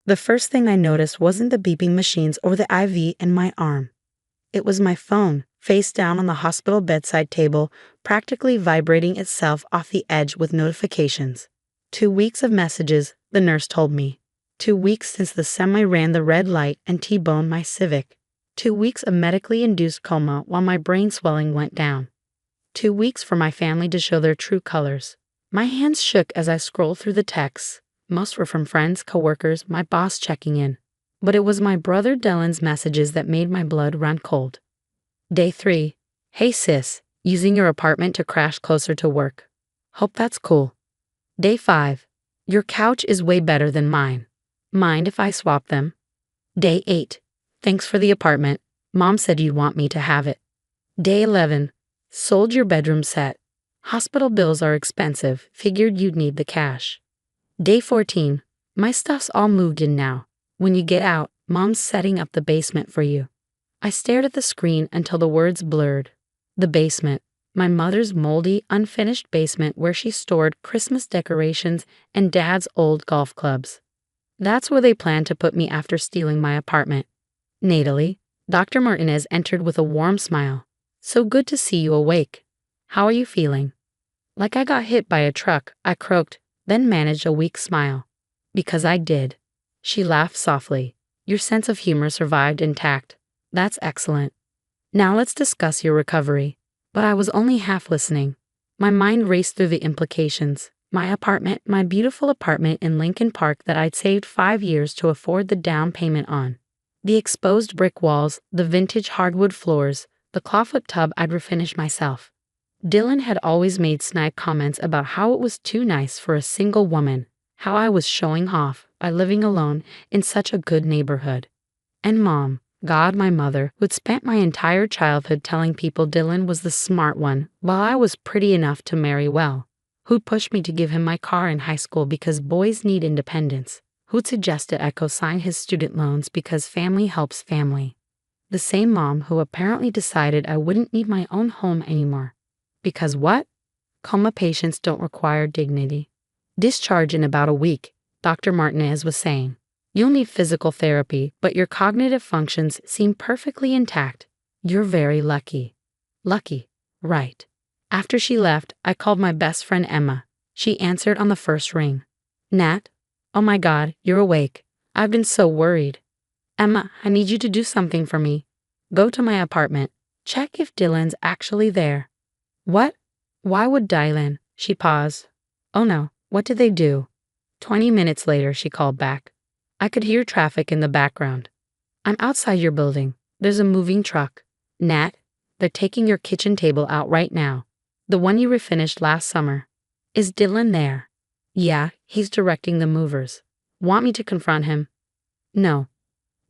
The first thing I noticed wasn't the beeping machines or the IV in my arm. It was my phone, face down on the hospital bedside table, practically vibrating itself off the edge with notifications. 2 weeks of messages, the nurse told me. 2 weeks since the semi ran the red light and T-boned my Civic. 2 weeks of medically induced coma while my brain swelling went down. 2 weeks for my family to show their true colors. My hands shook as I scrolled through the texts. Most were from friends, coworkers, my boss checking in. But it was my brother Dylan's messages that made my blood run cold. Day 3. Hey sis, using your apartment to crash closer to work. Hope that's cool. Day 5. Your couch is way better than mine. Mind if I swap them? Day 8. Thanks for the apartment. Mom said you'd want me to have it. Day 11. Sold your bedroom set. Hospital bills are expensive. Figured you'd need the cash. Day 14. My stuff's all moved in now. When you get out, Mom's setting up the basement for you. I stared at the screen until the words blurred. The basement. My mother's moldy, unfinished basement where she stored Christmas decorations and Dad's old golf clubs. That's where they planned to put me after stealing my apartment. Natally, Dr. Martinez entered with a warm smile. So good to see you awake. How are you feeling? Like I got hit by a truck, I croaked, then managed a weak smile. Because I did. She laughed softly. Your sense of humor survived intact. That's excellent. Now let's discuss your recovery. But I was only half listening. My mind raced through the implications. My apartment, my beautiful apartment in Lincoln Park that I'd saved 5 years to afford the down payment on. The exposed brick walls, the vintage hardwood floors, the clawfoot tub I'd refinish myself. Dylan had always made snide comments about how it was too nice for a single woman, how I was showing off by living alone in such a good neighborhood. And Mom, God, my mother, who'd spent my entire childhood telling people Dylan was the smart one while I was pretty enough to marry well, who'd pushed me to give him my car in high school because boys need independence, who'd suggested I co-sign his student loans because family helps family. The same mom who apparently decided I wouldn't need my own home anymore. Because what? Coma patients don't require dignity. Discharge in about a week, Dr. Martinez was saying. You'll need physical therapy, but your cognitive functions seem perfectly intact. You're very lucky. Lucky, right. After she left, I called my best friend Emma. She answered on the first ring. Nat? Oh my God, you're awake. I've been so worried. Emma, I need you to do something for me. Go to my apartment. Check if Dylan's actually there. What? Why would Dylan? She paused. Oh no, what did they do? 20 minutes later, she called back. I could hear traffic in the background. I'm outside your building. There's a moving truck. Nat, they're taking your kitchen table out right now. The one you refinished last summer. Is Dylan there? Yeah, he's directing the movers. Want me to confront him? No.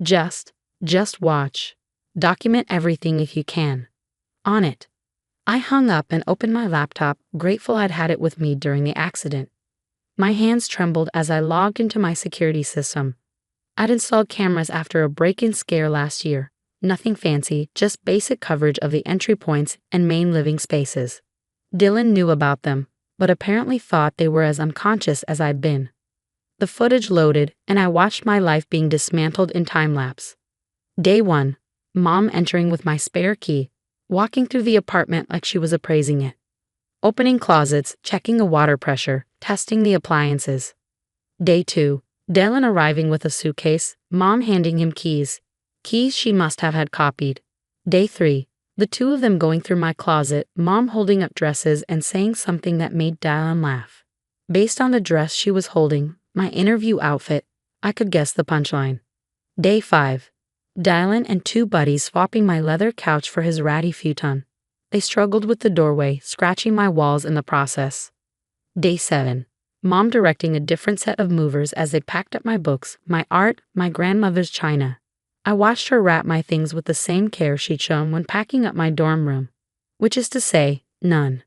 Just watch. Document everything if you can. On it. I hung up and opened my laptop, grateful I'd had it with me during the accident. My hands trembled as I logged into my security system. I'd installed cameras after a break-in scare last year. Nothing fancy, just basic coverage of the entry points and main living spaces. Dylan knew about them, but apparently thought they were as unconscious as I'd been. The footage loaded, and I watched my life being dismantled in time-lapse. Day 1, Mom entering with my spare key, walking through the apartment like she was appraising it. Opening closets, checking the water pressure, testing the appliances. Day 2, Dylan arriving with a suitcase, Mom handing him keys. Keys she must have had copied. Day 3, the two of them going through my closet, Mom holding up dresses and saying something that made Dylan laugh. Based on the dress she was holding, my interview outfit, I could guess the punchline. Day 5, Dylan and 2 buddies swapping my leather couch for his ratty futon. They struggled with the doorway, scratching my walls in the process. Day 7, Mom directing a different set of movers as they packed up my books, my art, my grandmother's china. I watched her wrap my things with the same care she'd shown when packing up my dorm room. Which is to say, none.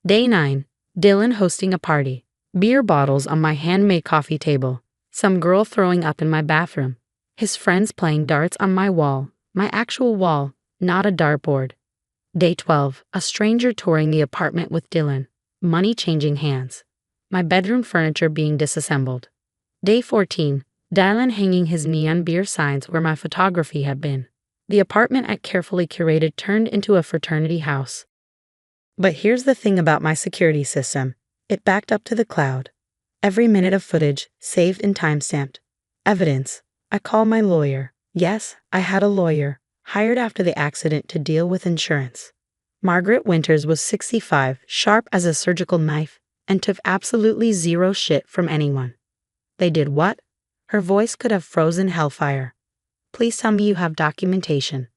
Day 9, Dylan hosting a party. Beer bottles on my handmade coffee table. Some girl throwing up in my bathroom. His friends playing darts on my wall. My actual wall, not a dartboard. Day 12, a stranger touring the apartment with Dylan. Money changing hands. My bedroom furniture being disassembled. Day 14, Dylan hanging his neon beer signs where my photography had been. The apartment I carefully curated turned into a fraternity house. But here's the thing about my security system. It backed up to the cloud. Every minute of footage, saved and timestamped. Evidence. I called my lawyer. Yes, I had a lawyer, hired after the accident to deal with insurance. Margaret Winters was 65, sharp as a surgical knife, and took absolutely zero shit from anyone. They did what? Her voice could have frozen hellfire. Please tell me you have documentation.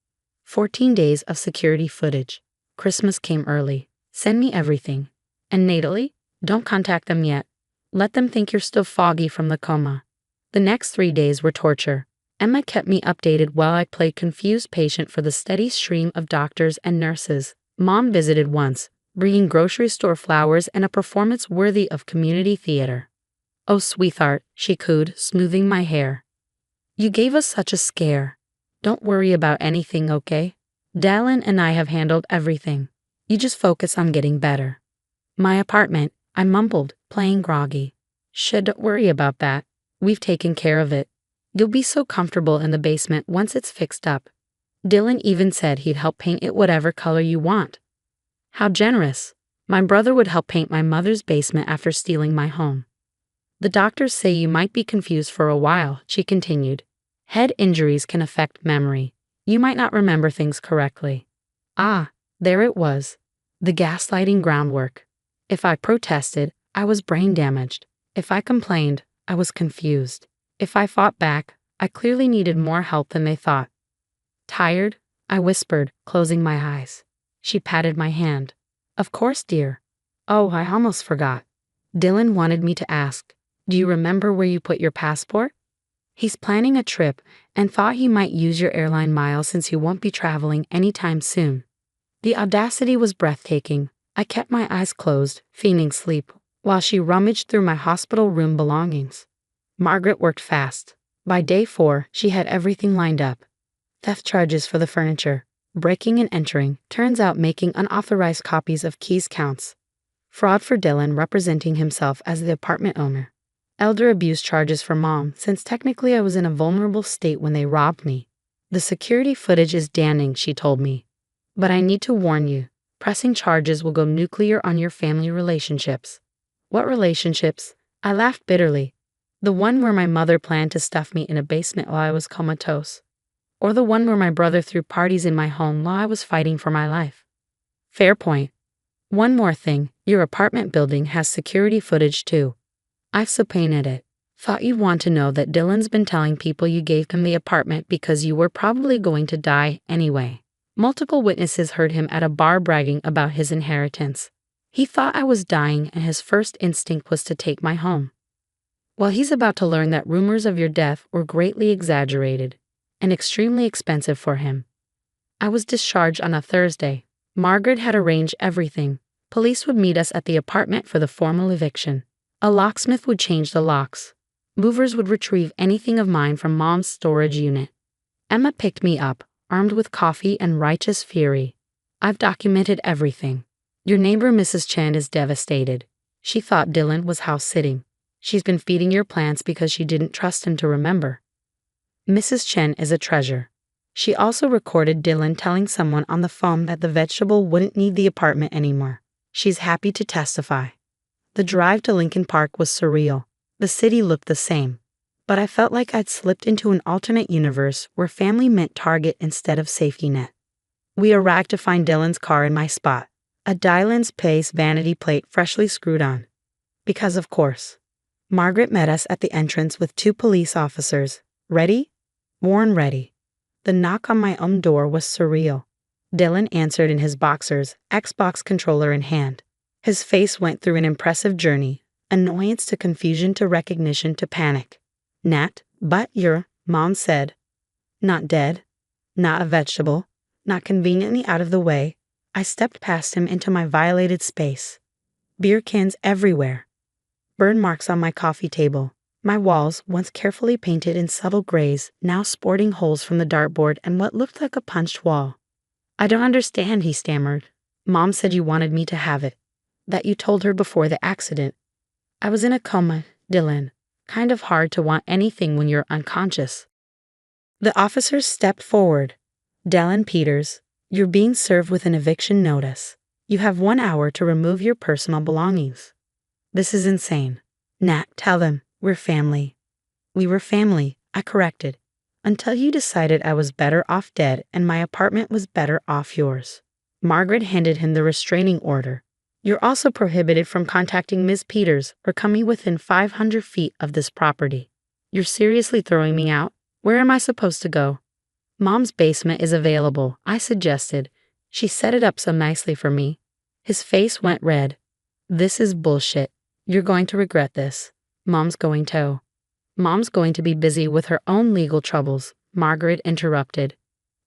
14 days of security footage. Christmas came early. Send me everything. And Natalie? Don't contact them yet. Let them think you're still foggy from the coma. The next 3 days were torture. Emma kept me updated while I played confused patient for the steady stream of doctors and nurses. Mom visited once, bringing grocery store flowers and a performance worthy of community theater. Oh, sweetheart, she cooed, smoothing my hair. You gave us such a scare. Don't worry about anything, okay? Dylan and I have handled everything. You just focus on getting better. My apartment, I mumbled, playing groggy. Don't worry about that. We've taken care of it. You'll be so comfortable in the basement once it's fixed up. Dylan even said he'd help paint it whatever color you want. How generous. My brother would help paint my mother's basement after stealing my home. The doctors say you might be confused for a while, she continued. Head injuries can affect memory. You might not remember things correctly. Ah, there it was. The gaslighting groundwork. If I protested, I was brain damaged. If I complained, I was confused. If I fought back, I clearly needed more help than they thought. Tired? I whispered, closing my eyes. She patted my hand. Of course, dear. Oh, I almost forgot. Dylan wanted me to ask, do you remember where you put your passport? He's planning a trip and thought he might use your airline miles since he won't be traveling anytime soon. The audacity was breathtaking. I kept my eyes closed, feigning sleep, while she rummaged through my hospital room belongings. Margaret worked fast. By day 4, she had everything lined up. Theft charges for the furniture, breaking and entering, turns out making unauthorized copies of keys counts. Fraud for Dylan representing himself as the apartment owner. Elder abuse charges for Mom, since technically I was in a vulnerable state when they robbed me. The security footage is damning, she told me. But I need to warn you, pressing charges will go nuclear on your family relationships. What relationships? I laughed bitterly. The one where my mother planned to stuff me in a basement while I was comatose. Or the one where my brother threw parties in my home while I was fighting for my life. Fair point. One more thing, your apartment building has security footage too. I've subpoenaed it. Thought you'd want to know that Dylan's been telling people you gave him the apartment because you were probably going to die anyway. Multiple witnesses heard him at a bar bragging about his inheritance. He thought I was dying and his first instinct was to take my home. Well, he's about to learn that rumors of your death were greatly exaggerated and extremely expensive for him. I was discharged on a Thursday. Margaret had arranged everything. Police would meet us at the apartment for the formal eviction. A locksmith would change the locks. Movers would retrieve anything of mine from Mom's storage unit. Emma picked me up, armed with coffee and righteous fury. I've documented everything. Your neighbor Mrs. Chen is devastated. She thought Dylan was house-sitting. She's been feeding your plants because she didn't trust him to remember. Mrs. Chen is a treasure. She also recorded Dylan telling someone on the phone that the vegetable wouldn't need the apartment anymore. She's happy to testify. The drive to Lincoln Park was surreal. The city looked the same. But I felt like I'd slipped into an alternate universe where family meant Target instead of safety net. We arrived to find Dylan's car in my spot. A Dylan's Pace vanity plate freshly screwed on. Because of course. Margaret met us at the entrance with 2 police officers. Ready? Worn ready. The knock on my own door was surreal. Dylan answered in his boxers, Xbox controller in hand. His face went through an impressive journey, annoyance to confusion to recognition to panic. Nat, but you're, Mom said. Not dead. Not a vegetable. Not conveniently out of the way. I stepped past him into my violated space. Beer cans everywhere. Burn marks on my coffee table. My walls, once carefully painted in subtle grays, now sporting holes from the dartboard and what looked like a punched wall. I don't understand, he stammered. Mom said you wanted me to have it. That you told her before the accident. I was in a coma, Dylan. Kind of hard to want anything when you're unconscious. The officers stepped forward. Dylan Peters, you're being served with an eviction notice. You have 1 hour to remove your personal belongings. This is insane. Nat, tell them, we're family. We were family, I corrected, until you decided I was better off dead and my apartment was better off yours. Margaret handed him the restraining order. You're also prohibited from contacting Ms. Peters or coming within 500 feet of this property. You're seriously throwing me out? Where am I supposed to go? Mom's basement is available, I suggested. She set it up so nicely for me. His face went red. This is bullshit. You're going to regret this. Mom's going to be busy with her own legal troubles, Margaret interrupted.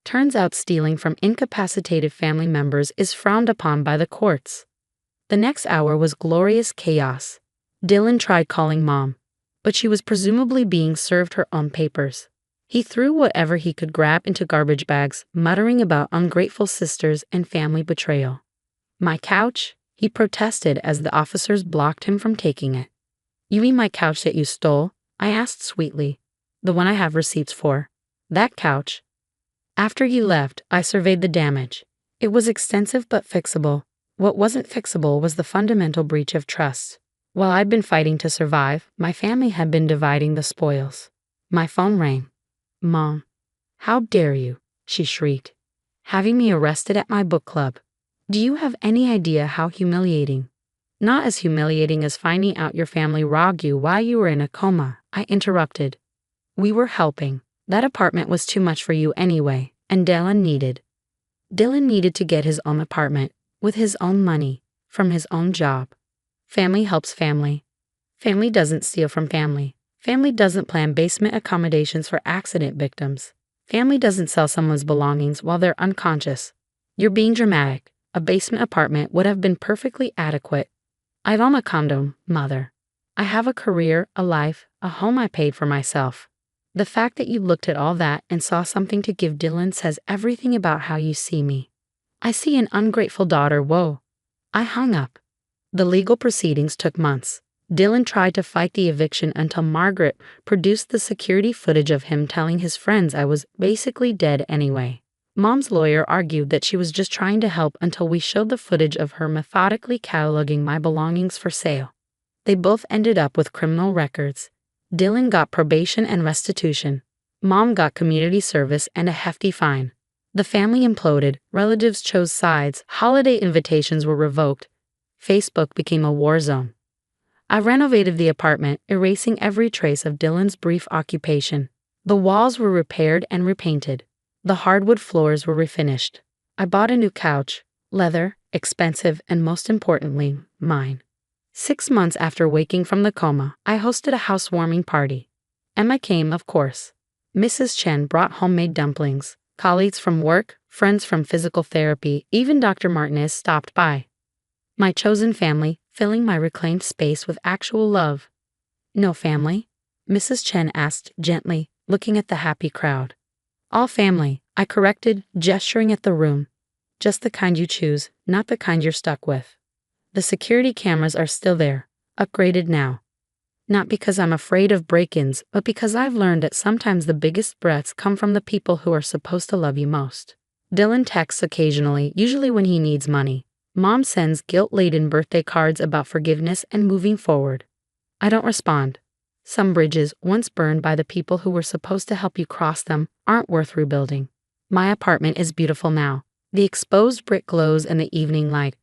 Turns out stealing from incapacitated family members is frowned upon by the courts. The next hour was glorious chaos. Dylan tried calling Mom, but she was presumably being served her own papers. He threw whatever he could grab into garbage bags, muttering about ungrateful sisters and family betrayal. My couch? He protested as the officers blocked him from taking it. You mean my couch that you stole? I asked sweetly. The one I have receipts for. That couch. After you left, I surveyed the damage. It was extensive but fixable. What wasn't fixable was the fundamental breach of trust. While I'd been fighting to survive, my family had been dividing the spoils. My phone rang. Mom. How dare you? She shrieked. Having me arrested at my book club. Do you have any idea how humiliating? Not as humiliating as finding out your family robbed you while you were in a coma, I interrupted. We were helping. That apartment was too much for you anyway, and Dylan needed to get his own apartment, with his own money, from his own job. Family helps family. Family doesn't steal from family. Family doesn't plan basement accommodations for accident victims. Family doesn't sell someone's belongings while they're unconscious. You're being dramatic. A basement apartment would have been perfectly adequate. I've owned a condo, Mother. I have a career, a life, a home I paid for myself. The fact that you looked at all that and saw something to give Dylan says everything about how you see me. I see an ungrateful daughter, whoa. I hung up. The legal proceedings took months. Dylan tried to fight the eviction until Margaret produced the security footage of him telling his friends I was basically dead anyway. Mom's lawyer argued that she was just trying to help until we showed the footage of her methodically cataloging my belongings for sale. They both ended up with criminal records. Dylan got probation and restitution. Mom got community service and a hefty fine. The family imploded, relatives chose sides, holiday invitations were revoked. Facebook became a war zone. I renovated the apartment, erasing every trace of Dylan's brief occupation. The walls were repaired and repainted. The hardwood floors were refinished. I bought a new couch, leather, expensive, and most importantly, mine. 6 months after waking from the coma, I hosted a housewarming party. Emma came, of course. Mrs. Chen brought homemade dumplings. Colleagues from work, friends from physical therapy, even Dr. Martinez stopped by. My chosen family, filling my reclaimed space with actual love. No family? Mrs. Chen asked gently, looking at the happy crowd. All family, I corrected, gesturing at the room. Just the kind you choose, not the kind you're stuck with. The security cameras are still there, upgraded now. Not because I'm afraid of break-ins, but because I've learned that sometimes the biggest threats come from the people who are supposed to love you most. Dylan texts occasionally, usually when he needs money. Mom sends guilt-laden birthday cards about forgiveness and moving forward. I don't respond. Some bridges, once burned by the people who were supposed to help you cross them, aren't worth rebuilding. My apartment is beautiful now. The exposed brick glows in the evening light.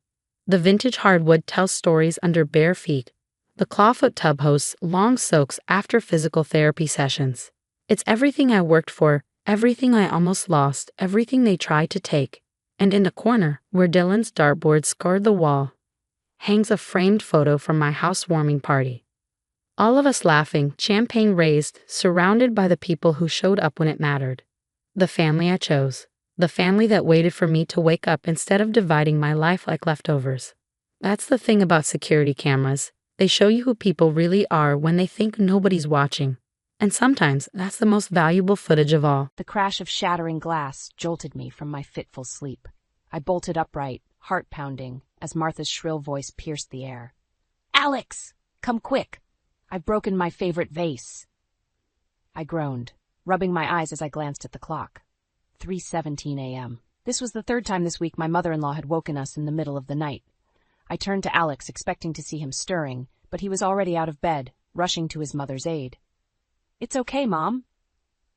The vintage hardwood tells stories under bare feet. The clawfoot tub hosts long soaks after physical therapy sessions. It's everything I worked for, everything I almost lost, everything they tried to take. And in the corner, where Dylan's dartboard scored the wall, hangs a framed photo from my housewarming party. All of us laughing, champagne raised, surrounded by the people who showed up when it mattered. The family I chose. The family that waited for me to wake up instead of dividing my life like leftovers. That's the thing about security cameras. They show you who people really are when they think nobody's watching. And sometimes that's the most valuable footage of all. The crash of shattering glass jolted me from my fitful sleep. I bolted upright, heart pounding, as Martha's shrill voice pierced the air. "Alex! Come quick!" I've broken my favorite vase. I groaned, rubbing my eyes as I glanced at the clock. 3:17 a.m. This was the third time this week my mother-in-law had woken us in the middle of the night. I turned to Alex, expecting to see him stirring, but he was already out of bed, rushing to his mother's aid. "It's okay, Mom."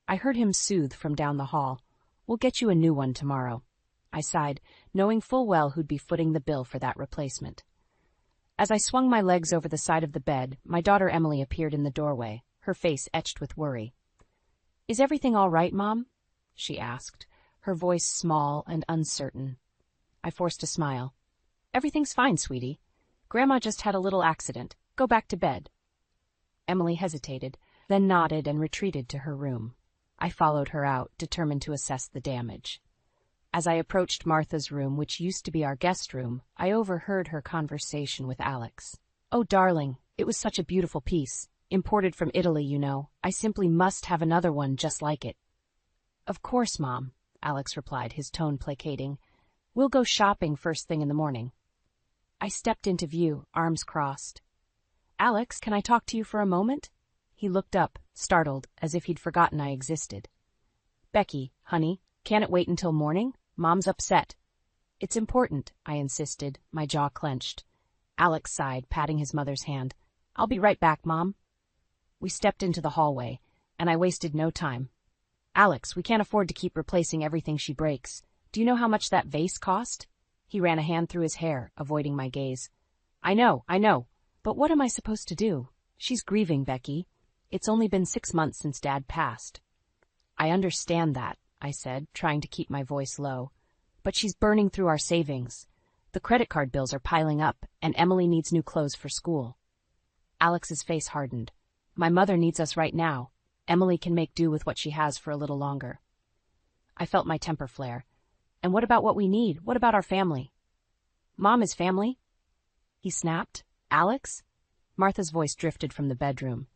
I heard him soothe from down the hall. "We'll get you a new one tomorrow." I sighed, knowing full well who'd be footing the bill for that replacement. As I swung my legs over the side of the bed, my daughter Emily appeared in the doorway, her face etched with worry. "Is everything all right, Mom?" she asked, her voice small and uncertain. I forced a smile. "Everything's fine, sweetie. Grandma just had a little accident. Go back to bed." Emily hesitated, then nodded and retreated to her room. I followed her out, determined to assess the damage. As I approached Martha's room, which used to be our guest room, I overheard her conversation with Alex. "Oh, darling, it was such a beautiful piece. Imported from Italy, you know. I simply must have another one just like it." "Of course, Mom," Alex replied, his tone placating. "We'll go shopping first thing in the morning." I stepped into view, arms crossed. "Alex, can I talk to you for a moment?" He looked up, startled, as if he'd forgotten I existed. "Becky, honey, can't it wait until morning? Mom's upset." "It's important," I insisted, my jaw clenched. Alex sighed, patting his mother's hand. "I'll be right back, Mom." We stepped into the hallway, and I wasted no time. "Alex, we can't afford to keep replacing everything she breaks. Do you know how much that vase cost?" He ran a hand through his hair, avoiding my gaze. I know. But what am I supposed to do? She's grieving, Becky. It's only been 6 months since Dad passed." "I understand that," I said, trying to keep my voice low. "But she's burning through our savings. The credit card bills are piling up, and Emily needs new clothes for school." Alex's face hardened. "My mother needs us right now. Emily can make do with what she has for a little longer." I felt my temper flare. "And what about what we need? What about our family?" "Mom is family," he snapped. "Alex?" Martha's voice drifted from the bedroom.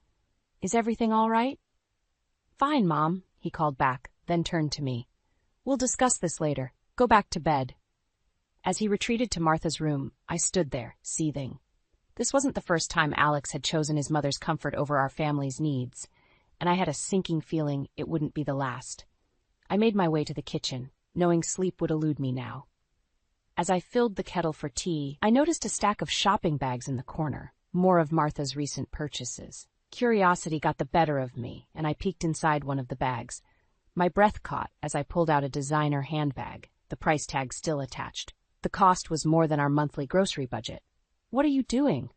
"Is everything all right?" "Fine, Mom," he called back, then turned to me. "We'll discuss this later. Go back to bed." As he retreated to Martha's room, I stood there, seething. This wasn't the first time Alex had chosen his mother's comfort over our family's needs, and I had a sinking feeling it wouldn't be the last. I made my way to the kitchen, knowing sleep would elude me now. As I filled the kettle for tea, I noticed a stack of shopping bags in the corner, more of Martha's recent purchases. Curiosity got the better of me, and I peeked inside one of the bags. My breath caught as I pulled out a designer handbag, the price tag still attached. The cost was more than our monthly grocery budget. "What are you doing?"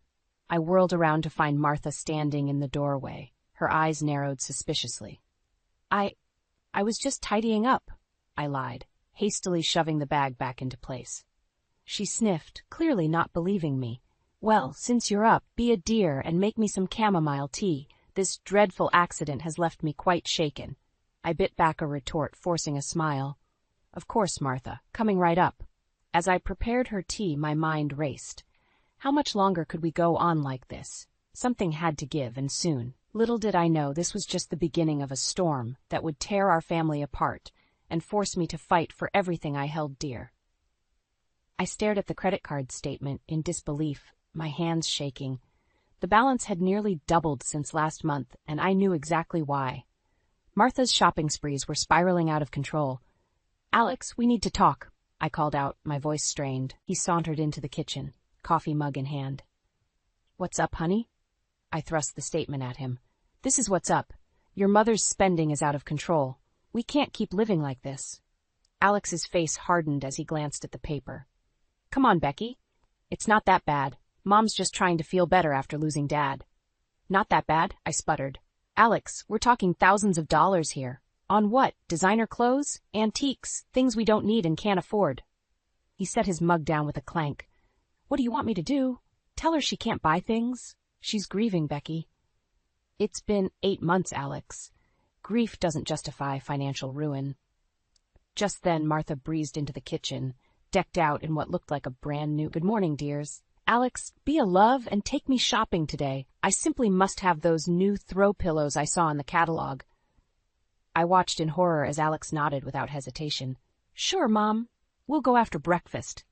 I whirled around to find Martha standing in the doorway, her eyes narrowed suspiciously. I was just tidying up," I lied, hastily shoving the bag back into place. She sniffed, clearly not believing me. "Well, since you're up, be a dear and make me some chamomile tea. This dreadful accident has left me quite shaken." I bit back a retort, forcing a smile. "Of course, Martha, coming right up." As I prepared her tea, my mind raced. How much longer could we go on like this? Something had to give, and soon. Little did I know this was just the beginning of a storm that would tear our family apart and force me to fight for everything I held dear. I stared at the credit card statement in disbelief, my hands shaking. The balance had nearly doubled since last month, and I knew exactly why. Martha's shopping sprees were spiraling out of control. "Alex, we need to talk," I called out, my voice strained. He sauntered into the kitchen, coffee mug in hand. "What's up, honey?" I thrust the statement at him. "This is what's up. Your mother's spending is out of control. We can't keep living like this." Alex's face hardened as he glanced at the paper. "Come on, Becky. It's not that bad. Mom's just trying to feel better after losing Dad." "Not that bad," I sputtered. "Alex, we're talking thousands of dollars here. On what? Designer clothes? Antiques? Things we don't need and can't afford." He set his mug down with a clank. "What do you want me to do? Tell her she can't buy things? She's grieving, Becky." "It's been 8 months, Alex. Grief doesn't justify financial ruin." Just then, Martha breezed into the kitchen, decked out in what looked like a brand new "Good morning, dears. Alex, be a love and take me shopping today. I simply must have those new throw pillows I saw in the catalog." I watched in horror as Alex nodded without hesitation. "Sure, Mom. We'll go after breakfast."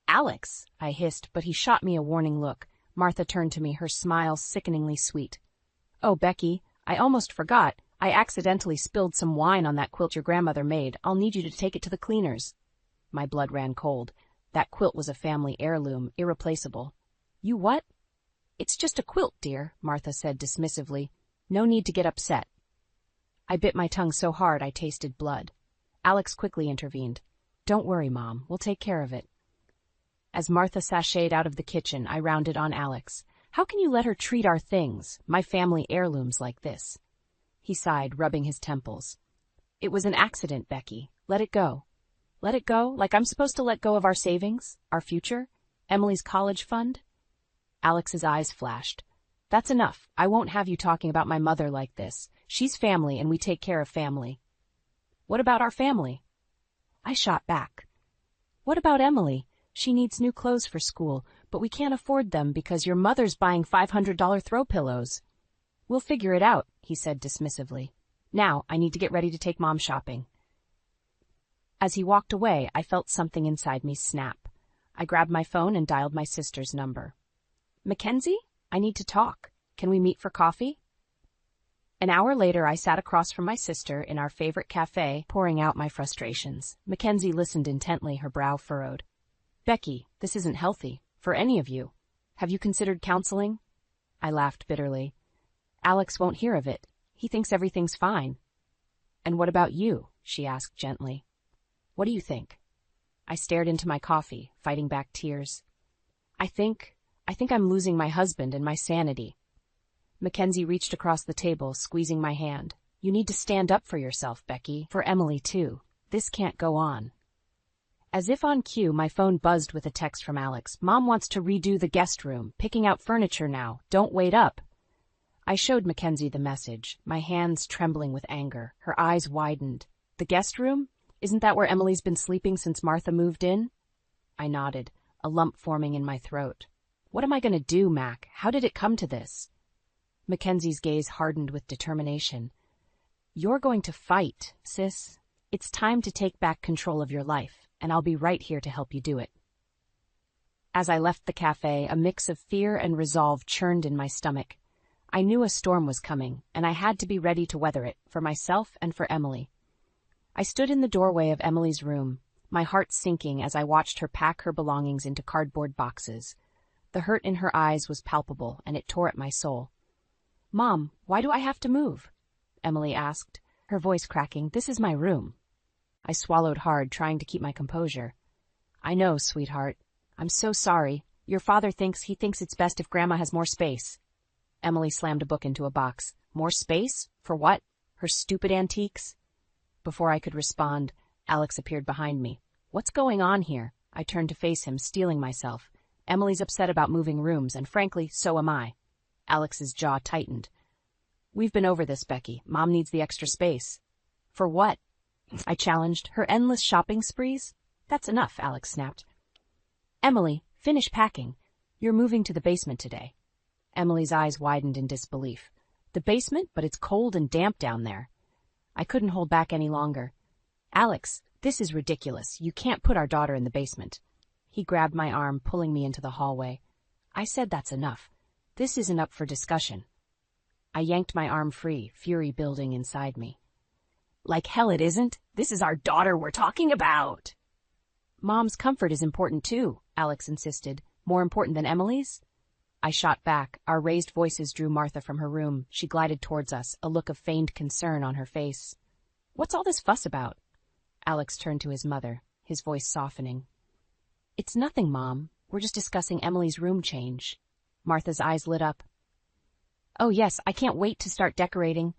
"Alex," I hissed, but he shot me a warning look. Martha turned to me, her smile sickeningly sweet. "Oh, Becky, I almost forgot. I accidentally spilled some wine on that quilt your grandmother made. I'll need you to take it to the cleaners." My blood ran cold. That quilt was a family heirloom, irreplaceable. "You what?" "It's just a quilt, dear," Martha said dismissively. "No need to get upset." I bit my tongue so hard I tasted blood. Alex quickly intervened. "Don't worry, Mom. We'll take care of it." As Martha sashayed out of the kitchen, I rounded on Alex. "How can you let her treat our things, my family heirlooms, like this?" He sighed, rubbing his temples. "It was an accident, Becky. Let it go." "Let it go? Like I'm supposed to let go of our savings? Our future? Emily's college fund?" Alex's eyes flashed. "That's enough. I won't have you talking about my mother like this. She's family and we take care of family." "What about our family?" I shot back. "What about Emily? She needs new clothes for school, but we can't afford them because your mother's buying $500 throw pillows." "We'll figure it out," he said dismissively. "Now I need to get ready to take Mom shopping." As he walked away, I felt something inside me snap. I grabbed my phone and dialed my sister's number. "Mackenzie? I need to talk. Can we meet for coffee?" An hour later, I sat across from my sister in our favorite cafe, pouring out my frustrations. Mackenzie listened intently, her brow furrowed. "Becky, this isn't healthy. For any of you. Have you considered counseling?" I laughed bitterly. "Alex won't hear of it. He thinks everything's fine." "And what about you?" she asked gently. "What do you think?" I stared into my coffee, fighting back tears. I think I'm losing my husband and my sanity." Mackenzie reached across the table, squeezing my hand. "You need to stand up for yourself, Becky. For Emily, too. This can't go on." As if on cue, my phone buzzed with a text from Alex. "Mom wants to redo the guest room. Picking out furniture now. Don't wait up." I showed Mackenzie the message, my hands trembling with anger. Her eyes widened. "The guest room? Isn't that where Emily's been sleeping since Martha moved in?" I nodded, a lump forming in my throat. "What am I going to do, Mac? How did it come to this?" Mackenzie's gaze hardened with determination. "You're going to fight, sis. It's time to take back control of your life, and I'll be right here to help you do it." As I left the cafe, a mix of fear and resolve churned in my stomach. I knew a storm was coming, and I had to be ready to weather it, for myself and for Emily. I stood in the doorway of Emily's room, my heart sinking as I watched her pack her belongings into cardboard boxes. The hurt in her eyes was palpable, and it tore at my soul. "Mom, why do I have to move?" Emily asked, her voice cracking. "This is my room." I swallowed hard, trying to keep my composure. "I know, sweetheart. I'm so sorry. Your father thinks it's best if Grandma has more space." Emily slammed a book into a box. "More space? For what? Her stupid antiques?" Before I could respond, Alex appeared behind me. "What's going on here?" I turned to face him, steeling myself. "Emily's upset about moving rooms, and frankly, so am I." Alex's jaw tightened. "We've been over this, Becky. Mom needs the extra space." "For what?" I challenged. "Her endless shopping sprees?" "That's enough," Alex snapped. "Emily, finish packing. You're moving to the basement today." Emily's eyes widened in disbelief. "The basement? But it's cold and damp down there." I couldn't hold back any longer. "Alex, this is ridiculous. You can't put our daughter in the basement." He grabbed my arm, pulling me into the hallway. "I said that's enough. This isn't up for discussion." I yanked my arm free, fury building inside me. "Like hell it isn't. This is our daughter we're talking about." "Mom's comfort is important too," Alex insisted. "More important than Emily's?" I shot back. Our raised voices drew Martha from her room. She glided towards us, a look of feigned concern on her face. "What's all this fuss about?" Alex turned to his mother, his voice softening. "It's nothing, Mom. We're just discussing Emily's room change." Martha's eyes lit up. "Oh yes, I can't wait to start decorating.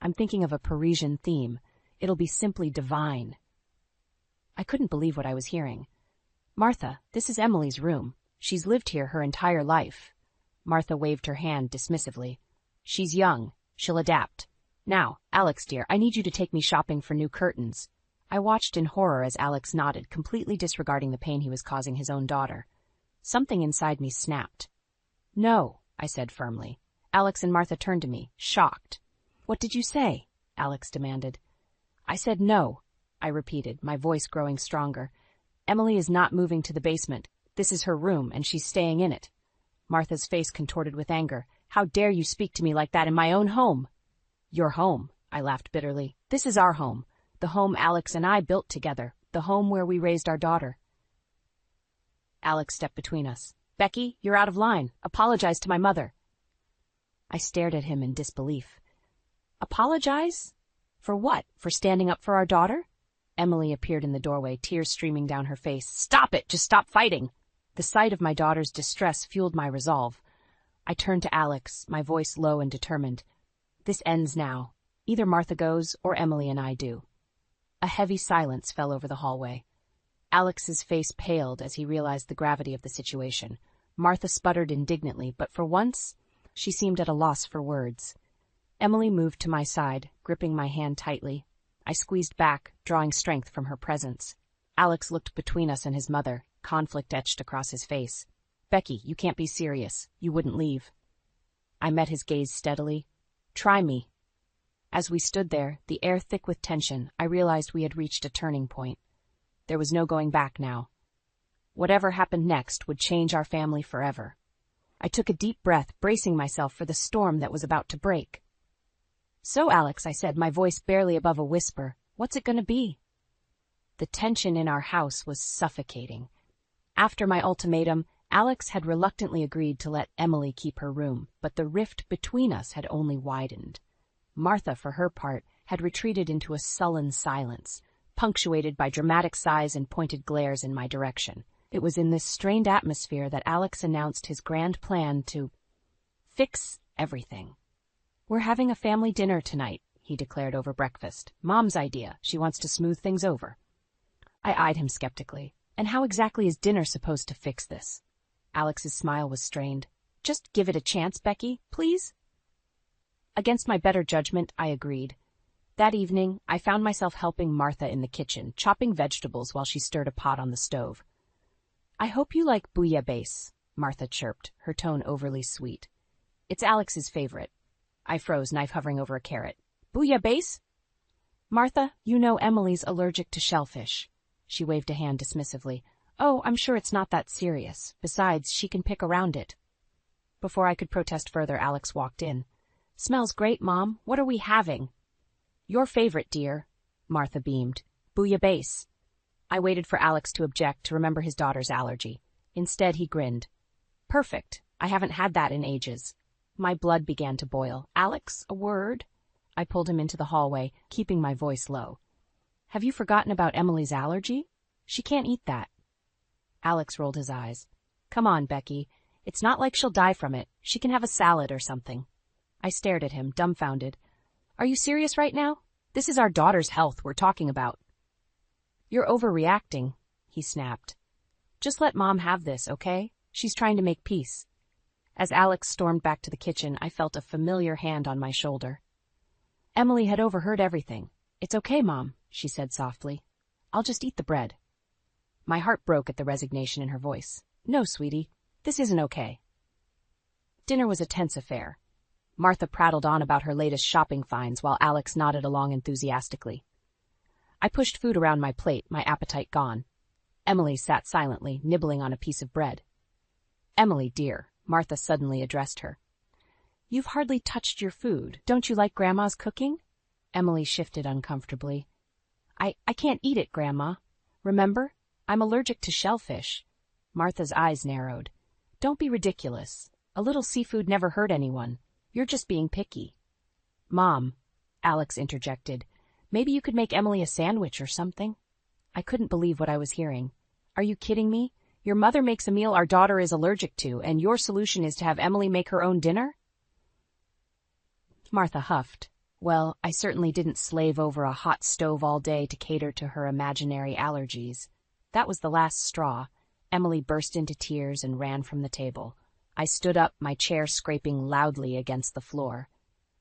I'm thinking of a Parisian theme. It'll be simply divine." I couldn't believe what I was hearing. "Martha, this is Emily's room. She's lived here her entire life." Martha waved her hand dismissively. "She's young. She'll adapt. Now, Alex dear, I need you to take me shopping for new curtains." I watched in horror as Alex nodded, completely disregarding the pain he was causing his own daughter. Something inside me snapped. "No," I said firmly. Alex and Martha turned to me, shocked. "What did you say?" Alex demanded. "I said no," I repeated, my voice growing stronger. "Emily is not moving to the basement. This is her room, and she's staying in it." Martha's face contorted with anger. How dare you speak to me like that in my own home? Your home, I laughed bitterly. This is our home. The home Alex and I built together. The home where we raised our daughter. Alex stepped between us. Becky, you're out of line. Apologize to my mother. I stared at him in disbelief. Apologize? For what? For standing up for our daughter? Emily appeared in the doorway, tears streaming down her face. Stop it! Just stop fighting! The sight of my daughter's distress fueled my resolve. I turned to Alex, my voice low and determined. This ends now. Either Martha goes or Emily and I do. A heavy silence fell over the hallway. Alex's face paled as he realized the gravity of the situation. Martha sputtered indignantly, but for once, she seemed at a loss for words. Emily moved to my side, gripping my hand tightly. I squeezed back, drawing strength from her presence. Alex looked between us and his mother, conflict etched across his face. Becky, you can't be serious. You wouldn't leave. I met his gaze steadily. Try me. As we stood there, the air thick with tension, I realized we had reached a turning point. There was no going back now. Whatever happened next would change our family forever. I took a deep breath, bracing myself for the storm that was about to break. So, Alex, I said, my voice barely above a whisper, what's it going to be? The tension in our house was suffocating. After my ultimatum, Alex had reluctantly agreed to let Emily keep her room, but the rift between us had only widened. Martha, for her part, had retreated into a sullen silence, punctuated by dramatic sighs and pointed glares in my direction. It was in this strained atmosphere that Alex announced his grand plan to fix everything. We're having a family dinner tonight, he declared over breakfast. Mom's idea. She wants to smooth things over. I eyed him skeptically. And how exactly is dinner supposed to fix this? Alex's smile was strained. Just give it a chance, Becky, please. Against my better judgment, I agreed. That evening, I found myself helping Martha in the kitchen, chopping vegetables while she stirred a pot on the stove. I hope you like bouillabaisse, Martha chirped, her tone overly sweet. It's Alex's favorite. I froze, knife hovering over a carrot. Bouillabaisse? Martha, you know Emily's allergic to shellfish. She waved a hand dismissively. Oh, I'm sure it's not that serious. Besides, she can pick around it. Before I could protest further, Alex walked in. Smells great, Mom. What are we having? Your favorite, dear. Martha beamed. Bouillabaisse. I waited for Alex to object, to remember his daughter's allergy. Instead, he grinned. Perfect. I haven't had that in ages. My blood began to boil. Alex, a word? I pulled him into the hallway, keeping my voice low. Have you forgotten about Emily's allergy? She can't eat that. Alex rolled his eyes. Come on, Becky. It's not like she'll die from it. She can have a salad or something. I stared at him, dumbfounded. Are you serious right now? This is our daughter's health we're talking about. You're overreacting, he snapped. Just let Mom have this, okay? She's trying to make peace. As Alex stormed back to the kitchen, I felt a familiar hand on my shoulder. Emily had overheard everything. It's okay, Mom, she said softly. I'll just eat the bread. My heart broke at the resignation in her voice. No, sweetie, this isn't okay. Dinner was a tense affair. Martha prattled on about her latest shopping finds while Alex nodded along enthusiastically. I pushed food around my plate, my appetite gone. Emily sat silently, nibbling on a piece of bread. Emily, dear, Martha suddenly addressed her. You've hardly touched your food. Don't you like Grandma's cooking? Emily shifted uncomfortably. I can't eat it, Grandma. Remember? I'm allergic to shellfish. Martha's eyes narrowed. Don't be ridiculous. A little seafood never hurt anyone. You're just being picky. Mom, Alex interjected, maybe you could make Emily a sandwich or something? I couldn't believe what I was hearing. Are you kidding me? Your mother makes a meal our daughter is allergic to, and your solution is to have Emily make her own dinner? Martha huffed. Well, I certainly didn't slave over a hot stove all day to cater to her imaginary allergies. That was the last straw. Emily burst into tears and ran from the table. I stood up, my chair scraping loudly against the floor.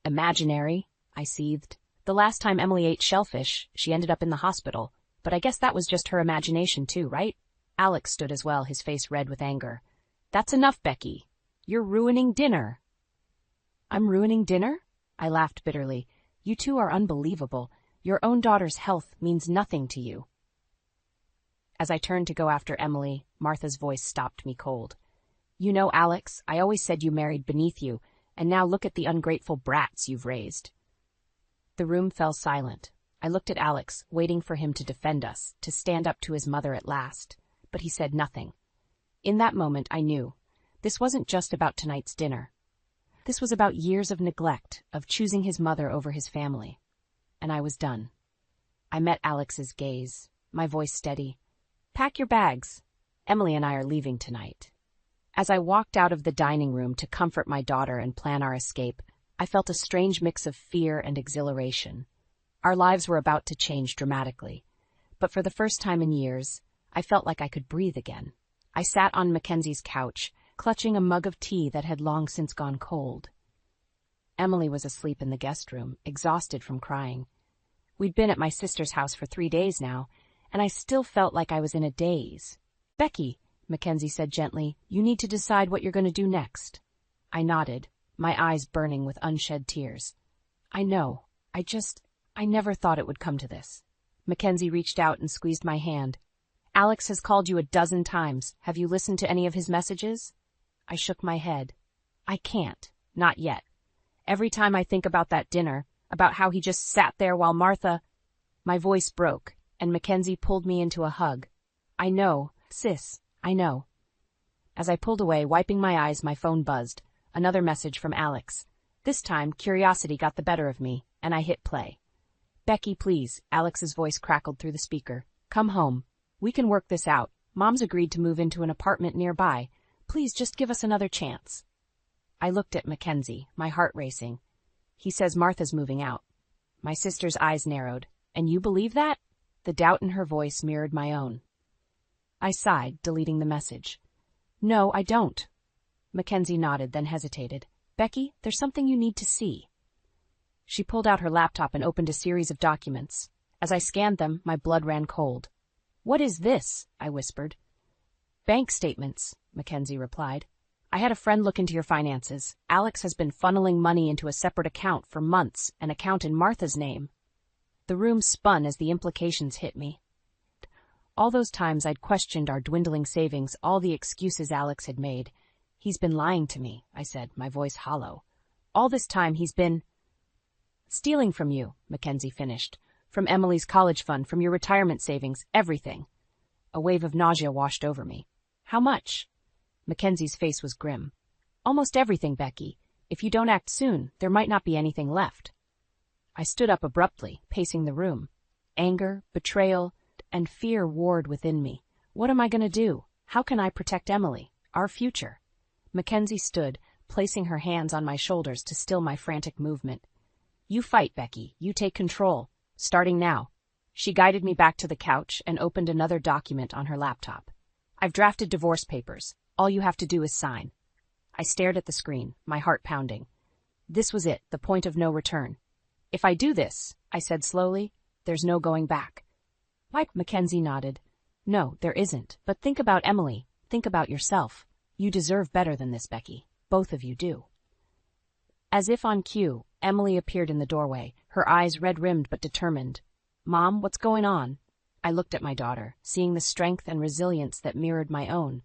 Imaginary, I seethed. The last time Emily ate shellfish, she ended up in the hospital. But I guess that was just her imagination too, right? Alex stood as well, his face red with anger. That's enough, Becky. You're ruining dinner. I'm ruining dinner? I laughed bitterly. You two are unbelievable. Your own daughter's health means nothing to you. As I turned to go after Emily, Martha's voice stopped me cold. You know, Alex, I always said you married beneath you, and now look at the ungrateful brats you've raised. The room fell silent. I looked at Alex, waiting for him to defend us, to stand up to his mother at last, but he said nothing. In that moment, I knew. This wasn't just about tonight's dinner. This was about years of neglect, of choosing his mother over his family. And I was done. I met Alex's gaze, my voice steady. Pack your bags. Emily and I are leaving tonight. As I walked out of the dining room to comfort my daughter and plan our escape, I felt a strange mix of fear and exhilaration. Our lives were about to change dramatically, but for the first time in years, I felt like I could breathe again. I sat on Mackenzie's couch, clutching a mug of tea that had long since gone cold. Emily was asleep in the guest room, exhausted from crying. We'd been at my sister's house for 3 days now, and I still felt like I was in a daze. Becky, Mackenzie said gently, you need to decide what you're going to do next. I nodded, my eyes burning with unshed tears. I know. I never thought it would come to this. Mackenzie reached out and squeezed my hand. Alex has called you 12 times. Have you listened to any of his messages? I shook my head. I can't. Not yet. Every time I think about that dinner, about how he just sat there while Martha... My voice broke, and Mackenzie pulled me into a hug. I know, sis, I know. As I pulled away, wiping my eyes, my phone buzzed. Another message from Alex. This time, curiosity got the better of me, and I hit play. Becky, please, Alex's voice crackled through the speaker. Come home. We can work this out. Mom's agreed to move into an apartment nearby. Please just give us another chance. I looked at Mackenzie, my heart racing. He says Martha's moving out. My sister's eyes narrowed. And you believe that? The doubt in her voice mirrored my own. I sighed, deleting the message. No, I don't. Mackenzie nodded, then hesitated. Becky, there's something you need to see. She pulled out her laptop and opened a series of documents. As I scanned them, my blood ran cold. What is this? I whispered. Bank statements, Mackenzie replied. I had a friend look into your finances. Alex has been funneling money into a separate account for months, an account in Martha's name. The room spun as the implications hit me. All those times I'd questioned our dwindling savings, all the excuses Alex had made. He's been lying to me, I said, my voice hollow. All this time he's been... Stealing from you, Mackenzie finished. From Emily's college fund, from your retirement savings, everything. A wave of nausea washed over me. How much? Mackenzie's face was grim. Almost everything, Becky. If you don't act soon, there might not be anything left. I stood up abruptly, pacing the room. Anger, betrayal, and fear warred within me. What am I going to do? How can I protect Emily, our future? Mackenzie stood, placing her hands on my shoulders to still my frantic movement. You fight, Becky. You take control. Starting now. She guided me back to the couch and opened another document on her laptop. I've drafted divorce papers. All you have to do is sign. I stared at the screen, my heart pounding. This was it, the point of no return. If I do this, I said slowly, there's no going back. Why? Mackenzie nodded. No, there isn't. But think about Emily. Think about yourself. You deserve better than this, Becky. Both of you do. As if on cue, Emily appeared in the doorway, her eyes red-rimmed but determined. Mom, what's going on? I looked at my daughter, seeing the strength and resilience that mirrored my own.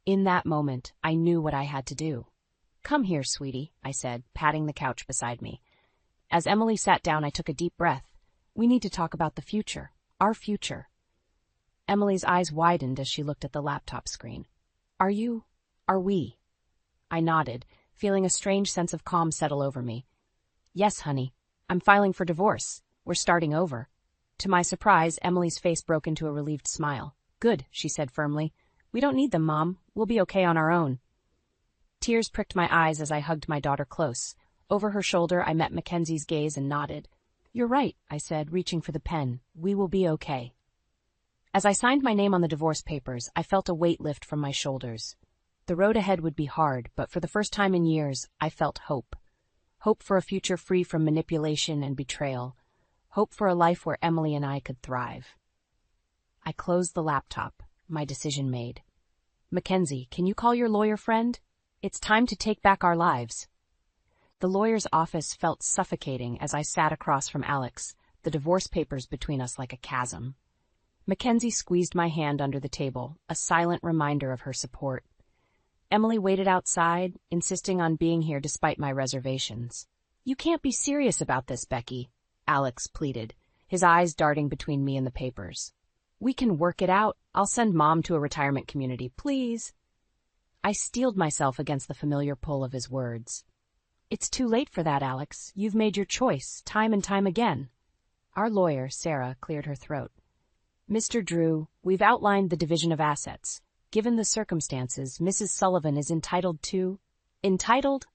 In that moment, I knew what I had to do. Come here, sweetie, I said, patting the couch beside me. As Emily sat down, I took a deep breath. We need to talk about the future, our future. Emily's eyes widened as she looked at the laptop screen. Are we? I nodded, feeling a strange sense of calm settle over me. Yes, honey. I'm filing for divorce. We're starting over. To my surprise, Emily's face broke into a relieved smile. Good, she said firmly. We don't need them, Mom. We'll be okay on our own. Tears pricked my eyes as I hugged my daughter close. Over her shoulder, I met Mackenzie's gaze and nodded. You're right, I said, reaching for the pen. We will be okay. As I signed my name on the divorce papers, I felt a weight lift from my shoulders. The road ahead would be hard, but for the first time in years, I felt hope. Hope for a future free from manipulation and betrayal. Hope for a life where Emily and I could thrive. I closed the laptop, my decision made. Mackenzie, can you call your lawyer friend? It's time to take back our lives. The lawyer's office felt suffocating as I sat across from Alex, the divorce papers between us like a chasm. Mackenzie squeezed my hand under the table, a silent reminder of her support. Emily waited outside, insisting on being here despite my reservations. "You can't be serious about this, Becky," Alex pleaded, his eyes darting between me and the papers. "We can work it out. I'll send Mom to a retirement community, please." I steeled myself against the familiar pull of his words. "It's too late for that, Alex. You've made your choice, time and time again." Our lawyer, Sarah, cleared her throat. "Mr. Drew, we've outlined the division of assets. Given the circumstances, Mrs. Sullivan is entitled to—" "Entitled?"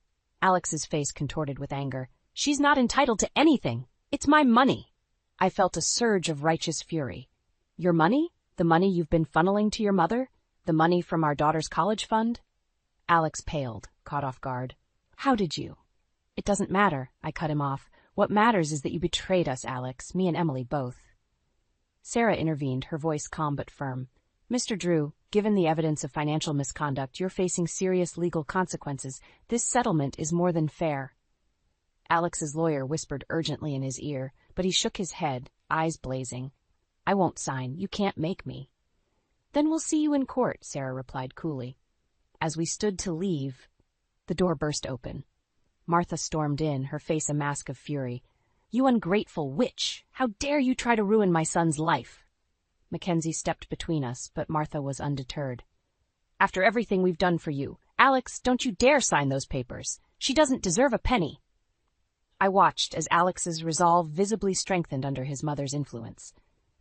Alex's face contorted with anger. "She's not entitled to anything. It's my money." I felt a surge of righteous fury. "Your money? The money you've been funneling to your mother? The money from our daughter's college fund?" Alex paled, caught off guard. "How did you?" "It doesn't matter," I cut him off. "What matters is that you betrayed us, Alex, me and Emily both." Sarah intervened, her voice calm but firm. "Mr. Drew, given the evidence of financial misconduct, you're facing serious legal consequences. This settlement is more than fair." Alex's lawyer whispered urgently in his ear, but he shook his head, eyes blazing. "I won't sign. You can't make me." "Then we'll see you in court," Sarah replied coolly. As we stood to leave, the door burst open. Martha stormed in, her face a mask of fury. "You ungrateful witch! How dare you try to ruin my son's life?" Mackenzie stepped between us, but Martha was undeterred. "After everything we've done for you, Alex, don't you dare sign those papers. She doesn't deserve a penny." I watched as Alex's resolve visibly strengthened under his mother's influence.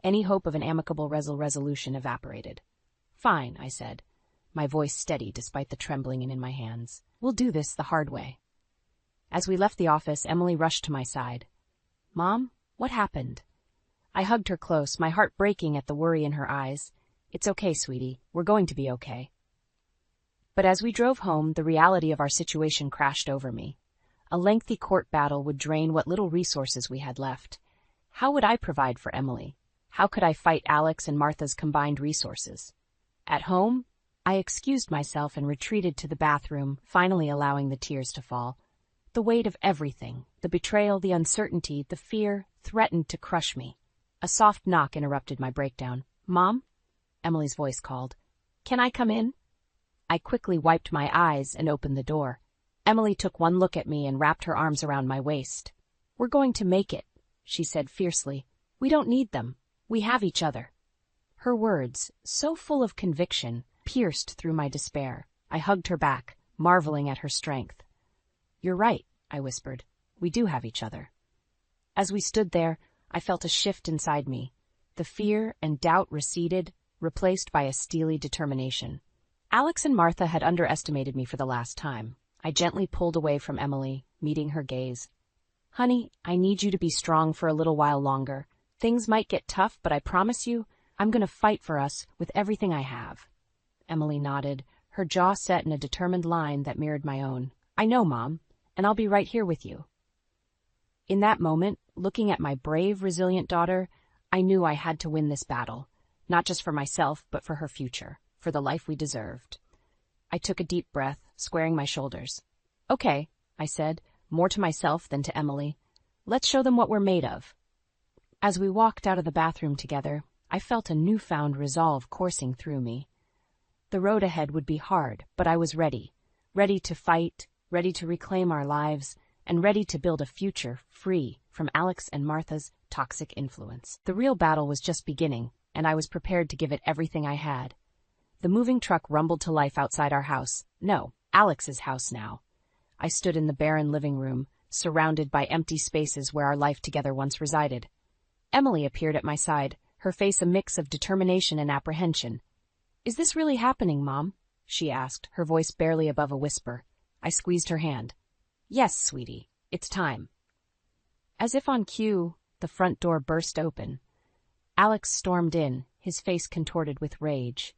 Any hope of an amicable resolution evaporated. "Fine," I said, my voice steady despite the trembling in my hands. "We'll do this the hard way." As we left the office, Emily rushed to my side. "Mom, what happened?" I hugged her close, my heart breaking at the worry in her eyes. "It's okay, sweetie. We're going to be okay." But as we drove home, the reality of our situation crashed over me. A lengthy court battle would drain what little resources we had left. How would I provide for Emily? How could I fight Alex and Martha's combined resources? At home, I excused myself and retreated to the bathroom, finally allowing the tears to fall. The weight of everything, the betrayal, the uncertainty, the fear, threatened to crush me. A soft knock interrupted my breakdown. "Mom?" Emily's voice called. "Can I come in?" I quickly wiped my eyes and opened the door. Emily took one look at me and wrapped her arms around my waist. "We're going to make it," she said fiercely. "We don't need them. We have each other." Her words, so full of conviction, pierced through my despair. I hugged her back, marveling at her strength. "You're right," I whispered. "We do have each other." As we stood there, I felt a shift inside me. The fear and doubt receded, replaced by a steely determination. Alex and Martha had underestimated me for the last time. I gently pulled away from Emily, meeting her gaze. "Honey, I need you to be strong for a little while longer. Things might get tough, but I promise you, I'm going to fight for us with everything I have." Emily nodded, her jaw set in a determined line that mirrored my own. "I know, Mom, and I'll be right here with you." In that moment, looking at my brave, resilient daughter, I knew I had to win this battle, not just for myself, but for her future, for the life we deserved. I took a deep breath, squaring my shoulders. "Okay," I said, more to myself than to Emily. "Let's show them what we're made of." As we walked out of the bathroom together, I felt a newfound resolve coursing through me. The road ahead would be hard, but I was ready to fight, ready to reclaim our lives, and ready to build a future free from Alex and Martha's toxic influence. The real battle was just beginning, and I was prepared to give it everything I had. The moving truck rumbled to life outside our house. No, Alex's house now. I stood in the barren living room, surrounded by empty spaces where our life together once resided. Emily appeared at my side, her face a mix of determination and apprehension. "Is this really happening, Mom?" she asked, her voice barely above a whisper. I squeezed her hand. "Yes, sweetie, it's time." As if on cue, the front door burst open. Alex stormed in, his face contorted with rage.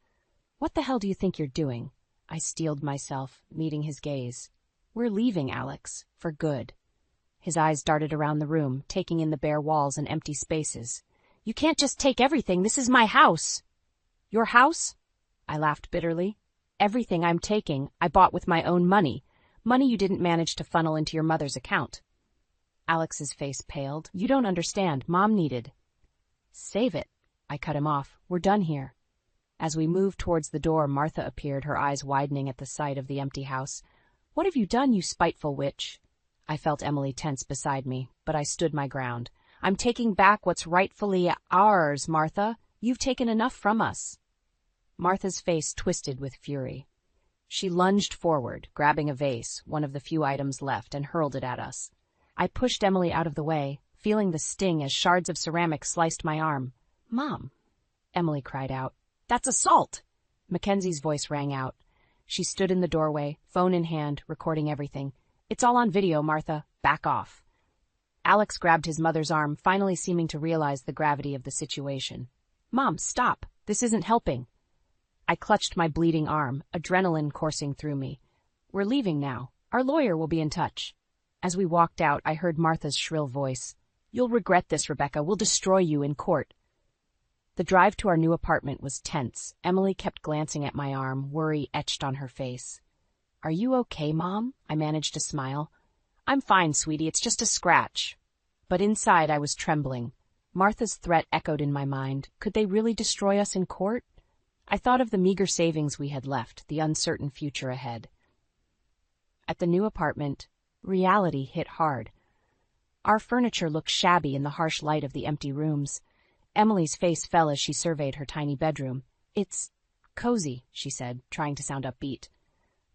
"What the hell do you think you're doing?" I steeled myself, meeting his gaze. "We're leaving, Alex, for good." His eyes darted around the room, taking in the bare walls and empty spaces. "You can't just take everything. This is my house." "Your house?" I laughed bitterly. "Everything I'm taking, I bought with my own money. Money you didn't manage to funnel into your mother's account." Alex's face paled. "You don't understand. Mom needed—" "Save it." I cut him off. "We're done here." As we moved towards the door, Martha appeared, her eyes widening at the sight of the empty house. "What have you done, you spiteful witch?" I felt Emily tense beside me, but I stood my ground. "I'm taking back what's rightfully ours, Martha. You've taken enough from us." Martha's face twisted with fury. She lunged forward, grabbing a vase, one of the few items left, and hurled it at us. I pushed Emily out of the way, feeling the sting as shards of ceramic sliced my arm. "Mom," Emily cried out. "That's assault!" Mackenzie's voice rang out. She stood in the doorway, phone in hand, recording everything. "It's all on video, Martha. Back off." Alex grabbed his mother's arm, finally seeming to realize the gravity of the situation. "Mom, stop. This isn't helping." I clutched my bleeding arm, adrenaline coursing through me. "We're leaving now. Our lawyer will be in touch." As we walked out, I heard Martha's shrill voice. "You'll regret this, Rebecca. We'll destroy you in court." The drive to our new apartment was tense. Emily kept glancing at my arm, worry etched on her face. "Are you okay, Mom?" I managed to smile. "I'm fine, sweetie. It's just a scratch." But inside I was trembling. Martha's threat echoed in my mind. Could they really destroy us in court? I thought of the meager savings we had left, the uncertain future ahead. At the new apartment, reality hit hard. Our furniture looked shabby in the harsh light of the empty rooms. Emily's face fell as she surveyed her tiny bedroom. "It's cozy," she said, trying to sound upbeat.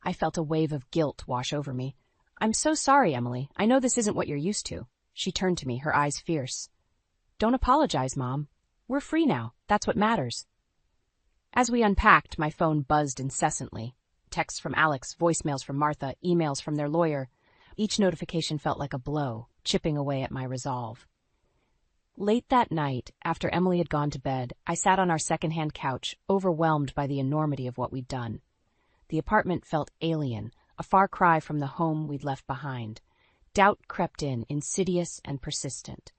I felt a wave of guilt wash over me. "I'm so sorry, Emily. I know this isn't what you're used to." She turned to me, her eyes fierce. "Don't apologize, Mom. We're free now. That's what matters." As we unpacked, my phone buzzed incessantly. Texts from Alex, voicemails from Martha, emails from their lawyer. Each notification felt like a blow, chipping away at my resolve. Late that night, after Emily had gone to bed, I sat on our second-hand couch, overwhelmed by the enormity of what we'd done. The apartment felt alien, a far cry from the home we'd left behind. Doubt crept in, insidious and persistent.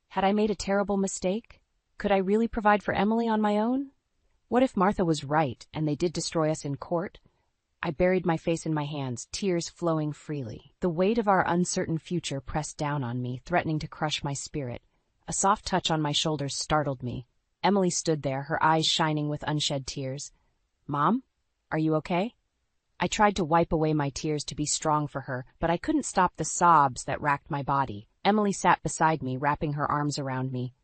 Had I made a terrible mistake? Could I really provide for Emily on my own? What if Martha was right, and they did destroy us in court? I buried my face in my hands, tears flowing freely. The weight of our uncertain future pressed down on me, threatening to crush my spirit. A soft touch on my shoulders startled me. Emily stood there, her eyes shining with unshed tears. "Mom, are you okay?" I tried to wipe away my tears to be strong for her, but I couldn't stop the sobs that racked my body. Emily sat beside me, wrapping her arms around me.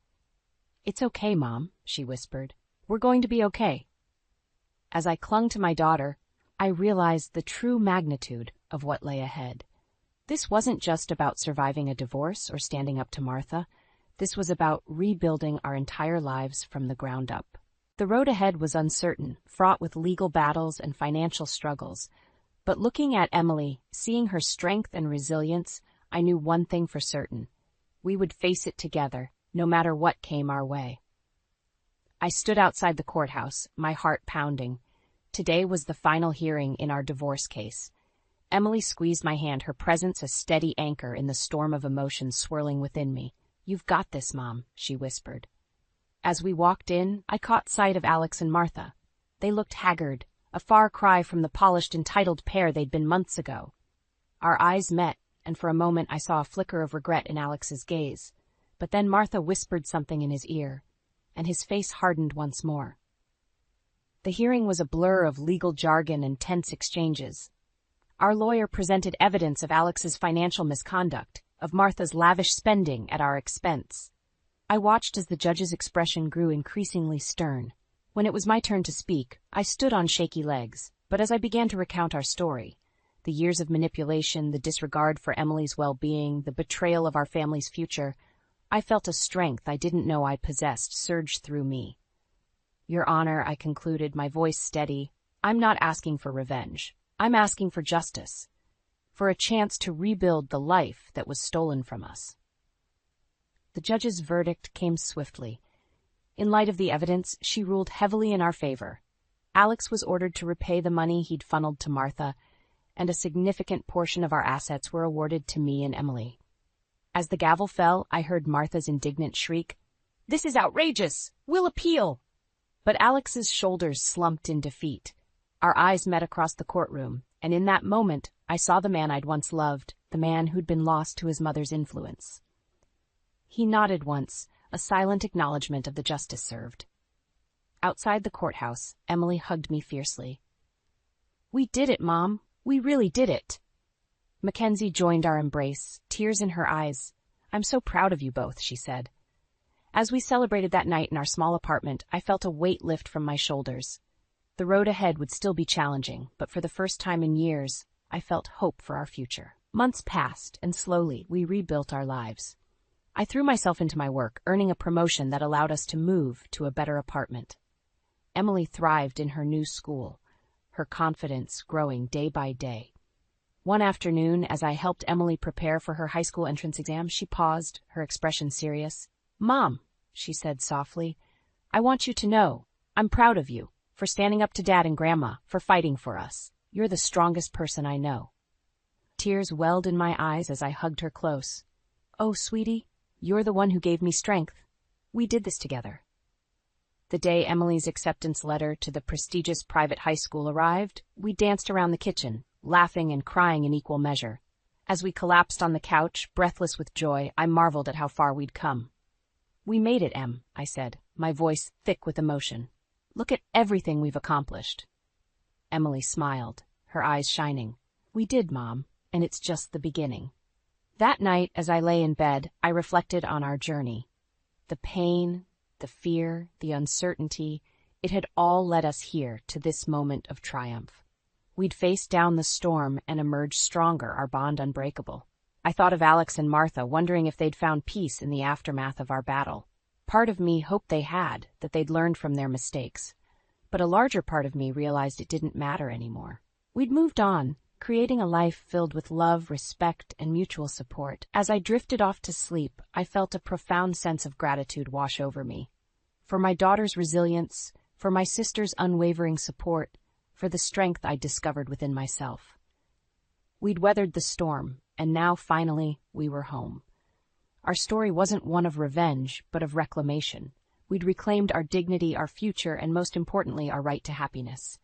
"It's okay, Mom," she whispered. "We're going to be okay." As I clung to my daughter, I realized the true magnitude of what lay ahead. This wasn't just about surviving a divorce or standing up to Martha. This was about rebuilding our entire lives from the ground up. The road ahead was uncertain, fraught with legal battles and financial struggles. But looking at Emily, seeing her strength and resilience, I knew one thing for certain. We would face it together, no matter what came our way. I stood outside the courthouse, my heart pounding. Today was the final hearing in our divorce case. Emily squeezed my hand, her presence a steady anchor in the storm of emotions swirling within me. "You've got this, Mom," she whispered. As we walked in, I caught sight of Alex and Martha. They looked haggard, a far cry from the polished, entitled pair they'd been months ago. Our eyes met, and for a moment I saw a flicker of regret in Alex's gaze. But then Martha whispered something in his ear, and his face hardened once more. The hearing was a blur of legal jargon and tense exchanges. Our lawyer presented evidence of Alex's financial misconduct, of Martha's lavish spending at our expense. I watched as the judge's expression grew increasingly stern. When it was my turn to speak, I stood on shaky legs, but as I began to recount our story, the years of manipulation, the disregard for Emily's well-being, the betrayal of our family's future, I felt a strength I didn't know I possessed surge through me. "Your Honor," I concluded, my voice steady, "I'm not asking for revenge. I'm asking for justice. For a chance to rebuild the life that was stolen from us." The judge's verdict came swiftly. In light of the evidence, she ruled heavily in our favor. Alex was ordered to repay the money he'd funneled to Martha, and a significant portion of our assets were awarded to me and Emily. As the gavel fell, I heard Martha's indignant shriek, "This is outrageous! We'll appeal!" But Alex's shoulders slumped in defeat. Our eyes met across the courtroom, and in that moment, I saw the man I'd once loved, the man who'd been lost to his mother's influence. He nodded once, a silent acknowledgement of the justice served. Outside the courthouse, Emily hugged me fiercely. "We did it, Mom. We really did it." Mackenzie joined our embrace, tears in her eyes. "I'm so proud of you both," she said. As we celebrated that night in our small apartment, I felt a weight lift from my shoulders. The road ahead would still be challenging, but for the first time in years, I felt hope for our future. Months passed, and slowly we rebuilt our lives. I threw myself into my work, earning a promotion that allowed us to move to a better apartment. Emily thrived in her new school, her confidence growing day by day. One afternoon, as I helped Emily prepare for her high school entrance exam, she paused, her expression serious. "Mom," she said softly, "I want you to know, I'm proud of you, for standing up to Dad and Grandma, for fighting for us. You're the strongest person I know." Tears welled in my eyes as I hugged her close. "Oh, sweetie, you're the one who gave me strength. We did this together." The day Emily's acceptance letter to the prestigious private high school arrived, we danced around the kitchen, laughing and crying in equal measure. As we collapsed on the couch, breathless with joy, I marveled at how far we'd come. "We made it, Em," I said, my voice thick with emotion. "Look at everything we've accomplished." Emily smiled, her eyes shining. "We did, Mom, and it's just the beginning." That night, as I lay in bed, I reflected on our journey. The pain, the fear, the uncertainty, it had all led us here to this moment of triumph. We'd faced down the storm and emerged stronger, our bond unbreakable. I thought of Alex and Martha, wondering if they'd found peace in the aftermath of our battle. Part of me hoped they had, that they'd learned from their mistakes. But a larger part of me realized it didn't matter anymore. We'd moved on, creating a life filled with love, respect, and mutual support. As I drifted off to sleep, I felt a profound sense of gratitude wash over me. For my daughter's resilience, for my sister's unwavering support, for the strength I discovered within myself. We'd weathered the storm, and now, finally, we were home. Our story wasn't one of revenge, but of reclamation. We'd reclaimed our dignity, our future, and most importantly, our right to happiness.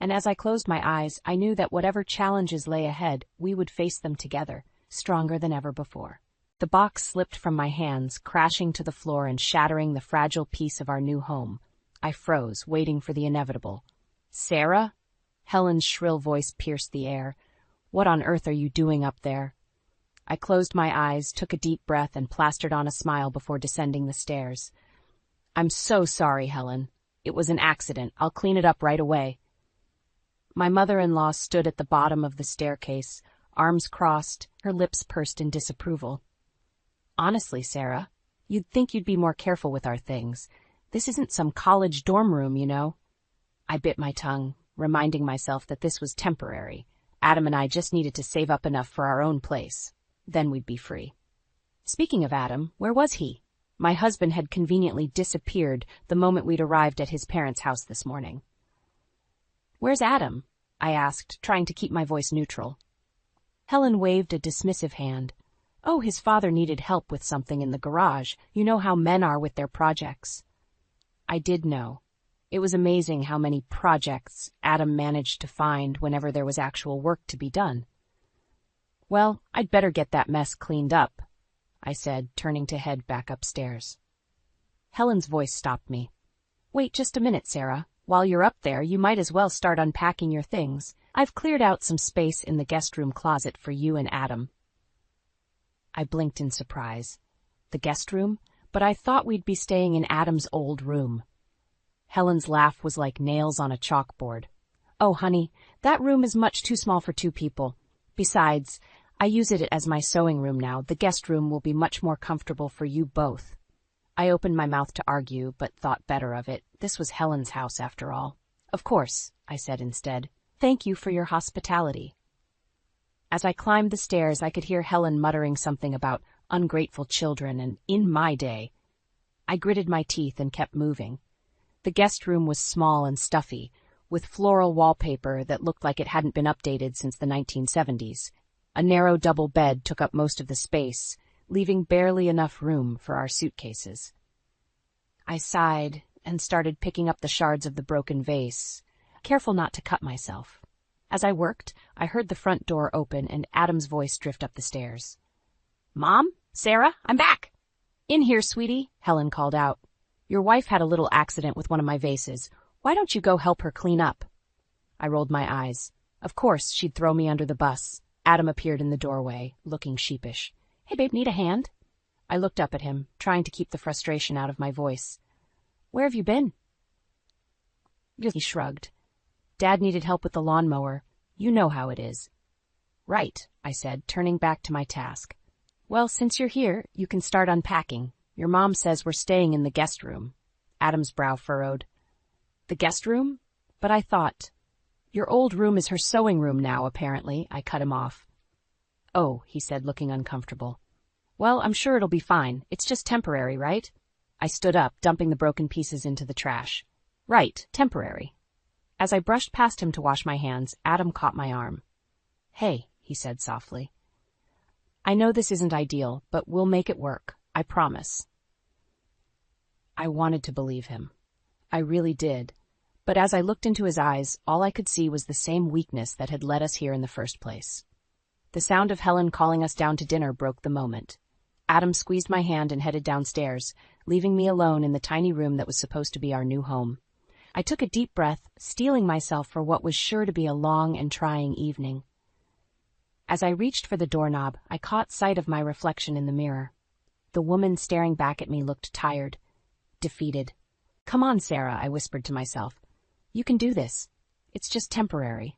And as I closed my eyes, I knew that whatever challenges lay ahead, we would face them together, stronger than ever before. The box slipped from my hands, crashing to the floor and shattering the fragile piece of our new home. I froze, waiting for the inevitable. "Sarah?" Helen's shrill voice pierced the air. "What on earth are you doing up there?" I closed my eyes, took a deep breath, and plastered on a smile before descending the stairs. "I'm so sorry, Helen. It was an accident. I'll clean it up right away." My mother-in-law stood at the bottom of the staircase, arms crossed, her lips pursed in disapproval. "Honestly, Sarah, you'd think you'd be more careful with our things. This isn't some college dorm room, you know." I bit my tongue, reminding myself that this was temporary. Adam and I just needed to save up enough for our own place. Then we'd be free. Speaking of Adam, where was he? My husband had conveniently disappeared the moment we'd arrived at his parents' house this morning. "Where's Adam?" I asked, trying to keep my voice neutral. Helen waved a dismissive hand. "Oh, his father needed help with something in the garage. You know how men are with their projects." I did know. It was amazing how many projects Adam managed to find whenever there was actual work to be done. "Well, I'd better get that mess cleaned up," I said, turning to head back upstairs. Helen's voice stopped me. "Wait just a minute, Sarah. While you're up there, you might as well start unpacking your things. I've cleared out some space in the guest room closet for you and Adam." I blinked in surprise. The guest room? But I thought we'd be staying in Adam's old room. Helen's laugh was like nails on a chalkboard. "Oh, honey, that room is much too small for 2 people. Besides, I use it as my sewing room now. The guest room will be much more comfortable for you both." I opened my mouth to argue, but thought better of it. This was Helen's house, after all. "Of course," I said instead. "Thank you for your hospitality." As I climbed the stairs, I could hear Helen muttering something about ungrateful children and in my day. I gritted my teeth and kept moving. The guest room was small and stuffy, with floral wallpaper that looked like it hadn't been updated since the 1970s. A narrow double bed took up most of the space, leaving barely enough room for our suitcases. I sighed and started picking up the shards of the broken vase, careful not to cut myself. As I worked, I heard the front door open and Adam's voice drift up the stairs. "Mom? Sarah? I'm back!" "In here, sweetie," Helen called out. Your wife had a little accident with one of my vases. Why don't you go help her clean up? I rolled my eyes. Of course, she'd throw me under the bus. Adam appeared in the doorway, looking sheepish. Hey, babe, need a hand? I looked up at him, trying to keep the frustration out of my voice. Where have you been? He shrugged. Dad needed help with the lawnmower. You know how it is. Right, I said, turning back to my task. Well, since you're here, you can start unpacking. Your mom says we're staying in the guest room. Adam's brow furrowed. The guest room? But I thought. Your old room is her sewing room now, apparently. I cut him off. Oh, he said, looking uncomfortable. Well, I'm sure it'll be fine. It's just temporary, right? I stood up, dumping the broken pieces into the trash. Right, temporary. As I brushed past him to wash my hands, Adam caught my arm. Hey, he said softly. I know this isn't ideal, but we'll make it work. I promise. I wanted to believe him. I really did. But as I looked into his eyes, all I could see was the same weakness that had led us here in the first place. The sound of Helen calling us down to dinner broke the moment. Adam squeezed my hand and headed downstairs, leaving me alone in the tiny room that was supposed to be our new home. I took a deep breath, steeling myself for what was sure to be a long and trying evening. As I reached for the doorknob, I caught sight of my reflection in the mirror. The woman staring back at me looked tired, defeated. Come on, Sarah, I whispered to myself. You can do this. It's just temporary.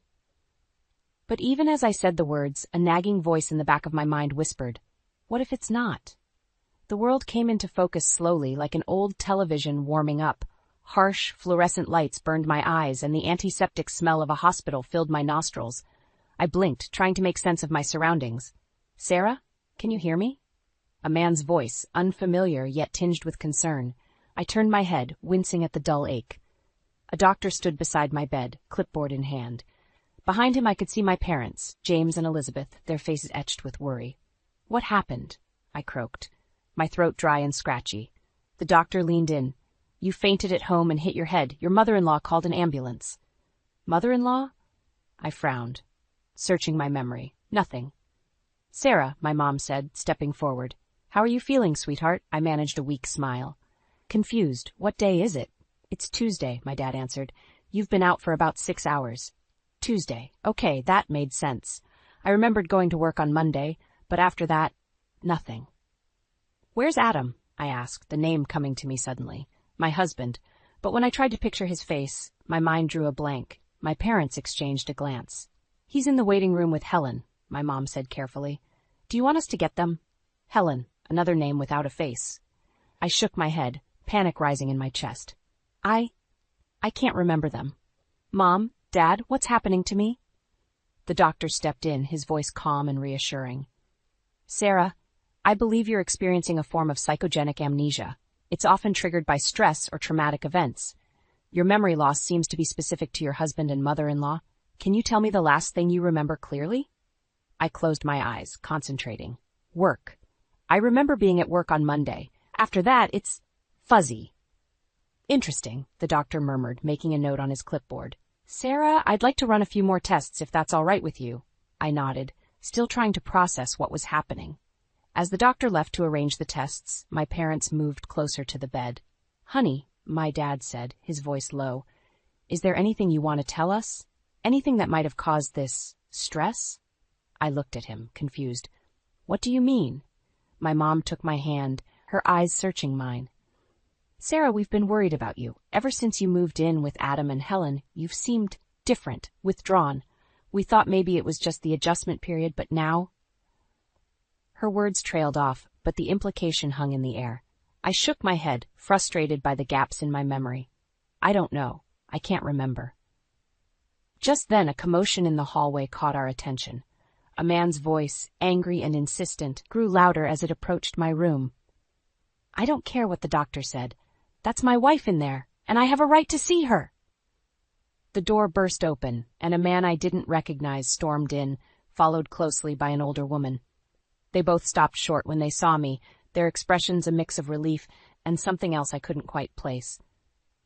But even as I said the words, a nagging voice in the back of my mind whispered, what if it's not? The world came into focus slowly, like an old television warming up. Harsh, fluorescent lights burned my eyes, and the antiseptic smell of a hospital filled my nostrils. I blinked, trying to make sense of my surroundings. Sarah, can you hear me? A man's voice, unfamiliar yet tinged with concern. I turned my head, wincing at the dull ache. A doctor stood beside my bed, clipboard in hand. Behind him I could see my parents, James and Elizabeth, their faces etched with worry. What happened? I croaked, my throat dry and scratchy. The doctor leaned in. You fainted at home and hit your head. Your mother-in-law called an ambulance. Mother-in-law? I frowned, searching my memory. Nothing. Sarah, my mom said, stepping forward. How are you feeling, sweetheart? I managed a weak smile. Confused. What day is it? It's Tuesday, my dad answered. You've been out for about 6 hours. Tuesday. Okay, that made sense. I remembered going to work on Monday, but after that, nothing. Where's Adam? I asked, the name coming to me suddenly. My husband. But when I tried to picture his face, my mind drew a blank. My parents exchanged a glance. He's in the waiting room with Helen, my mom said carefully. Do you want us to get them? Helen, another name without a face. I shook my head, panic rising in my chest. I can't remember them. Mom, Dad, what's happening to me? The doctor stepped in, his voice calm and reassuring. Sarah, I believe you're experiencing a form of psychogenic amnesia. It's often triggered by stress or traumatic events. Your memory loss seems to be specific to your husband and mother-in-law. Can you tell me the last thing you remember clearly? I closed my eyes, concentrating. Work. I remember being at work on Monday. After that, it's fuzzy. Interesting, the doctor murmured, making a note on his clipboard. Sarah, I'd like to run a few more tests if that's all right with you. I nodded, still trying to process what was happening. As the doctor left to arrange the tests, my parents moved closer to the bed. Honey, my dad said, his voice low, is there anything you want to tell us? Anything that might have caused this stress? I looked at him, confused. What do you mean? My mom took my hand, her eyes searching mine. Sarah, we've been worried about you. Ever since you moved in with Adam and Helen, you've seemed different, withdrawn. We thought maybe it was just the adjustment period, but now... Her words trailed off, but the implication hung in the air. I shook my head, frustrated by the gaps in my memory. I don't know. I can't remember. Just then, a commotion in the hallway caught our attention. A man's voice, angry and insistent, grew louder as it approached my room. I don't care what the doctor said. That's my wife in there, and I have a right to see her. The door burst open, and a man I didn't recognize stormed in, followed closely by an older woman. They both stopped short when they saw me, their expressions a mix of relief and something else I couldn't quite place.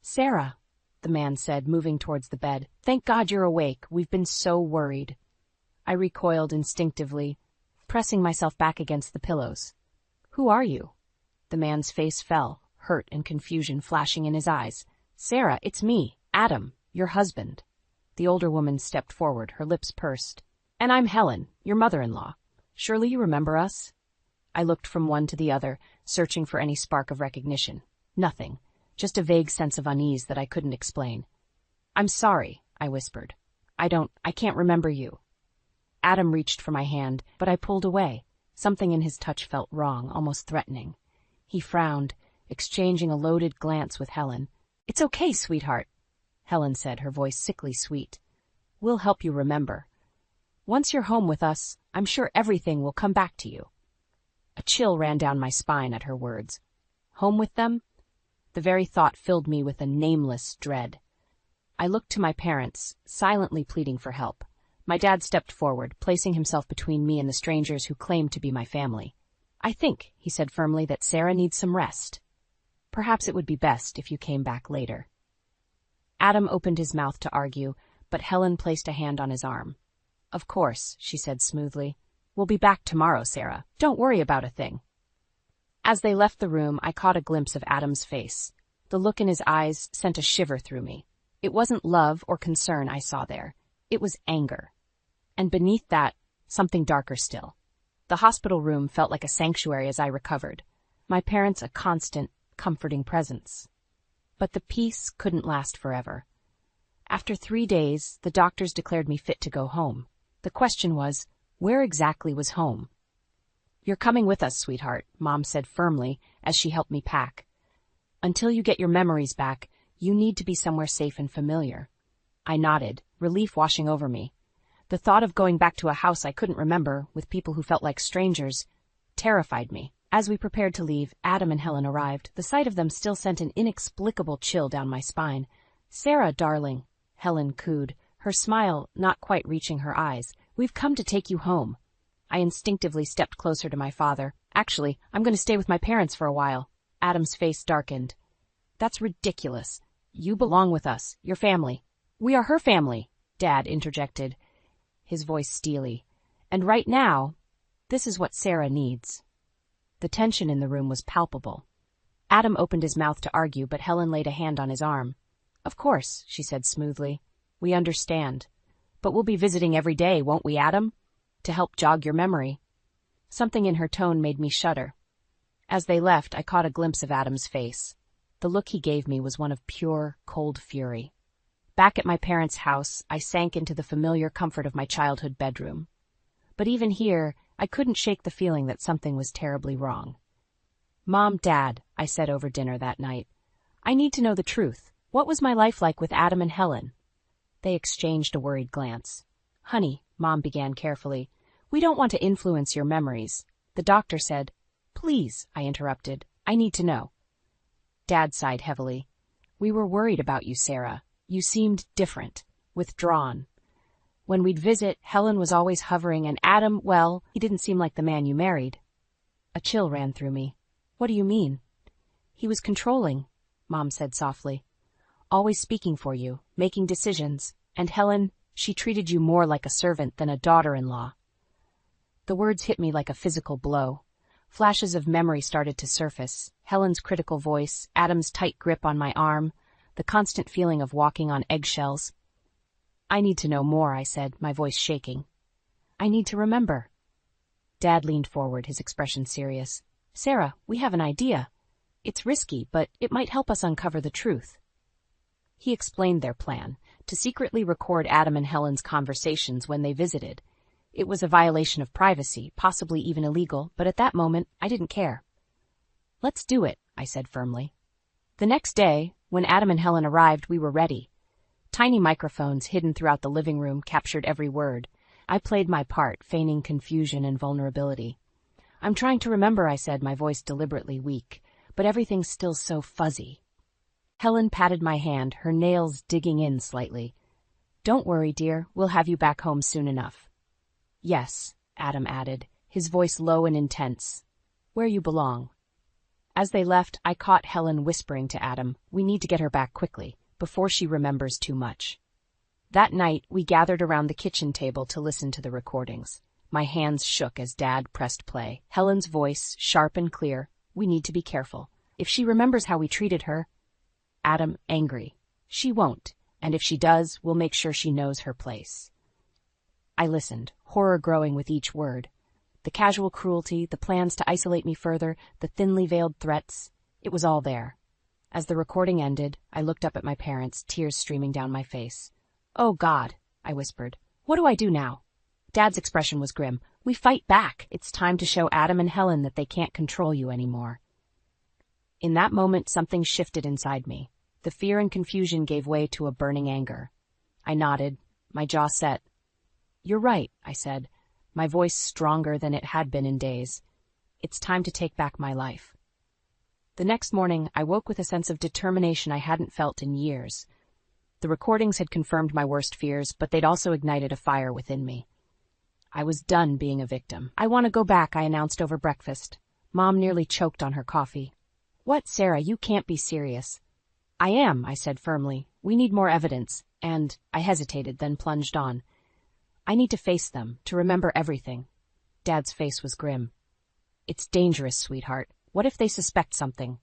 Sarah, the man said, moving towards the bed. Thank God you're awake. We've been so worried. I recoiled instinctively, pressing myself back against the pillows. Who are you? The man's face fell, hurt and confusion flashing in his eyes. "Sarah, it's me, Adam, your husband." The older woman stepped forward, her lips pursed. "And I'm Helen, your mother-in-law. Surely you remember us?" I looked from one to the other, searching for any spark of recognition. Nothing, just a vague sense of unease that I couldn't explain. "I'm sorry," I whispered. I can't remember you." Adam reached for my hand, but I pulled away. Something in his touch felt wrong, almost threatening. He frowned, exchanging a loaded glance with Helen. "It's okay, sweetheart," Helen said, her voice sickly sweet. "We'll help you remember. Once you're home with us, I'm sure everything will come back to you." A chill ran down my spine at her words. Home with them? The very thought filled me with a nameless dread. I looked to my parents, silently pleading for help. My dad stepped forward, placing himself between me and the strangers who claimed to be my family. "I think," he said firmly, "that Sarah needs some rest. Perhaps it would be best if you came back later." Adam opened his mouth to argue, but Helen placed a hand on his arm. "Of course," she said smoothly. "We'll be back tomorrow, Sarah. Don't worry about a thing." As they left the room, I caught a glimpse of Adam's face. The look in his eyes sent a shiver through me. It wasn't love or concern I saw there. It was anger. And beneath that, something darker still. The hospital room felt like a sanctuary as I recovered. My parents a constant, comforting presence. But the peace couldn't last forever. After 3 days, the doctors declared me fit to go home. The question was, where exactly was home? "You're coming with us, sweetheart," Mom said firmly as she helped me pack. "Until you get your memories back, you need to be somewhere safe and familiar." I nodded, relief washing over me. The thought of going back to a house I couldn't remember, with people who felt like strangers, terrified me. As we prepared to leave, Adam and Helen arrived. The sight of them still sent an inexplicable chill down my spine. "Sarah, darling," Helen cooed, her smile not quite reaching her eyes. "We've come to take you home." I instinctively stepped closer to my father. "Actually, I'm going to stay with my parents for a while." Adam's face darkened. "That's ridiculous. You belong with us, your family." "We are her family," Dad interjected, his voice steely. "And right now, this is what Sarah needs." The tension in the room was palpable. Adam opened his mouth to argue, but Helen laid a hand on his arm. "Of course," she said smoothly. "We understand. But we'll be visiting every day, won't we, Adam? To help jog your memory." Something in her tone made me shudder. As they left, I caught a glimpse of Adam's face. The look he gave me was one of pure, cold fury. Back at my parents' house, I sank into the familiar comfort of my childhood bedroom. But even here, I couldn't shake the feeling that something was terribly wrong. "Mom, Dad," I said over dinner that night, "I need to know the truth. What was my life like with Adam and Helen?" They exchanged a worried glance. "Honey," Mom began carefully, "we don't want to influence your memories." The doctor said. "Please," I interrupted, "I need to know." Dad sighed heavily. "We were worried about you, Sarah. You seemed different, withdrawn. When we'd visit, Helen was always hovering, and Adam, well, he didn't seem like the man you married." A chill ran through me. "What do you mean?" "He was controlling," Mom said softly. "Always speaking for you, making decisions. And Helen, she treated you more like a servant than a daughter-in-law." The words hit me like a physical blow. Flashes of memory started to surface. Helen's critical voice, Adam's tight grip on my arm, the constant feeling of walking on eggshells. "I need to know more," I said, my voice shaking. "I need to remember." Dad leaned forward, his expression serious. "Sarah, we have an idea. It's risky, but it might help us uncover the truth." He explained their plan, to secretly record Adam and Helen's conversations when they visited. It was a violation of privacy, possibly even illegal, but at that moment, I didn't care. "Let's do it," I said firmly. The next day, when Adam and Helen arrived, we were ready. Tiny microphones hidden throughout the living room captured every word. I played my part, feigning confusion and vulnerability. "I'm trying to remember," I said, my voice deliberately weak, "but everything's still so fuzzy." Helen patted my hand, her nails digging in slightly. "Don't worry, dear, we'll have you back home soon enough." "Yes," Adam added, his voice low and intense. "Where you belong." As they left, I caught Helen whispering to Adam, "We need to get her back quickly, before she remembers too much." That night, we gathered around the kitchen table to listen to the recordings. My hands shook as Dad pressed play. Helen's voice, sharp and clear, "We need to be careful. If she remembers how we treated her. Adam, angry. She won't, and if she does, we'll make sure she knows her place. I listened, horror growing with each word. The casual cruelty, the plans to isolate me further, the thinly veiled threats. It was all there. As the recording ended, I looked up at my parents, tears streaming down my face. "Oh, God," I whispered. "What do I do now?" Dad's expression was grim. "We fight back. It's time to show Adam and Helen that they can't control you anymore." In that moment, something shifted inside me. The fear and confusion gave way to a burning anger. I nodded, my jaw set. "You're right," I said, my voice stronger than it had been in days. "It's time to take back my life." The next morning, I woke with a sense of determination I hadn't felt in years. The recordings had confirmed my worst fears, but they'd also ignited a fire within me. I was done being a victim. "I want to go back," I announced over breakfast. Mom nearly choked on her coffee. "What, Sarah, you can't be serious." "I am," I said firmly. "We need more evidence," and I hesitated, then plunged on. "I need to face them, to remember everything." Dad's face was grim. "It's dangerous, sweetheart. What if they suspect something?"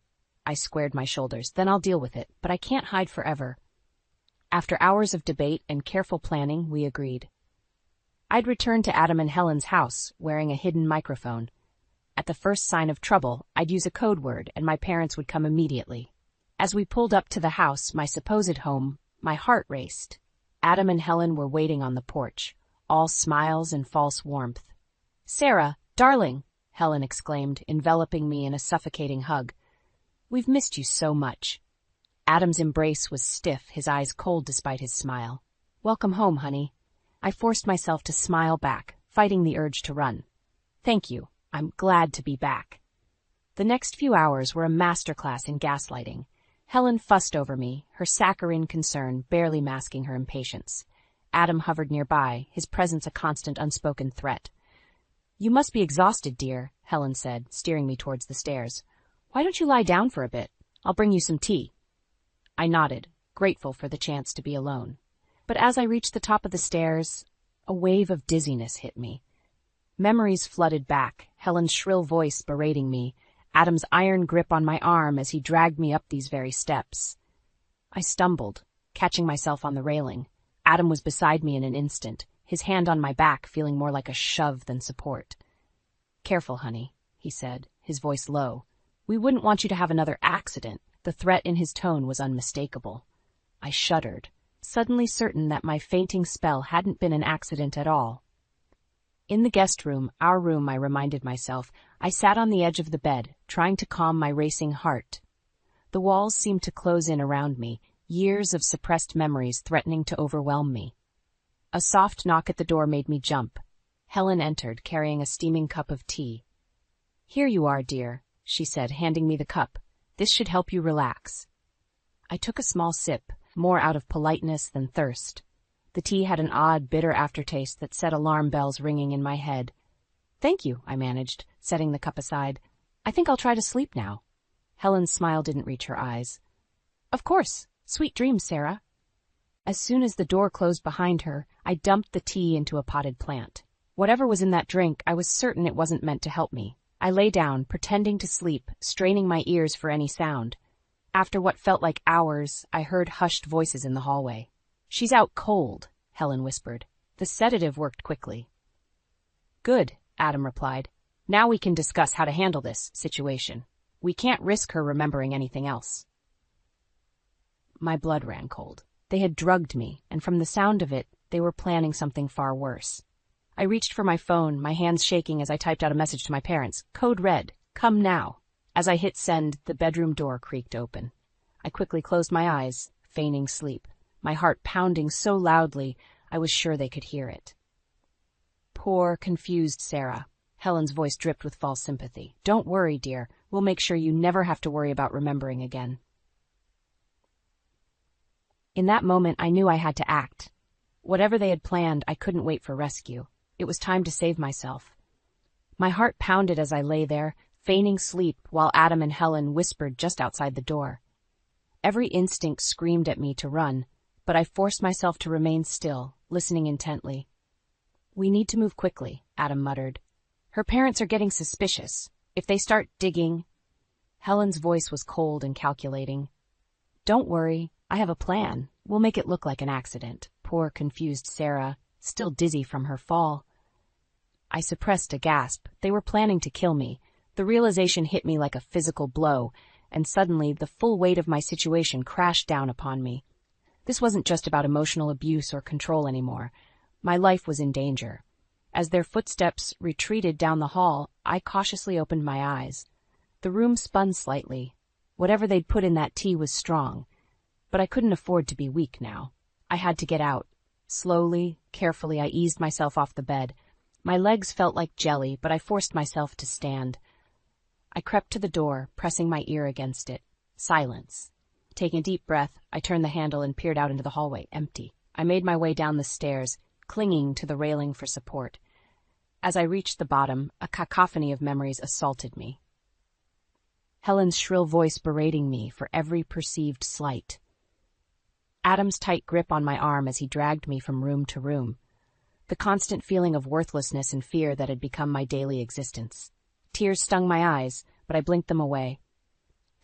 I squared my shoulders. "Then I'll deal with it, but I can't hide forever." After hours of debate and careful planning, we agreed. I'd return to Adam and Helen's house, wearing a hidden microphone. At the first sign of trouble, I'd use a code word, and my parents would come immediately. As we pulled up to the house, my supposed home, my heart raced. Adam and Helen were waiting on the porch, all smiles and false warmth. "Sarah, darling," Helen exclaimed, enveloping me in a suffocating hug. "We've missed you so much." Adam's embrace was stiff, his eyes cold despite his smile. "Welcome home, honey." I forced myself to smile back, fighting the urge to run. "Thank you. I'm glad to be back." The next few hours were a masterclass in gaslighting. Helen fussed over me, her saccharine concern barely masking her impatience. Adam hovered nearby, his presence a constant unspoken threat. "You must be exhausted, dear," Helen said, steering me towards the stairs. "Why don't you lie down for a bit? I'll bring you some tea." I nodded, grateful for the chance to be alone. But as I reached the top of the stairs, a wave of dizziness hit me. Memories flooded back, Helen's shrill voice berating me, Adam's iron grip on my arm as he dragged me up these very steps. I stumbled, catching myself on the railing. Adam was beside me in an instant, his hand on my back feeling more like a shove than support. "Careful, honey," he said, his voice low. "We wouldn't want you to have another accident." The threat in his tone was unmistakable. I shuddered, suddenly certain that my fainting spell hadn't been an accident at all. In the guest room, our room, I reminded myself, I sat on the edge of the bed, trying to calm my racing heart. The walls seemed to close in around me, years of suppressed memories threatening to overwhelm me. A soft knock at the door made me jump. Helen entered, carrying a steaming cup of tea. "Here you are, dear," she said, handing me the cup. "This should help you relax." I took a small sip, more out of politeness than thirst. The tea had an odd, bitter aftertaste that set alarm bells ringing in my head. "Thank you," I managed, setting the cup aside. "I think I'll try to sleep now." Helen's smile didn't reach her eyes. "Of course. Sweet dreams, Sarah." As soon as the door closed behind her, I dumped the tea into a potted plant. Whatever was in that drink, I was certain it wasn't meant to help me. I lay down, pretending to sleep, straining my ears for any sound. After what felt like hours, I heard hushed voices in the hallway. "She's out cold," Helen whispered. The sedative worked quickly. "Good," Adam replied. "Now we can discuss how to handle this situation. We can't risk her remembering anything else." My blood ran cold. They had drugged me, and from the sound of it, they were planning something far worse. I reached for my phone, my hands shaking as I typed out a message to my parents. Code red, come now. As I hit send, the bedroom door creaked open. I quickly closed my eyes, feigning sleep, my heart pounding so loudly I was sure they could hear it. "Poor, confused Sarah." Helen's voice dripped with false sympathy. "Don't worry, dear. We'll make sure you never have to worry about remembering again." In that moment, I knew I had to act. Whatever they had planned, I couldn't wait for rescue. It was time to save myself. My heart pounded as I lay there, feigning sleep, while Adam and Helen whispered just outside the door. Every instinct screamed at me to run, but I forced myself to remain still, listening intently. "We need to move quickly," Adam muttered. "Her parents are getting suspicious. If they start digging—" Helen's voice was cold and calculating. "Don't worry, I have a plan. We'll make it look like an accident." Poor, confused Sarah, still dizzy from her fall. I suppressed a gasp. They were planning to kill me. The realization hit me like a physical blow, and suddenly the full weight of my situation crashed down upon me. This wasn't just about emotional abuse or control anymore. My life was in danger. As their footsteps retreated down the hall, I cautiously opened my eyes. The room spun slightly. Whatever they'd put in that tea was strong. But I couldn't afford to be weak now. I had to get out. Slowly, carefully, I eased myself off the bed. My legs felt like jelly, but I forced myself to stand. I crept to the door, pressing my ear against it. Silence. Taking a deep breath, I turned the handle and peered out into the hallway, empty. I made my way down the stairs, clinging to the railing for support. As I reached the bottom, a cacophony of memories assaulted me. Helen's shrill voice berating me for every perceived slight. Adam's tight grip on my arm as he dragged me from room to room. The constant feeling of worthlessness and fear that had become my daily existence. Tears stung my eyes, but I blinked them away.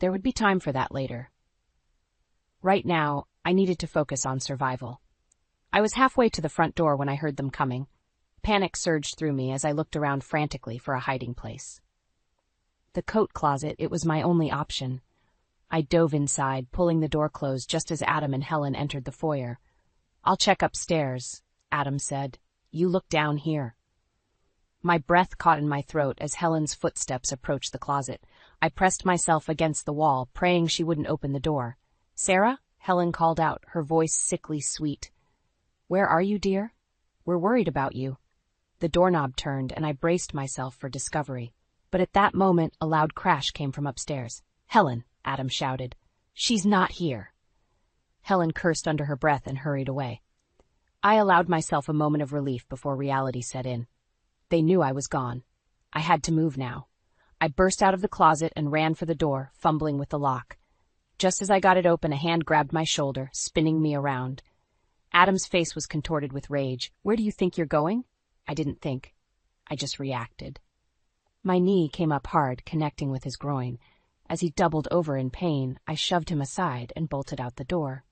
There would be time for that later. Right now, I needed to focus on survival. I was halfway to the front door when I heard them coming. Panic surged through me as I looked around frantically for a hiding place. The coat closet, it was my only option. I dove inside, pulling the door closed just as Adam and Helen entered the foyer. "I'll check upstairs," Adam said. "You look down here." My breath caught in my throat as Helen's footsteps approached the closet. I pressed myself against the wall, praying she wouldn't open the door. "Sarah?" Helen called out, her voice sickly sweet. "Where are you, dear? We're worried about you." The doorknob turned, and I braced myself for discovery. But at that moment, a loud crash came from upstairs. "Helen!" Adam shouted. "She's not here." Helen cursed under her breath and hurried away. I allowed myself a moment of relief before reality set in. They knew I was gone. I had to move now. I burst out of the closet and ran for the door, fumbling with the lock. Just as I got it open, a hand grabbed my shoulder, spinning me around. Adam's face was contorted with rage. "Where do you think you're going?" I didn't think. I just reacted. My knee came up hard, connecting with his groin. As he doubled over in pain, I shoved him aside and bolted out the door.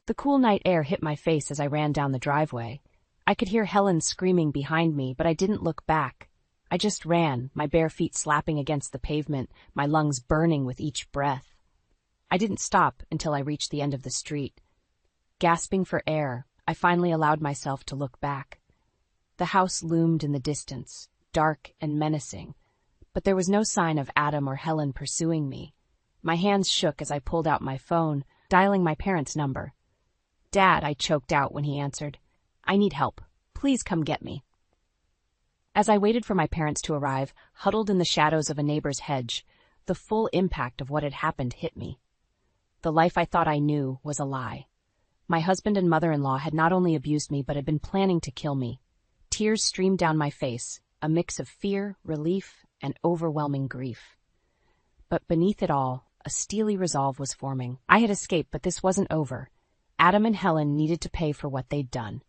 The cool night air hit my face as I ran down the driveway. I could hear Helen screaming behind me, but I didn't look back. I just ran, my bare feet slapping against the pavement, my lungs burning with each breath. I didn't stop until I reached the end of the street. Gasping for air, I finally allowed myself to look back. The house loomed in the distance, dark and menacing, but there was no sign of Adam or Helen pursuing me. My hands shook as I pulled out my phone, dialing my parents' number. "Dad," I choked out when he answered. "I need help. Please come get me." As I waited for my parents to arrive, huddled in the shadows of a neighbor's hedge, the full impact of what had happened hit me. The life I thought I knew was a lie. My husband and mother-in-law had not only abused me but had been planning to kill me. Tears streamed down my face, a mix of fear, relief, and overwhelming grief. But beneath it all, a steely resolve was forming. I had escaped, but this wasn't over. Adam and Helen needed to pay for what they'd done.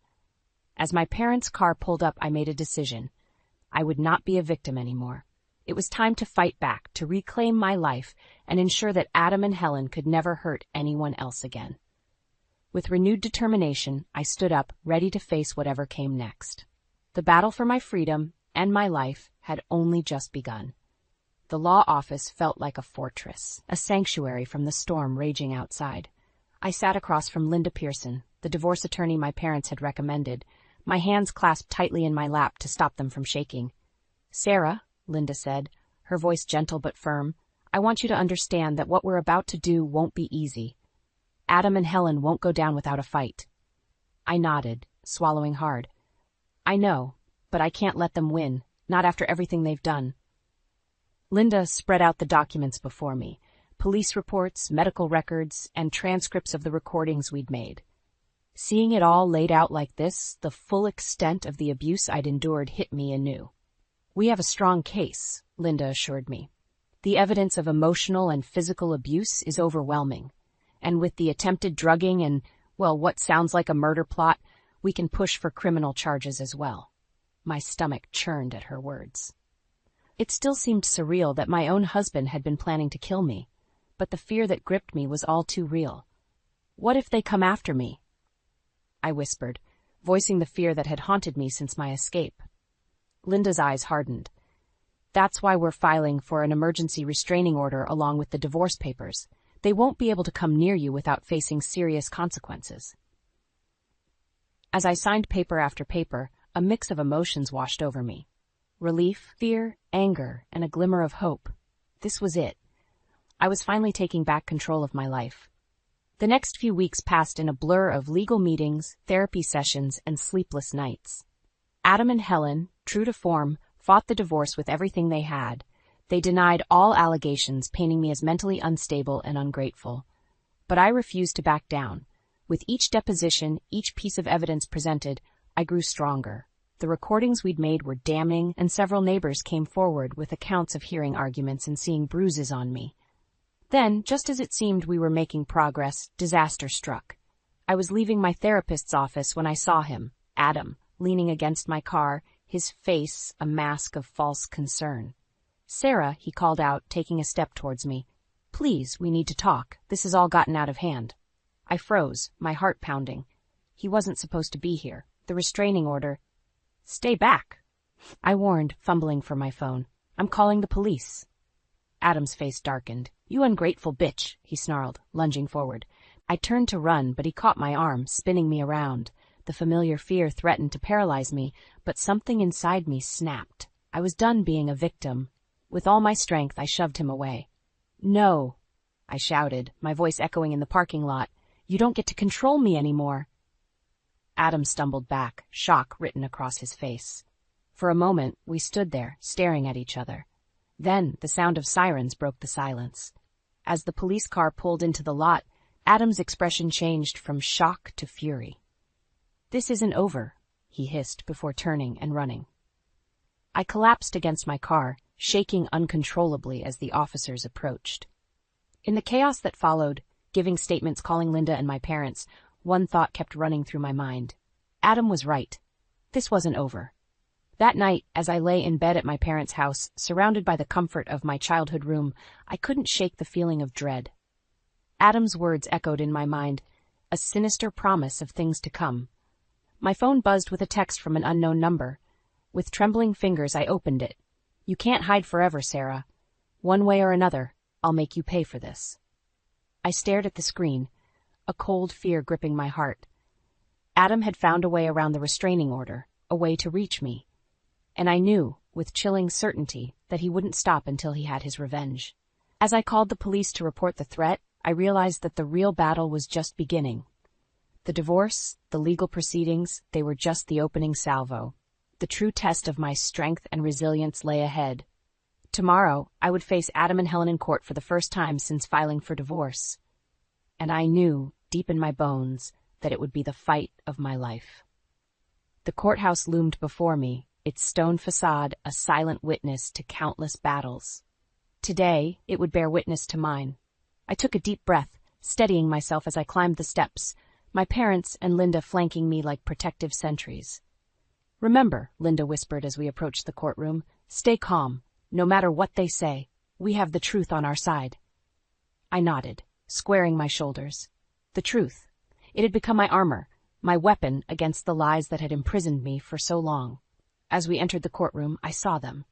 As my parents' car pulled up, I made a decision. I would not be a victim anymore. It was time to fight back, to reclaim my life, and ensure that Adam and Helen could never hurt anyone else again. With renewed determination, I stood up, ready to face whatever came next. The battle for my freedom and my life had only just begun. The law office felt like a fortress, a sanctuary from the storm raging outside. I sat across from Linda Pearson, the divorce attorney my parents had recommended, my hands clasped tightly in my lap to stop them from shaking. "Sarah," Linda said, her voice gentle but firm, "I want you to understand that what we're about to do won't be easy. Adam and Helen won't go down without a fight." I nodded, swallowing hard. "I know, but I can't let them win, not after everything they've done." Linda spread out the documents before me, police reports, medical records, and transcripts of the recordings we'd made. Seeing it all laid out like this, the full extent of the abuse I'd endured hit me anew. "We have a strong case," Linda assured me. "The evidence of emotional and physical abuse is overwhelming. And with the attempted drugging and, well, what sounds like a murder plot, we can push for criminal charges as well." My stomach churned at her words. It still seemed surreal that my own husband had been planning to kill me, but the fear that gripped me was all too real. What if they come after me? I whispered, voicing the fear that had haunted me since my escape. Linda's eyes hardened. That's why we're filing for an emergency restraining order along with the divorce papers. They won't be able to come near you without facing serious consequences. As I signed paper after paper, a mix of emotions washed over me. Relief, fear, anger, and a glimmer of hope. This was it. I was finally taking back control of my life. The next few weeks passed in a blur of legal meetings, therapy sessions, and sleepless nights. Adam and Helen, true to form, fought the divorce with everything they had. They denied all allegations, painting me as mentally unstable and ungrateful. But I refused to back down. With each deposition, each piece of evidence presented, I grew stronger. The recordings we'd made were damning, and several neighbors came forward with accounts of hearing arguments and seeing bruises on me. Then, just as it seemed we were making progress, disaster struck. I was leaving my therapist's office when I saw him, Adam, leaning against my car, his face a mask of false concern. "Sarah," he called out, taking a step towards me. "Please, we need to talk. This has all gotten out of hand." I froze, my heart pounding. He wasn't supposed to be here. The restraining order. "Stay back," I warned, fumbling for my phone. "I'm calling the police." Adam's face darkened. "You ungrateful bitch," he snarled, lunging forward. I turned to run, but he caught my arm, spinning me around. The familiar fear threatened to paralyze me, but something inside me snapped. I was done being a victim. With all my strength, I shoved him away. "No," I shouted, my voice echoing in the parking lot. "You don't get to control me anymore." Adam stumbled back, shock written across his face. For a moment, we stood there, staring at each other. Then, the sound of sirens broke the silence. As the police car pulled into the lot, Adam's expression changed from shock to fury. "This isn't over," he hissed before turning and running. I collapsed against my car, shaking uncontrollably as the officers approached. In the chaos that followed, giving statements, calling Linda and my parents, one thought kept running through my mind. Adam was right. This wasn't over. That night, as I lay in bed at my parents' house, surrounded by the comfort of my childhood room, I couldn't shake the feeling of dread. Adam's words echoed in my mind, a sinister promise of things to come. My phone buzzed with a text from an unknown number. With trembling fingers, I opened it. "You can't hide forever, Sarah. One way or another, I'll make you pay for this." I stared at the screen, a cold fear gripping my heart. Adam had found a way around the restraining order, a way to reach me. And I knew, with chilling certainty, that he wouldn't stop until he had his revenge. As I called the police to report the threat, I realized that the real battle was just beginning. The divorce, the legal proceedings, they were just the opening salvo. The true test of my strength and resilience lay ahead. Tomorrow, I would face Adam and Helen in court for the first time since filing for divorce. And I knew, deep in my bones, that it would be the fight of my life. The courthouse loomed before me, its stone facade a silent witness to countless battles. Today, it would bear witness to mine. I took a deep breath, steadying myself as I climbed the steps, my parents and Linda flanking me like protective sentries. "Remember," Linda whispered as we approached the courtroom, "stay calm. No matter what they say, we have the truth on our side." I nodded, squaring my shoulders. The truth. It had become my armor, my weapon against the lies that had imprisoned me for so long. As we entered the courtroom, I saw them.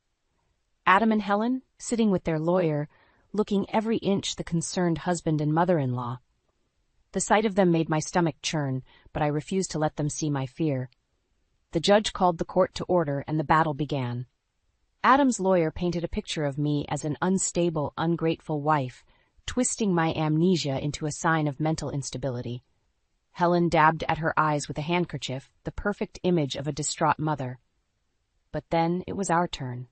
Adam and Helen, sitting with their lawyer, looking every inch the concerned husband and mother-in-law. The sight of them made my stomach churn, but I refused to let them see my fear. The judge called the court to order, and the battle began. Adam's lawyer painted a picture of me as an unstable, ungrateful wife, twisting my amnesia into a sign of mental instability. Helen dabbed at her eyes with a handkerchief, the perfect image of a distraught mother. But then it was our turn.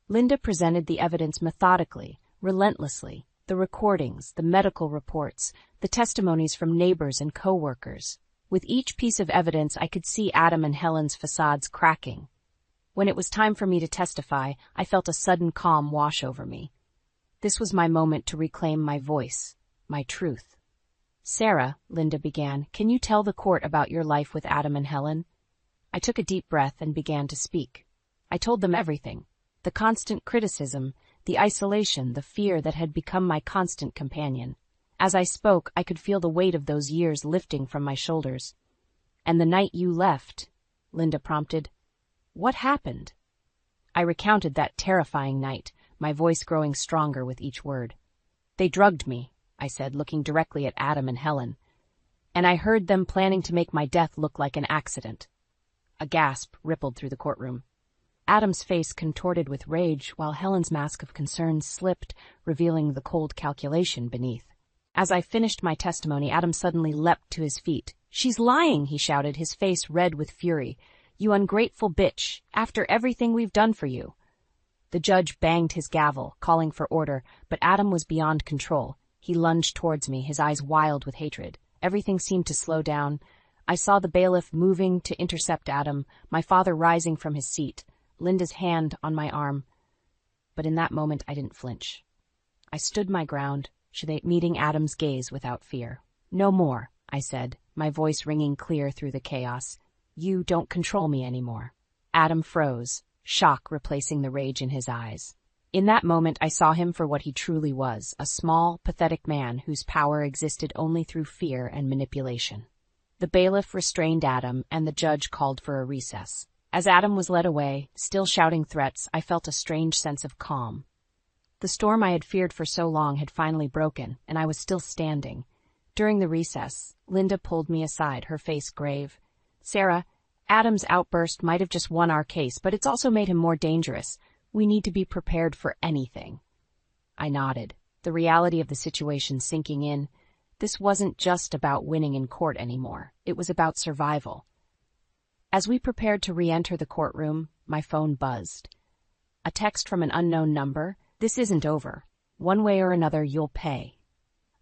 Linda presented the evidence methodically, relentlessly, the recordings, the medical reports, the testimonies from neighbors and co-workers. With each piece of evidence, I could see Adam and Helen's facades cracking. When it was time for me to testify, I felt a sudden calm wash over me. This was my moment to reclaim my voice, my truth. "Sarah," Linda began, "can you tell the court about your life with Adam and Helen?" I took a deep breath and began to speak. I told them everything. The constant criticism, the isolation, the fear that had become my constant companion. As I spoke, I could feel the weight of those years lifting from my shoulders. "And the night you left," Linda prompted. "What happened?" I recounted that terrifying night, my voice growing stronger with each word. "They drugged me," I said, looking directly at Adam and Helen. "And I heard them planning to make my death look like an accident." A gasp rippled through the courtroom. Adam's face contorted with rage, while Helen's mask of concern slipped, revealing the cold calculation beneath. As I finished my testimony, Adam suddenly leapt to his feet. "She's lying," he shouted, his face red with fury. "You ungrateful bitch, after everything we've done for you." The judge banged his gavel, calling for order, but Adam was beyond control. He lunged towards me, his eyes wild with hatred. Everything seemed to slow down. I saw the bailiff moving to intercept Adam, my father rising from his seat, Linda's hand on my arm. But in that moment I didn't flinch. I stood my ground, meeting Adam's gaze without fear. "No more," I said, my voice ringing clear through the chaos. "You don't control me anymore." Adam froze, shock replacing the rage in his eyes. In that moment I saw him for what he truly was, a small, pathetic man whose power existed only through fear and manipulation. The bailiff restrained Adam, and the judge called for a recess. As Adam was led away, still shouting threats, I felt a strange sense of calm. The storm I had feared for so long had finally broken, and I was still standing. During the recess, Linda pulled me aside, her face grave. "Sarah, Adam's outburst might have just won our case, but it's also made him more dangerous. We need to be prepared for anything." I nodded, the reality of the situation sinking in. This wasn't just about winning in court anymore. It was about survival. As we prepared to re-enter the courtroom, my phone buzzed. A text from an unknown number. "This isn't over. One way or another, you'll pay."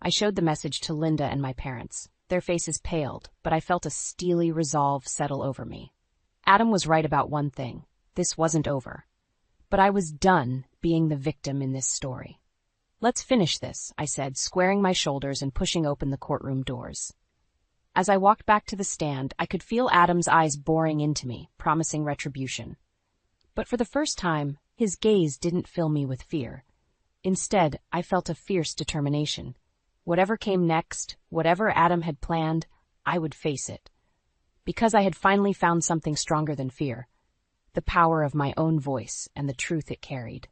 I showed the message to Linda and my parents. Their faces paled, but I felt a steely resolve settle over me. Adam was right about one thing. This wasn't over. But I was done being the victim in this story. "Let's finish this," I said, squaring my shoulders and pushing open the courtroom doors. As I walked back to the stand, I could feel Adam's eyes boring into me, promising retribution. But for the first time, his gaze didn't fill me with fear. Instead, I felt a fierce determination. Whatever came next, whatever Adam had planned, I would face it. Because I had finally found something stronger than fear, the power of my own voice and the truth it carried.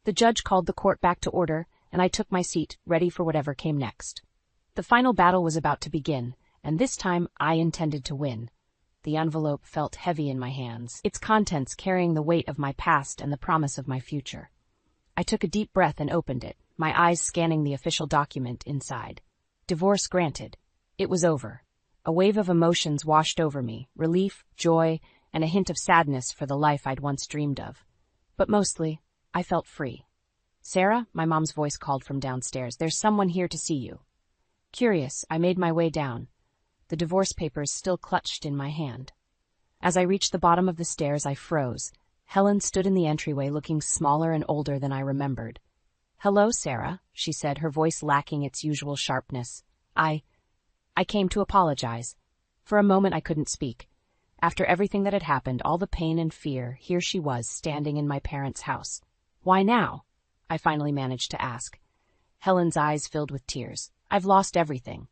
The judge called the court back to order, and I took my seat, ready for whatever came next. The final battle was about to begin, and this time I intended to win. The envelope felt heavy in my hands, its contents carrying the weight of my past and the promise of my future. I took a deep breath and opened it, my eyes scanning the official document inside. Divorce granted. It was over. A wave of emotions washed over me, relief, joy, and a hint of sadness for the life I'd once dreamed of. But mostly, I felt free. "Sarah," my mom's voice called from downstairs, "there's someone here to see you." Curious, I made my way down, the divorce papers still clutched in my hand. As I reached the bottom of the stairs, I froze. Helen stood in the entryway, looking smaller and older than I remembered. "Hello, Sarah," she said, her voice lacking its usual sharpness. I came to apologize." For a moment I couldn't speak. After everything that had happened, all the pain and fear, here she was, standing in my parents' house. "Why now?" I finally managed to ask. Helen's eyes filled with tears. "I've lost everything.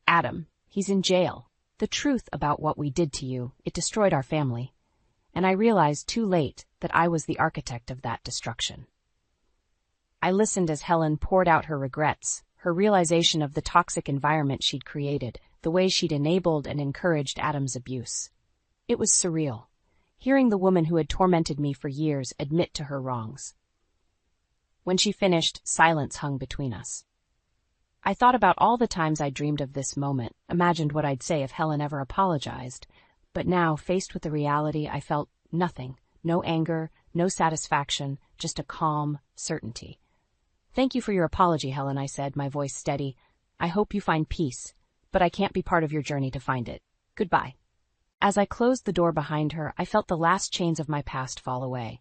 Adam, he's in jail. The truth about what we did to you, it destroyed our family. And I realized too late that I was the architect of that destruction." I listened as Helen poured out her regrets, her realization of the toxic environment she'd created, the way she'd enabled and encouraged Adam's abuse. It was surreal, hearing the woman who had tormented me for years admit to her wrongs. When she finished, silence hung between us. I thought about all the times I dreamed of this moment, imagined what I'd say if Helen ever apologized. But now, faced with the reality, I felt nothing. No anger, no satisfaction, just a calm certainty. "Thank you for your apology, Helen," I said, my voice steady. "I hope you find peace, but I can't be part of your journey to find it. Goodbye." As I closed the door behind her, I felt the last chains of my past fall away.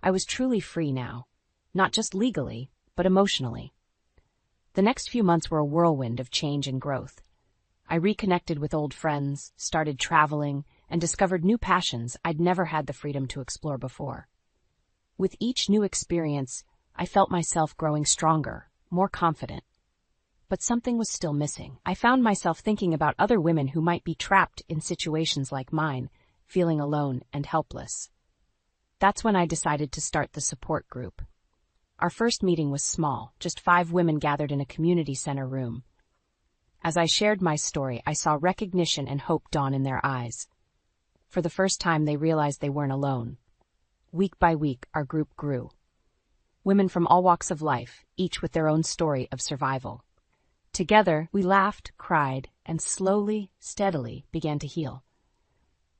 I was truly free now, not just legally, but emotionally. The next few months were a whirlwind of change and growth. I reconnected with old friends, started traveling, and discovered new passions I'd never had the freedom to explore before. With each new experience, I felt myself growing stronger, more confident. But something was still missing. I found myself thinking about other women who might be trapped in situations like mine, feeling alone and helpless. That's when I decided to start the support group. Our first meeting was small, just 5 women gathered in a community center room. As I shared my story, I saw recognition and hope dawn in their eyes. For the first time, they realized they weren't alone. Week by week, our group grew. Women from all walks of life, each with their own story of survival. Together, we laughed, cried, and slowly, steadily began to heal.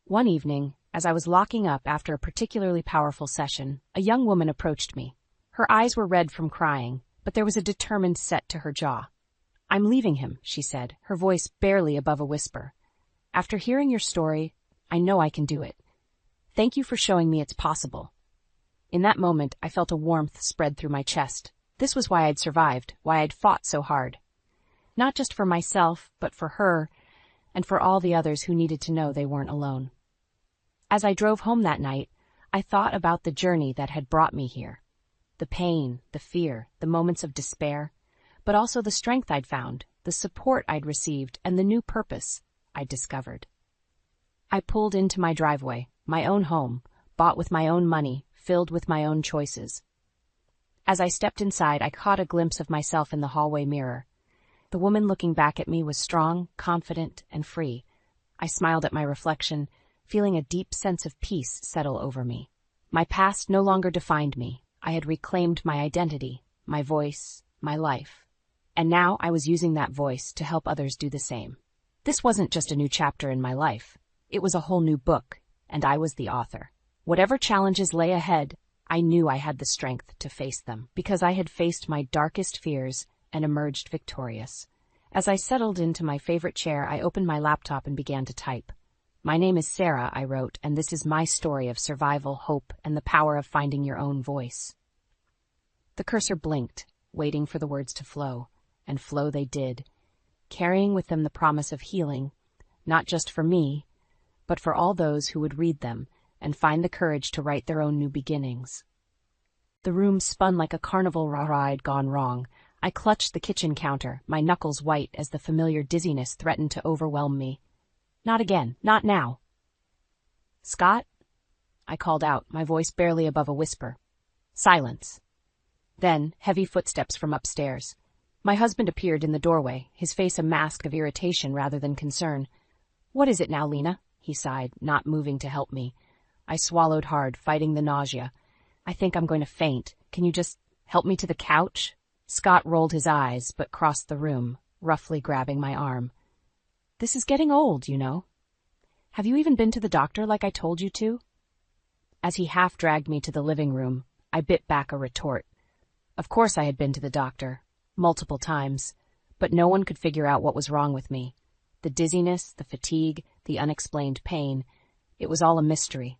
One evening, as I was locking up after a particularly powerful session, a young woman approached me. Her eyes were red from crying, but there was a determined set to her jaw. "I'm leaving him," she said, her voice barely above a whisper. "After hearing your story, I know I can do it. Thank you for showing me it's possible." In that moment, I felt a warmth spread through my chest. This was why I'd survived, why I'd fought so hard. Not just for myself, but for her, and for all the others who needed to know they weren't alone. As I drove home that night, I thought about the journey that had brought me here. The pain, the fear, the moments of despair, but also the strength I'd found, the support I'd received, and the new purpose I'd discovered. I pulled into my driveway, my own home, bought with my own money, filled with my own choices. As I stepped inside, I caught a glimpse of myself in the hallway mirror. The woman looking back at me was strong, confident, and free. I smiled at my reflection, feeling a deep sense of peace settle over me. My past no longer defined me. I had reclaimed my identity, my voice, my life. And now I was using that voice to help others do the same. This wasn't just a new chapter in my life. It was a whole new book, and I was the author. Whatever challenges lay ahead, I knew I had the strength to face them, because I had faced my darkest fears and emerged victorious. As I settled into my favorite chair, I opened my laptop and began to type. "My name is Sarah," I wrote, "and this is my story of survival, hope, and the power of finding your own voice." The cursor blinked, waiting for the words to flow, and flow they did, carrying with them the promise of healing, not just for me, but for all those who would read them and find the courage to write their own new beginnings. The room spun like a carnival ride gone wrong. I clutched the kitchen counter, my knuckles white as the familiar dizziness threatened to overwhelm me. Not again, not now. "Scott?" I called out, my voice barely above a whisper. Silence. Then, heavy footsteps from upstairs. My husband appeared in the doorway, his face a mask of irritation rather than concern. "What is it now, Lena?" he sighed, not moving to help me. I swallowed hard, fighting the nausea. "I think I'm going to faint. Can you just help me to the couch?" Scott rolled his eyes, but crossed the room, roughly grabbing my arm. "This is getting old, you know. Have you even been to the doctor like I told you to?" As he half dragged me to the living room, I bit back a retort. Of course I had been to the doctor, multiple times, but no one could figure out what was wrong with me. The dizziness, the fatigue, the unexplained pain, it was all a mystery.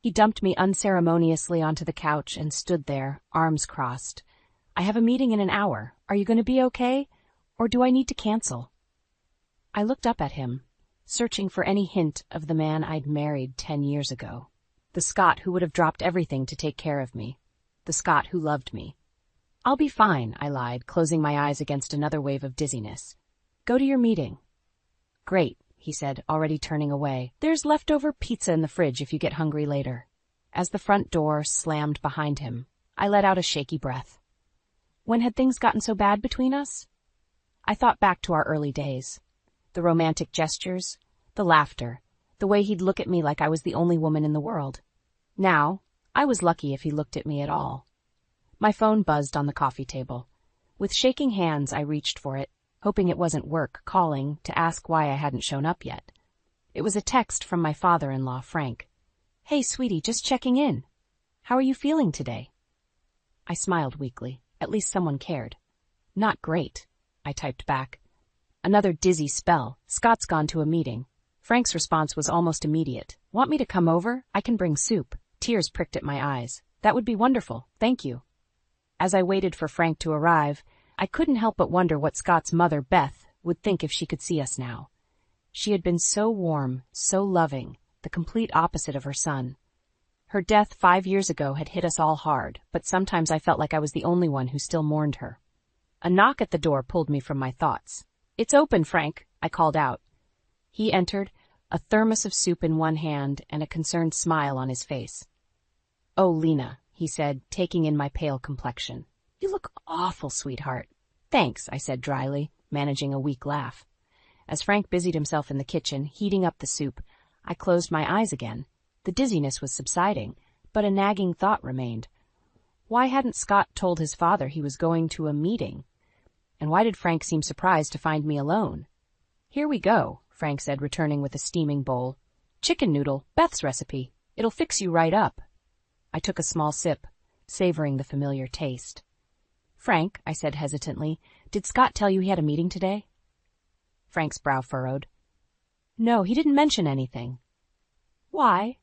He dumped me unceremoniously onto the couch and stood there, arms crossed. "I have a meeting in an hour. Are you going to be okay? Or do I need to cancel?" I looked up at him, searching for any hint of the man I'd married 10 years ago. The Scott who would have dropped everything to take care of me. The Scott who loved me. "I'll be fine," I lied, closing my eyes against another wave of dizziness. "Go to your meeting." "Great," he said, already turning away. "There's leftover pizza in the fridge if you get hungry later." As the front door slammed behind him, I let out a shaky breath. When had things gotten so bad between us? I thought back to our early days. The romantic gestures, the laughter, the way he'd look at me like I was the only woman in the world. Now, I was lucky if he looked at me at all. My phone buzzed on the coffee table. With shaking hands, I reached for it, hoping it wasn't work calling to ask why I hadn't shown up yet. It was a text from my father-in-law, Frank. "Hey, sweetie, just checking in. How are you feeling today?" I smiled weakly. At least someone cared. "Not great," I typed back. "Another dizzy spell. Scott's gone to a meeting." Frank's response was almost immediate. "Want me to come over? I can bring soup." Tears pricked at my eyes. "That would be wonderful. Thank you." As I waited for Frank to arrive, I couldn't help but wonder what Scott's mother, Beth, would think if she could see us now. She had been so warm, so loving, the complete opposite of her son. Her death 5 years ago had hit us all hard, but sometimes I felt like I was the only one who still mourned her. A knock at the door pulled me from my thoughts. "It's open, Frank," I called out. He entered, a thermos of soup in one hand and a concerned smile on his face. "Oh, Lena," he said, taking in my pale complexion. "You look awful, sweetheart." "Thanks," I said dryly, managing a weak laugh. As Frank busied himself in the kitchen, heating up the soup, I closed my eyes again. The dizziness was subsiding, but a nagging thought remained. Why hadn't Scott told his father he was going to a meeting? And why did Frank seem surprised to find me alone? "Here we go," Frank said, returning with a steaming bowl. "Chicken noodle, Beth's recipe. It'll fix you right up." I took a small sip, savoring the familiar taste. "Frank," I said hesitantly, "did Scott tell you he had a meeting today?" Frank's brow furrowed. "No, he didn't mention anything." "Why?"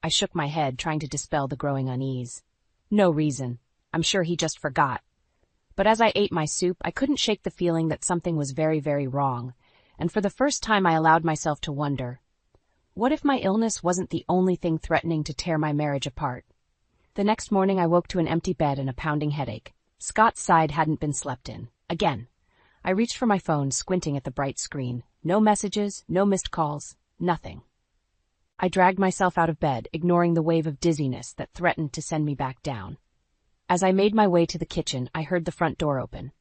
I shook my head, trying to dispel the growing unease. "No reason. I'm sure he just forgot." But as I ate my soup, I couldn't shake the feeling that something was very, very wrong, and for the first time I allowed myself to wonder, what if my illness wasn't the only thing threatening to tear my marriage apart? The next morning I woke to an empty bed and a pounding headache. Scott's side hadn't been slept in. Again. I reached for my phone, squinting at the bright screen. No messages, no missed calls, nothing. I dragged myself out of bed, ignoring the wave of dizziness that threatened to send me back down. As I made my way to the kitchen, I heard the front door open.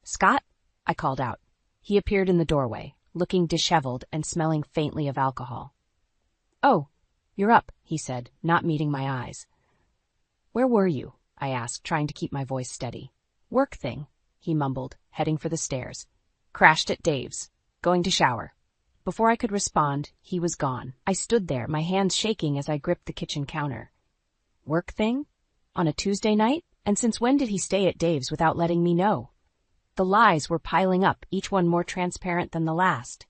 "Scott?" I called out. He appeared in the doorway, looking disheveled and smelling faintly of alcohol. "Oh, you're up," he said, not meeting my eyes. "Where were you?" I asked, trying to keep my voice steady. "Work thing," he mumbled, heading for the stairs. "Crashed at Dave's. Going to shower." Before I could respond, he was gone. I stood there, my hands shaking as I gripped the kitchen counter. Work thing? On a Tuesday night? And since when did he stay at Dave's without letting me know? The lies were piling up, each one more transparent than the last.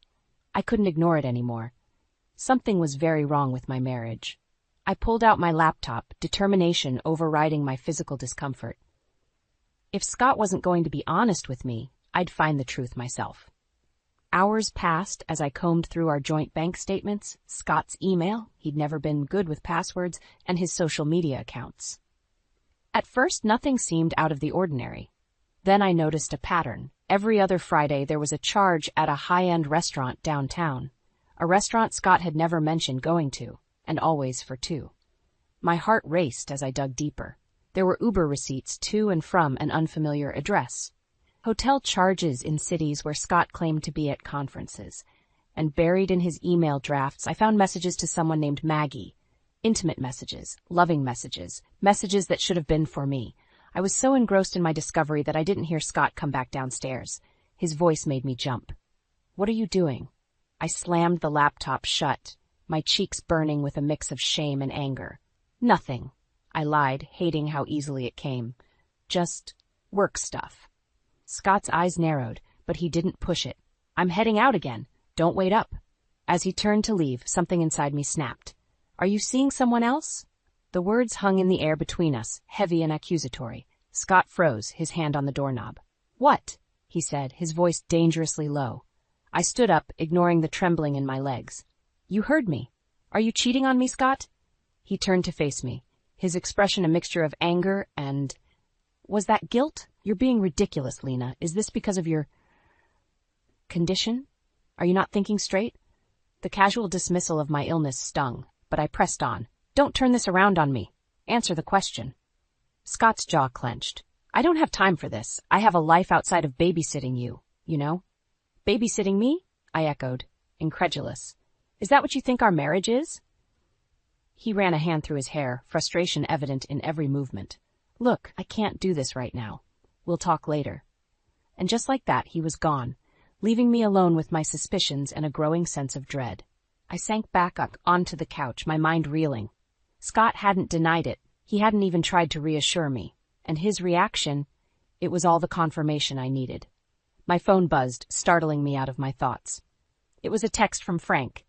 I couldn't ignore it anymore. Something was very wrong with my marriage. I pulled out my laptop, determination overriding my physical discomfort. If Scott wasn't going to be honest with me, I'd find the truth myself. Hours passed as I combed through our joint bank statements, Scott's email, he'd never been good with passwords, and his social media accounts. At first, nothing seemed out of the ordinary. Then I noticed a pattern. Every other Friday there was a charge at a high-end restaurant downtown, a restaurant Scott had never mentioned going to, and always for two. My heart raced as I dug deeper. There were Uber receipts to and from an unfamiliar address, hotel charges in cities where Scott claimed to be at conferences, and buried in his email drafts I found messages to someone named Maggie. Intimate messages, loving messages, messages that should have been for me. I was so engrossed in my discovery that I didn't hear Scott come back downstairs. His voice made me jump. "What are you doing?" I slammed the laptop shut, my cheeks burning with a mix of shame and anger. "Nothing," I lied, hating how easily it came. "Just work stuff." Scott's eyes narrowed, but he didn't push it. "I'm heading out again. Don't wait up." As he turned to leave, something inside me snapped. "Are you seeing someone else?" The words hung in the air between us, heavy and accusatory. Scott froze, his hand on the doorknob. "What?" he said, his voice dangerously low. I stood up, ignoring the trembling in my legs. "You heard me. Are you cheating on me, Scott?" He turned to face me, his expression a mixture of anger and... Was that guilt? "You're being ridiculous, Lena. Is this because of your... condition? Are you not thinking straight?" The casual dismissal of my illness stung, but I pressed on. "Don't turn this around on me. Answer the question." Scott's jaw clenched. "I don't have time for this. I have a life outside of babysitting you, you know." "Babysitting me?" I echoed, incredulous. "Is that what you think our marriage is?" He ran a hand through his hair, frustration evident in every movement. "Look, I can't do this right now. We'll talk later." And just like that, he was gone, leaving me alone with my suspicions and a growing sense of dread. I sank back up onto the couch, my mind reeling. Scott hadn't denied it. He hadn't even tried to reassure me. And his reaction, it was all the confirmation I needed. My phone buzzed, startling me out of my thoughts. It was a text from Frank.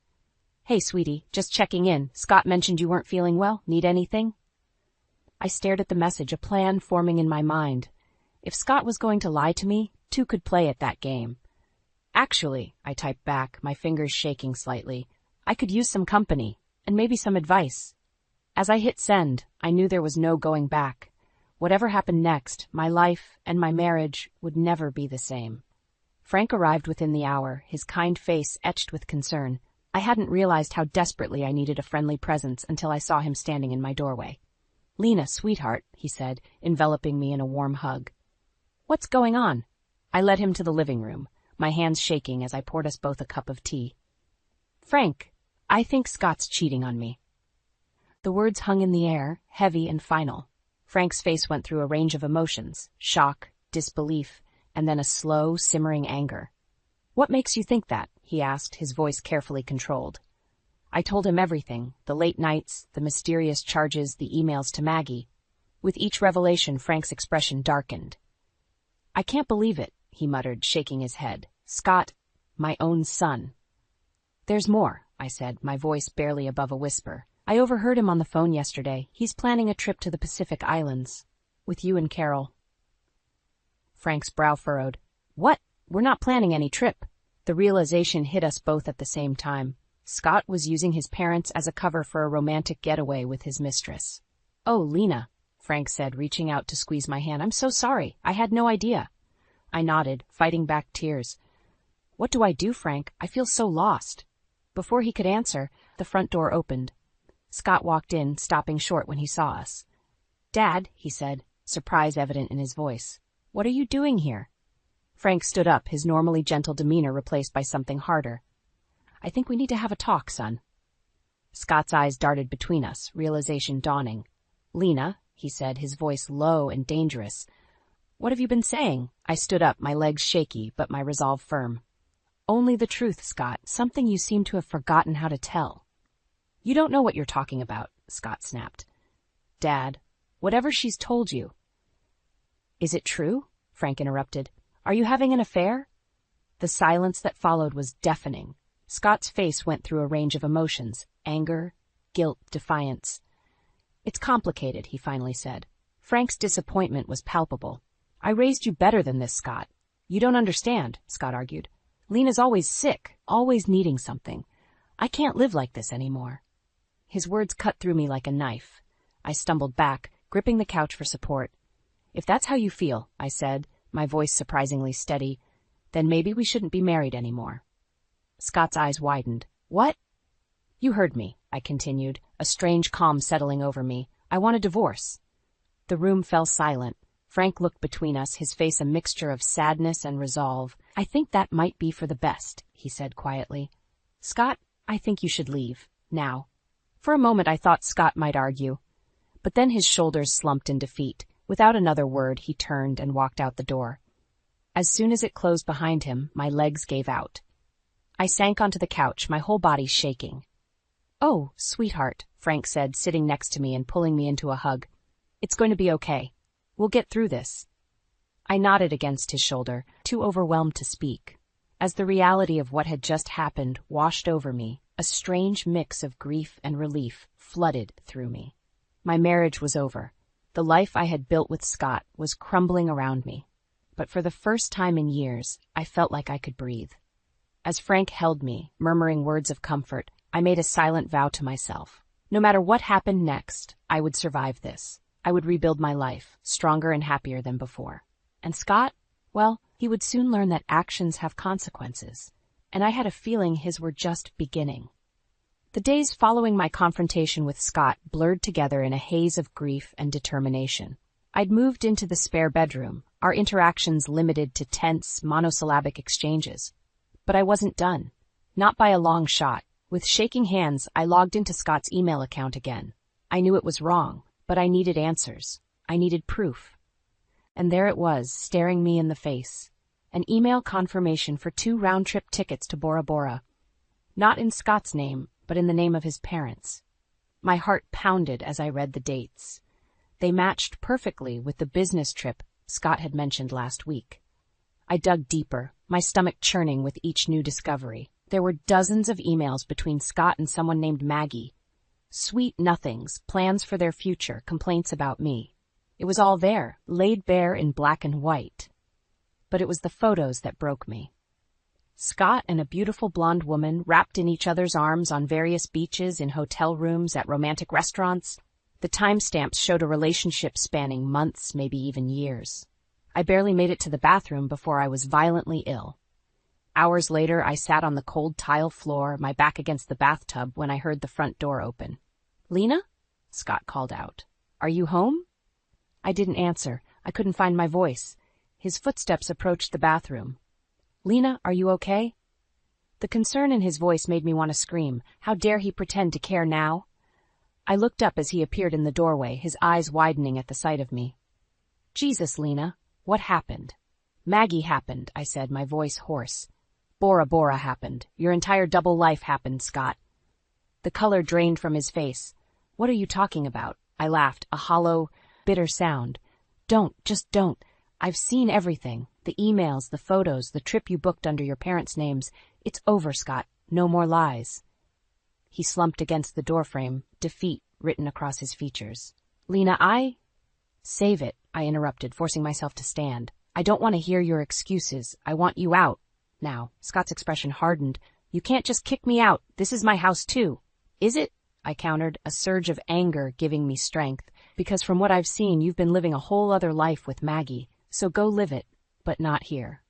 "Hey, sweetie, just checking in. Scott mentioned you weren't feeling well. Need anything?" I stared at the message, a plan forming in my mind. If Scott was going to lie to me, two could play at that game. "Actually," I typed back, my fingers shaking slightly, "I could use some company, and maybe some advice." As I hit send, I knew there was no going back. Whatever happened next, my life and my marriage would never be the same. Frank arrived within the hour, his kind face etched with concern. I hadn't realized how desperately I needed a friendly presence until I saw him standing in my doorway. "Lena, sweetheart," he said, enveloping me in a warm hug. "What's going on?" I led him to the living room, my hands shaking as I poured us both a cup of tea. "Frank, I think Scott's cheating on me." The words hung in the air, heavy and final. Frank's face went through a range of emotions: shock, disbelief, and then a slow, simmering anger. "What makes you think that?" he asked, his voice carefully controlled. I told him everything: the late nights, the mysterious charges, the emails to Maggie. With each revelation, Frank's expression darkened. "I can't believe it," he muttered, shaking his head. "Scott, my own son." "There's more," I said, my voice barely above a whisper. "I overheard him on the phone yesterday. He's planning a trip to the Pacific Islands. With you and Carol." Frank's brow furrowed. "What? We're not planning any trip." The realization hit us both at the same time. Scott was using his parents as a cover for a romantic getaway with his mistress. "Oh, Lena," Frank said, reaching out to squeeze my hand. "I'm so sorry. I had no idea." I nodded, fighting back tears. "What do I do, Frank? I feel so lost." Before he could answer, the front door opened. Scott walked in, stopping short when he saw us. "Dad," he said, surprise evident in his voice. "What are you doing here?" Frank stood up, his normally gentle demeanor replaced by something harder. "I think we need to have a talk, son." Scott's eyes darted between us, realization dawning. "Lena," he said, his voice low and dangerous. "What have you been saying?" I stood up, my legs shaky, but my resolve firm. "Only the truth, Scott, something you seem to have forgotten how to tell." "You don't know what you're talking about," Scott snapped. "Dad, whatever she's told you." "Is it true?" Frank interrupted. "Are you having an affair?" The silence that followed was deafening. Scott's face went through a range of emotions: anger, guilt, defiance. "It's complicated," he finally said. Frank's disappointment was palpable. "I raised you better than this, Scott." "You don't understand," Scott argued. "Lena's always sick, always needing something. I can't live like this anymore." His words cut through me like a knife. I stumbled back, gripping the couch for support. "If that's how you feel," I said, my voice surprisingly steady, "then maybe we shouldn't be married anymore." Scott's eyes widened. "What?" "You heard me," I continued, a strange calm settling over me. "I want a divorce." The room fell silent. Frank looked between us, his face a mixture of sadness and resolve. "I think that might be for the best," he said quietly. "Scott, I think you should leave. Now." For a moment I thought Scott might argue. But then his shoulders slumped in defeat. Without another word, he turned and walked out the door. As soon as it closed behind him, my legs gave out. I sank onto the couch, my whole body shaking. "Oh, sweetheart," Frank said, sitting next to me and pulling me into a hug. "It's going to be okay. We'll get through this." I nodded against his shoulder, too overwhelmed to speak. As the reality of what had just happened washed over me, a strange mix of grief and relief flooded through me. My marriage was over. The life I had built with Scott was crumbling around me. But for the first time in years, I felt like I could breathe. As Frank held me, murmuring words of comfort, I made a silent vow to myself. No matter what happened next, I would survive this. I would rebuild my life, stronger and happier than before. And Scott? Well, he would soon learn that actions have consequences. And I had a feeling his were just beginning. The days following my confrontation with Scott blurred together in a haze of grief and determination. I'd moved into the spare bedroom, our interactions limited to tense, monosyllabic exchanges. But I wasn't done. Not by a long shot. With shaking hands, I logged into Scott's email account again. I knew it was wrong, but I needed answers. I needed proof. And there it was, staring me in the face. An email confirmation for 2 round-trip tickets to Bora Bora. Not in Scott's name, but in the name of his parents. My heart pounded as I read the dates. They matched perfectly with the business trip Scott had mentioned last week. I dug deeper, my stomach churning with each new discovery. There were dozens of emails between Scott and someone named Maggie. Sweet nothings, plans for their future, complaints about me. It was all there, laid bare in black and white. But it was the photos that broke me. Scott and a beautiful blonde woman wrapped in each other's arms on various beaches, in hotel rooms, at romantic restaurants. The timestamps showed a relationship spanning months, maybe even years. I barely made it to the bathroom before I was violently ill. Hours later, I sat on the cold tile floor, my back against the bathtub, when I heard the front door open. "Lena?" Scott called out. "Are you home?" I didn't answer. I couldn't find my voice. His footsteps approached the bathroom. "Lena, are you okay?" The concern in his voice made me want to scream. How dare he pretend to care now? I looked up as he appeared in the doorway, his eyes widening at the sight of me. "Jesus, Lena, what happened?" "Maggie happened," I said, my voice hoarse. Bora Bora happened. Your entire double life happened, Scott." The color drained from his face. "What are you talking about?" I laughed, a hollow, bitter sound. Just don't. I've seen everything. The emails, the photos, the trip you booked under your parents' names. It's over, Scott. No more lies." He slumped against the doorframe, defeat written across his features. "Lena, Save it," I interrupted, forcing myself to stand. "I don't want to hear your excuses. I want you out. Now." Scott's expression hardened. "You can't just kick me out. This is my house, too." "Is it?" I countered, a surge of anger giving me strength. "Because from what I've seen, you've been living a whole other life with Maggie. So go live it, but not here."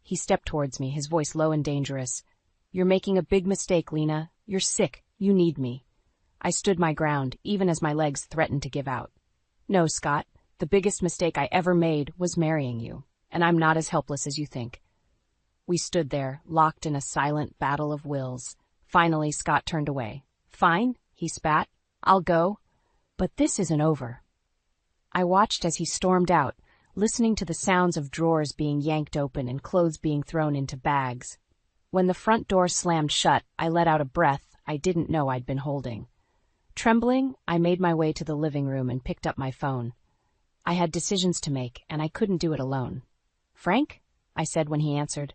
He stepped towards me, his voice low and dangerous. "You're making a big mistake, Lena. You're sick. You need me." I stood my ground, even as my legs threatened to give out. "No, Scott. The biggest mistake I ever made was marrying you, and I'm not as helpless as you think." We stood there, locked in a silent battle of wills. Finally, Scott turned away. "Fine," he spat. "I'll go. But this isn't over." I watched as he stormed out, listening to the sounds of drawers being yanked open and clothes being thrown into bags. When the front door slammed shut, I let out a breath I didn't know I'd been holding. Trembling, I made my way to the living room and picked up my phone. I had decisions to make, and I couldn't do it alone. "Frank?" I said when he answered.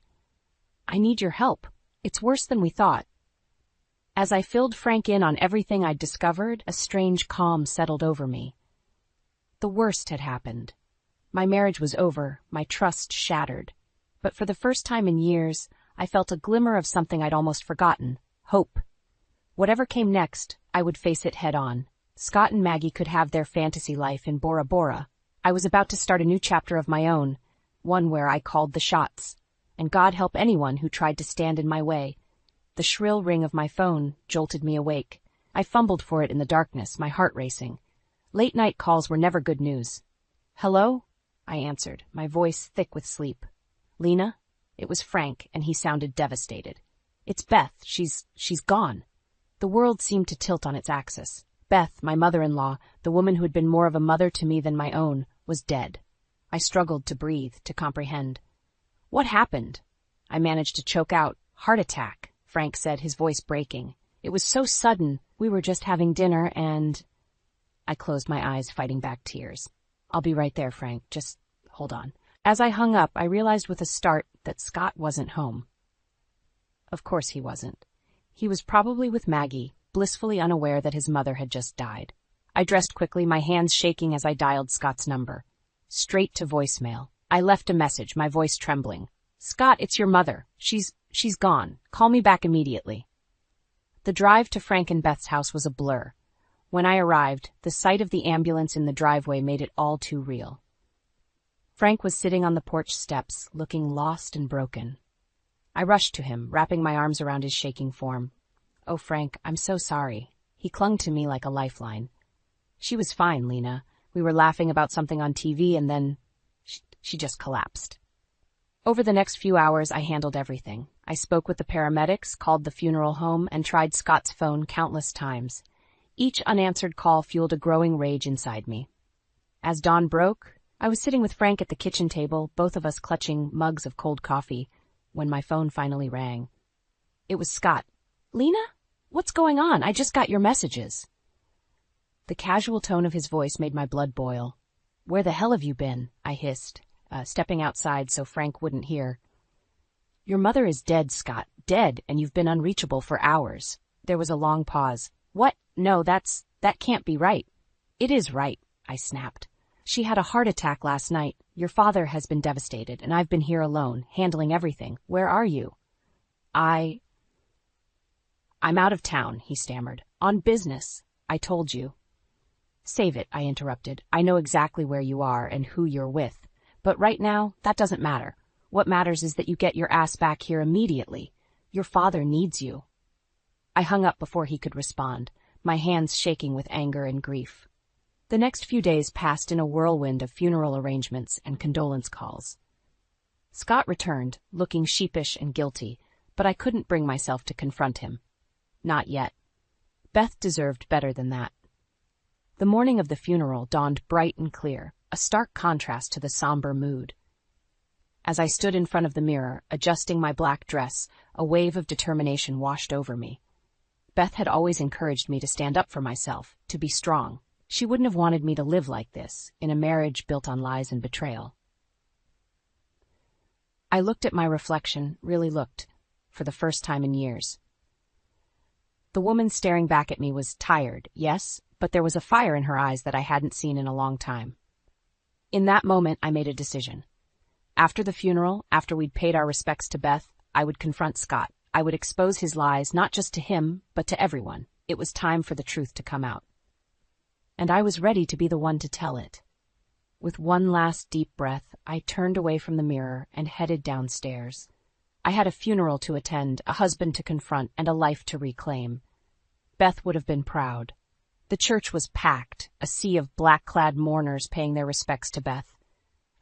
"I need your help. It's worse than we thought." As I filled Frank in on everything I'd discovered, a strange calm settled over me. The worst had happened. My marriage was over, my trust shattered. But for the first time in years, I felt a glimmer of something I'd almost forgotten: hope. Whatever came next, I would face it head on. Scott and Maggie could have their fantasy life in Bora Bora. I was about to start a new chapter of my own, one where I called the shots. And God help anyone who tried to stand in my way. The shrill ring of my phone jolted me awake. I fumbled for it in the darkness, my heart racing. Late-night calls were never good news. "Hello?" I answered, my voice thick with sleep. "Lena?" It was Frank, and he sounded devastated. "It's Beth. She's gone." The world seemed to tilt on its axis. Beth, my mother-in-law, the woman who had been more of a mother to me than my own, was dead. I struggled to breathe, to comprehend. "What happened?" I managed to choke out. "Heart attack," Frank said, his voice breaking. "It was so sudden. We were just having dinner and—" I closed my eyes, fighting back tears. "I'll be right there, Frank. Just hold on." As I hung up, I realized with a start that Scott wasn't home. Of course he wasn't. He was probably with Maggie, blissfully unaware that his mother had just died. I dressed quickly, my hands shaking as I dialed Scott's number. Straight to voicemail. I left a message, my voice trembling. "Scott, it's your mother. She's gone. Call me back immediately." The drive to Frank and Beth's house was a blur. When I arrived, the sight of the ambulance in the driveway made it all too real. Frank was sitting on the porch steps, looking lost and broken. I rushed to him, wrapping my arms around his shaking form. "Oh, Frank, I'm so sorry." He clung to me like a lifeline. "She was fine, Lena. We were laughing about something on TV and then she just collapsed." Over the next few hours, I handled everything. I spoke with the paramedics, called the funeral home, and tried Scott's phone countless times. Each unanswered call fueled a growing rage inside me. As dawn broke, I was sitting with Frank at the kitchen table, both of us clutching mugs of cold coffee, when my phone finally rang. It was Scott. "Lena? What's going on? I just got your messages." The casual tone of his voice made my blood boil. "Where the hell have you been?" I hissed, stepping outside so Frank wouldn't hear. "Your mother is dead, Scott. Dead, and you've been unreachable for hours." There was a long pause. "What? No, that can't be right." "It is right," I snapped. "She had a heart attack last night. Your father has been devastated, and I've been here alone, handling everything. Where are you?" I'm out of town," he stammered. "On business. I told you." Save it, I interrupted. I know exactly where you are and who you're with. But right now, that doesn't matter. What matters is that you get your ass back here immediately. Your father needs you. I hung up before he could respond, my hands shaking with anger and grief. The next few days passed in a whirlwind of funeral arrangements and condolence calls. Scott returned, looking sheepish and guilty, but I couldn't bring myself to confront him. Not yet. Beth deserved better than that. The morning of the funeral dawned bright and clear, a stark contrast to the somber mood. As I stood in front of the mirror, adjusting my black dress, a wave of determination washed over me. Beth had always encouraged me to stand up for myself, to be strong. She wouldn't have wanted me to live like this, in a marriage built on lies and betrayal. I looked at my reflection, really looked, for the first time in years. The woman staring back at me was tired, yes, but there was a fire in her eyes that I hadn't seen in a long time. In that moment, I made a decision. After the funeral, after we'd paid our respects to Beth, I would confront Scott. I would expose his lies, not just to him, but to everyone. It was time for the truth to come out. And I was ready to be the one to tell it. With one last deep breath, I turned away from the mirror and headed downstairs. I had a funeral to attend, a husband to confront, and a life to reclaim. Beth would have been proud. The church was packed, a sea of black-clad mourners paying their respects to Beth.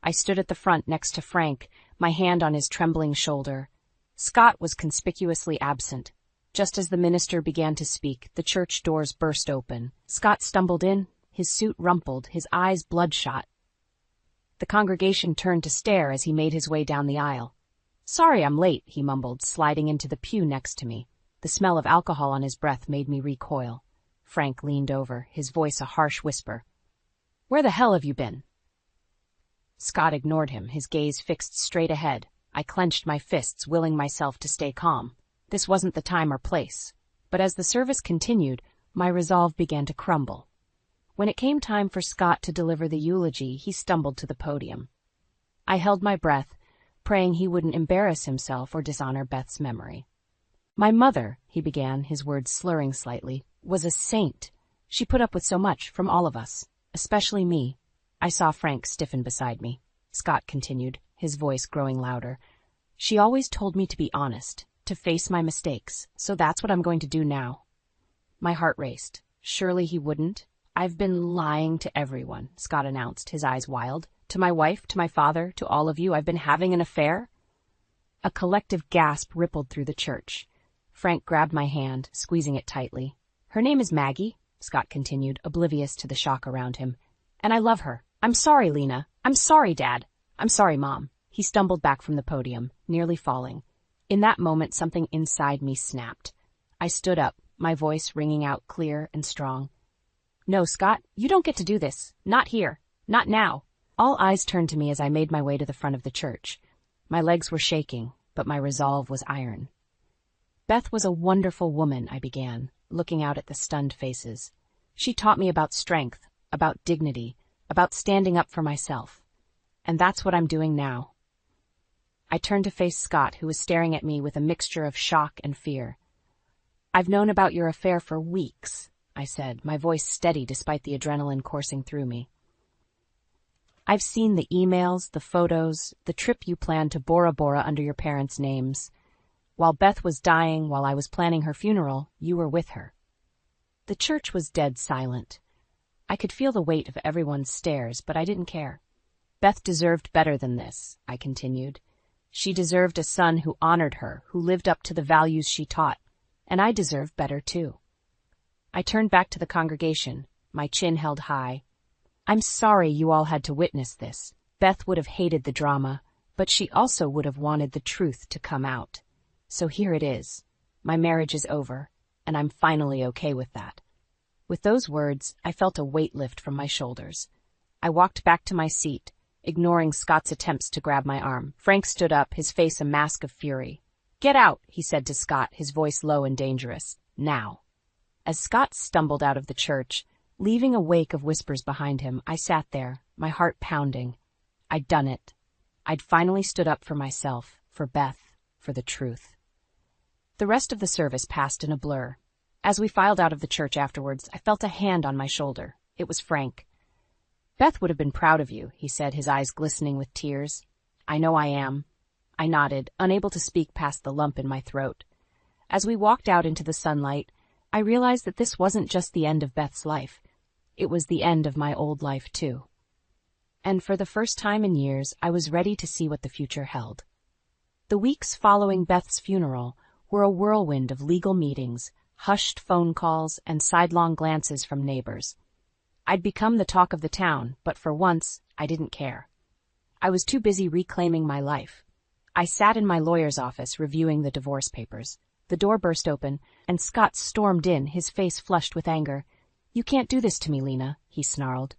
I stood at the front next to Frank, my hand on his trembling shoulder. Scott was conspicuously absent. Just as the minister began to speak, the church doors burst open. Scott stumbled in, his suit rumpled, his eyes bloodshot. The congregation turned to stare as he made his way down the aisle. "Sorry I'm late," he mumbled, sliding into the pew next to me. The smell of alcohol on his breath made me recoil. Frank leaned over, his voice a harsh whisper. "Where the hell have you been?" Scott ignored him, his gaze fixed straight ahead. I clenched my fists, willing myself to stay calm. This wasn't the time or place. But as the service continued, my resolve began to crumble. When it came time for Scott to deliver the eulogy, he stumbled to the podium. I held my breath, praying he wouldn't embarrass himself or dishonor Beth's memory. "My mother," he began, his words slurring slightly, "was a saint. She put up with so much from all of us, especially me." I saw Frank stiffen beside me. Scott continued, his voice growing louder. "She always told me to be honest, to face my mistakes, so that's what I'm going to do now." My heart raced. Surely he wouldn't. "I've been lying to everyone," Scott announced, his eyes wild. "To my wife, to my father, to all of you, I've been having an affair?" A collective gasp rippled through the church. Frank grabbed my hand, squeezing it tightly. "Her name is Maggie," Scott continued, oblivious to the shock around him. "And I love her. I'm sorry, Lena. I'm sorry, Dad. I'm sorry, Mom." He stumbled back from the podium, nearly falling. In that moment, something inside me snapped. I stood up, my voice ringing out clear and strong. "No, Scott, you don't get to do this. Not here. Not now." All eyes turned to me as I made my way to the front of the church. My legs were shaking, but my resolve was iron. "Beth was a wonderful woman," I began, looking out at the stunned faces. "She taught me about strength, about dignity, about standing up for myself. And that's what I'm doing now." I turned to face Scott, who was staring at me with a mixture of shock and fear. "I've known about your affair for weeks," I said, my voice steady despite the adrenaline coursing through me. "I've seen the emails, the photos, the trip you planned to Bora Bora under your parents' names. While Beth was dying, while I was planning her funeral, you were with her." The church was dead silent. I could feel the weight of everyone's stares, but I didn't care. "Beth deserved better than this," I continued. "She deserved a son who honored her, who lived up to the values she taught, and I deserve better too." I turned back to the congregation, my chin held high. "I'm sorry you all had to witness this. Beth would have hated the drama, but she also would have wanted the truth to come out. So here it is. My marriage is over, and I'm finally okay with that." With those words, I felt a weight lift from my shoulders. I walked back to my seat, ignoring Scott's attempts to grab my arm. Frank stood up, his face a mask of fury. "Get out," he said to Scott, his voice low and dangerous. "Now." As Scott stumbled out of the church, leaving a wake of whispers behind him, I sat there, my heart pounding. I'd done it. I'd finally stood up for myself, for Beth, for the truth. The rest of the service passed in a blur. As we filed out of the church afterwards, I felt a hand on my shoulder. It was Frank. "Beth would have been proud of you," he said, his eyes glistening with tears. "I know I am." I nodded, unable to speak past the lump in my throat. As we walked out into the sunlight, I realized that this wasn't just the end of Beth's life. It was the end of my old life, too. And for the first time in years, I was ready to see what the future held. The weeks following Beth's funeral were a whirlwind of legal meetings, hushed phone calls, and sidelong glances from neighbors. I'd become the talk of the town, but for once, I didn't care. I was too busy reclaiming my life. I sat in my lawyer's office reviewing the divorce papers. The door burst open, and Scott stormed in, his face flushed with anger. "You can't do this to me, Lena," he snarled.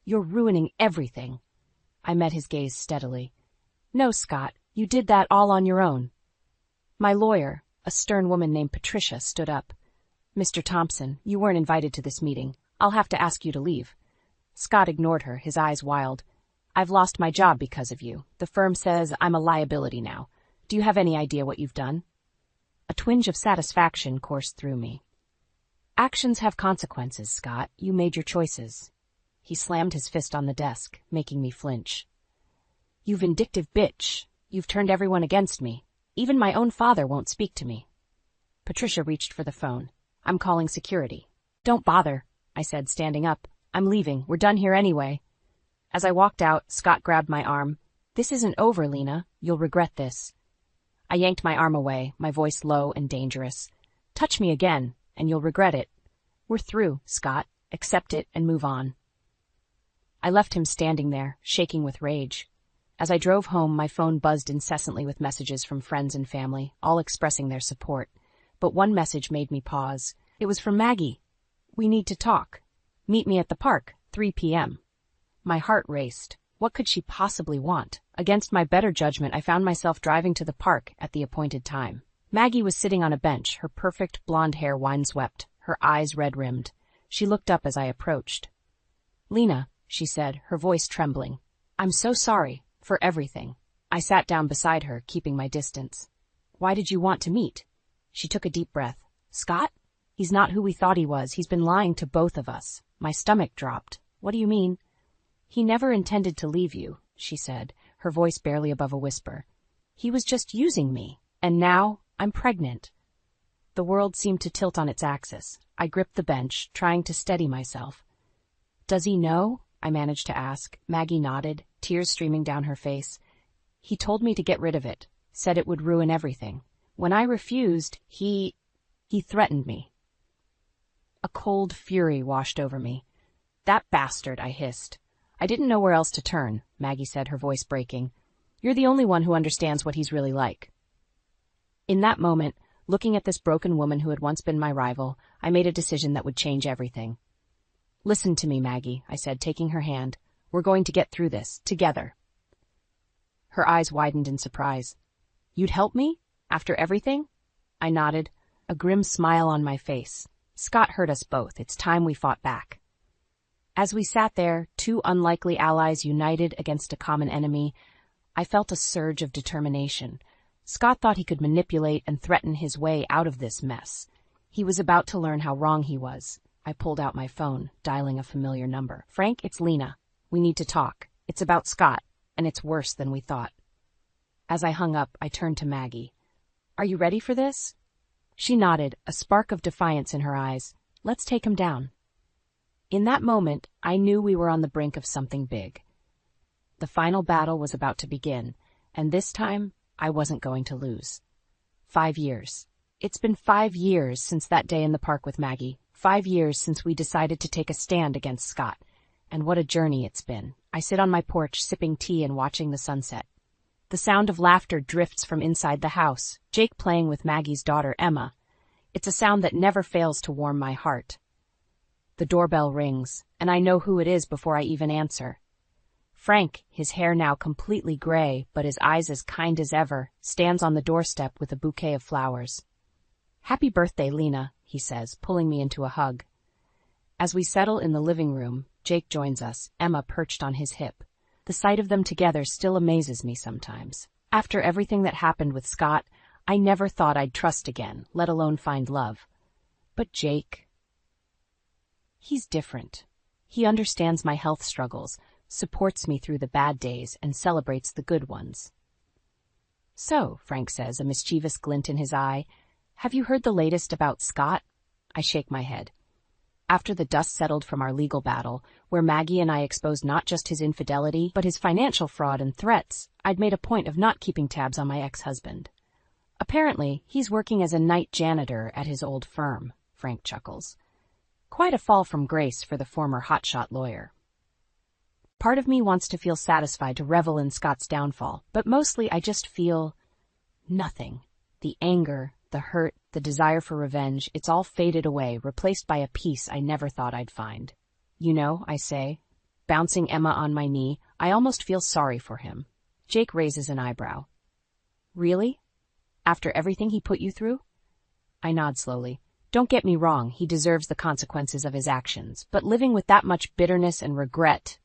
"You're ruining everything." I met his gaze steadily. "No, Scott, you did that all on your own." My lawyer, a stern woman named Patricia, stood up. "Mr. Thompson, you weren't invited to this meeting. I'll have to ask you to leave." Scott ignored her, his eyes wild. "I've lost my job because of you. The firm says I'm a liability now. Do you have any idea what you've done?" A twinge of satisfaction coursed through me. "Actions have consequences, Scott. You made your choices." He slammed his fist on the desk, making me flinch. "You vindictive bitch. You've turned everyone against me. Even my own father won't speak to me." Patricia reached for the phone. "I'm calling security." "Don't bother," I said, standing up. "I'm leaving. We're done here anyway." As I walked out, Scott grabbed my arm. "This isn't over, Lena. You'll regret this." I yanked my arm away, my voice low and dangerous. "Touch me again, and you'll regret it. We're through, Scott. Accept it and move on." I left him standing there, shaking with rage. As I drove home, my phone buzzed incessantly with messages from friends and family, all expressing their support. But one message made me pause. It was from Maggie. "We need to talk. Meet me at the park, 3 p.m. My heart raced. What could she possibly want? Against my better judgment, I found myself driving to the park at the appointed time. Maggie was sitting on a bench, her perfect blonde hair windswept, her eyes red-rimmed. She looked up as I approached. "Lena," she said, her voice trembling. "I'm so sorry for everything." I sat down beside her, keeping my distance. "Why did you want to meet?" She took a deep breath. "Scott? He's not who we thought he was. He's been lying to both of us." My stomach dropped. "What do you mean?" "He never intended to leave you," she said, her voice barely above a whisper. "He was just using me, and now I'm pregnant." The world seemed to tilt on its axis. I gripped the bench, trying to steady myself. "Does he know?" I managed to ask. Maggie nodded, tears streaming down her face. "He told me to get rid of it, said it would ruin everything. When I refused, he threatened me." A cold fury washed over me. "That bastard," I hissed. "I didn't know where else to turn," Maggie said, her voice breaking. "You're the only one who understands what he's really like." In that moment, looking at this broken woman who had once been my rival, I made a decision that would change everything. "Listen to me, Maggie," I said, taking her hand. "We're going to get through this, together." Her eyes widened in surprise. "You'd help me? After everything?" I nodded, a grim smile on my face. "Scott hurt us both. It's time we fought back." As we sat there, two unlikely allies united against a common enemy, I felt a surge of determination. Scott thought he could manipulate and threaten his way out of this mess. He was about to learn how wrong he was. I pulled out my phone, dialing a familiar number. "Frank, it's Lena. We need to talk. It's about Scott, and it's worse than we thought." As I hung up, I turned to Maggie. "Are you ready for this?" She nodded, a spark of defiance in her eyes. "Let's take him down." In that moment, I knew we were on the brink of something big. The final battle was about to begin, and this time, I wasn't going to lose. 5 years. It's been 5 years since that day in the park with Maggie. 5 years since we decided to take a stand against Scott. And what a journey it's been. I sit on my porch sipping tea and watching the sunset. The sound of laughter drifts from inside the house, Jake playing with Maggie's daughter, Emma. It's a sound that never fails to warm my heart. The doorbell rings, and I know who it is before I even answer. Frank, his hair now completely gray, but his eyes as kind as ever, stands on the doorstep with a bouquet of flowers. "Happy birthday, Lena," he says, pulling me into a hug. As we settle in the living room, Jake joins us, Emma perched on his hip. The sight of them together still amazes me sometimes. After everything that happened with Scott, I never thought I'd trust again, let alone find love. But Jake... he's different. He understands my health struggles, supports me through the bad days, and celebrates the good ones. So, Frank says, a mischievous glint in his eye, have you heard the latest about Scott? I shake my head. After the dust settled from our legal battle, where Maggie and I exposed not just his infidelity, but his financial fraud and threats, I'd made a point of not keeping tabs on my ex-husband. Apparently, he's working as a night janitor at his old firm, Frank chuckles. Quite a fall from grace for the former hotshot lawyer. Part of me wants to feel satisfied to revel in Scott's downfall, but mostly I just feel nothing. The anger, the hurt, the desire for revenge, it's all faded away, replaced by a peace I never thought I'd find. You know, I say, bouncing Emma on my knee, I almost feel sorry for him. Jake raises an eyebrow. Really? After everything he put you through? I nod slowly. Don't get me wrong, he deserves the consequences of his actions, but living with that much bitterness and regret,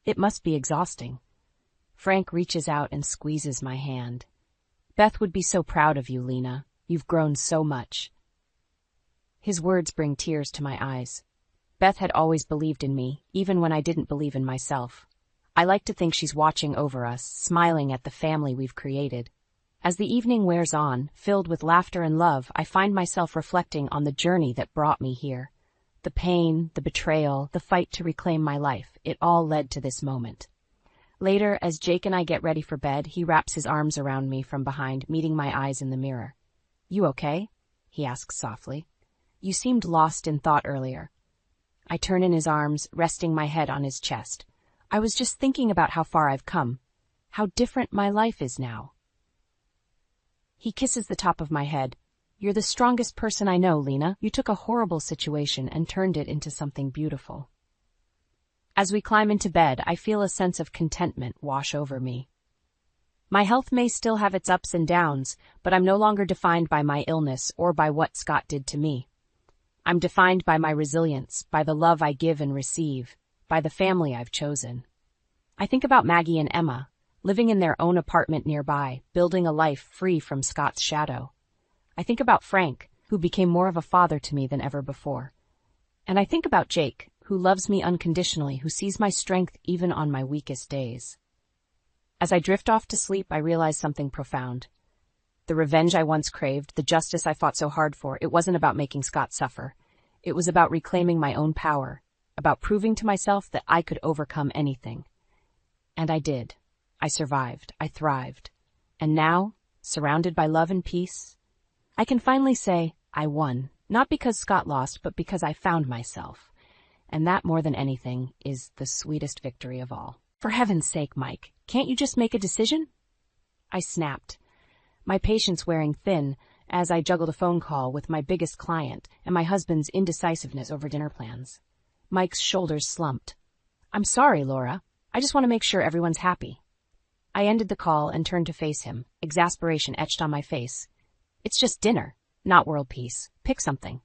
it must be exhausting. Frank reaches out and squeezes my hand. Beth would be so proud of you, Lena. You've grown so much. His words bring tears to my eyes. Beth had always believed in me, even when I didn't believe in myself. I like to think she's watching over us, smiling at the family we've created. As the evening wears on, filled with laughter and love, I find myself reflecting on the journey that brought me here. The pain, the betrayal, the fight to reclaim my life, it all led to this moment. Later, as Jake and I get ready for bed, he wraps his arms around me from behind, meeting my eyes in the mirror. You okay? He asks softly. You seemed lost in thought earlier. I turn in his arms, resting my head on his chest. I was just thinking about how far I've come, how different my life is now. He kisses the top of my head. You're the strongest person I know, Lena. You took a horrible situation and turned it into something beautiful. As we climb into bed, I feel a sense of contentment wash over me. My health may still have its ups and downs, but I'm no longer defined by my illness or by what Scott did to me. I'm defined by my resilience, by the love I give and receive, by the family I've chosen. I think about Maggie and Emma, living in their own apartment nearby, building a life free from Scott's shadow. I think about Frank, who became more of a father to me than ever before. And I think about Jake, who loves me unconditionally, who sees my strength even on my weakest days. As I drift off to sleep, I realize something profound. The revenge I once craved, the justice I fought so hard for, it wasn't about making Scott suffer. It was about reclaiming my own power, about proving to myself that I could overcome anything. And I did. I survived. I thrived. And now, surrounded by love and peace, I can finally say I won, not because Scott lost, but because I found myself. And that, more than anything, is the sweetest victory of all. For heaven's sake, Mike, can't you just make a decision? I snapped, my patience wearing thin as I juggled a phone call with my biggest client and my husband's indecisiveness over dinner plans. Mike's shoulders slumped. I'm sorry, Laura. I just want to make sure everyone's happy. I ended the call and turned to face him, exasperation etched on my face. It's just dinner, not world peace. Pick something.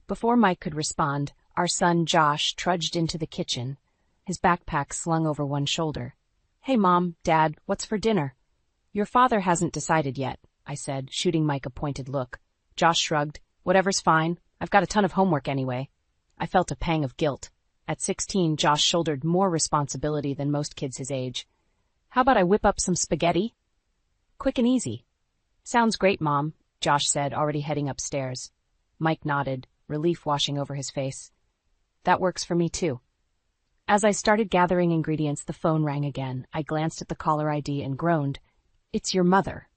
Before Mike could respond, our son Josh trudged into the kitchen, his backpack slung over one shoulder. Hey, Mom, Dad, what's for dinner? Your father hasn't decided yet, I said, shooting Mike a pointed look. Josh shrugged. Whatever's fine. I've got a ton of homework anyway. I felt a pang of guilt. At 16, Josh shouldered more responsibility than most kids his age. How about I whip up some spaghetti? Quick and easy. Sounds great, Mom, Josh said, already heading upstairs. Mike nodded, relief washing over his face. That works for me, too. As I started gathering ingredients, the phone rang again. I glanced at the caller ID and groaned. It's your mother.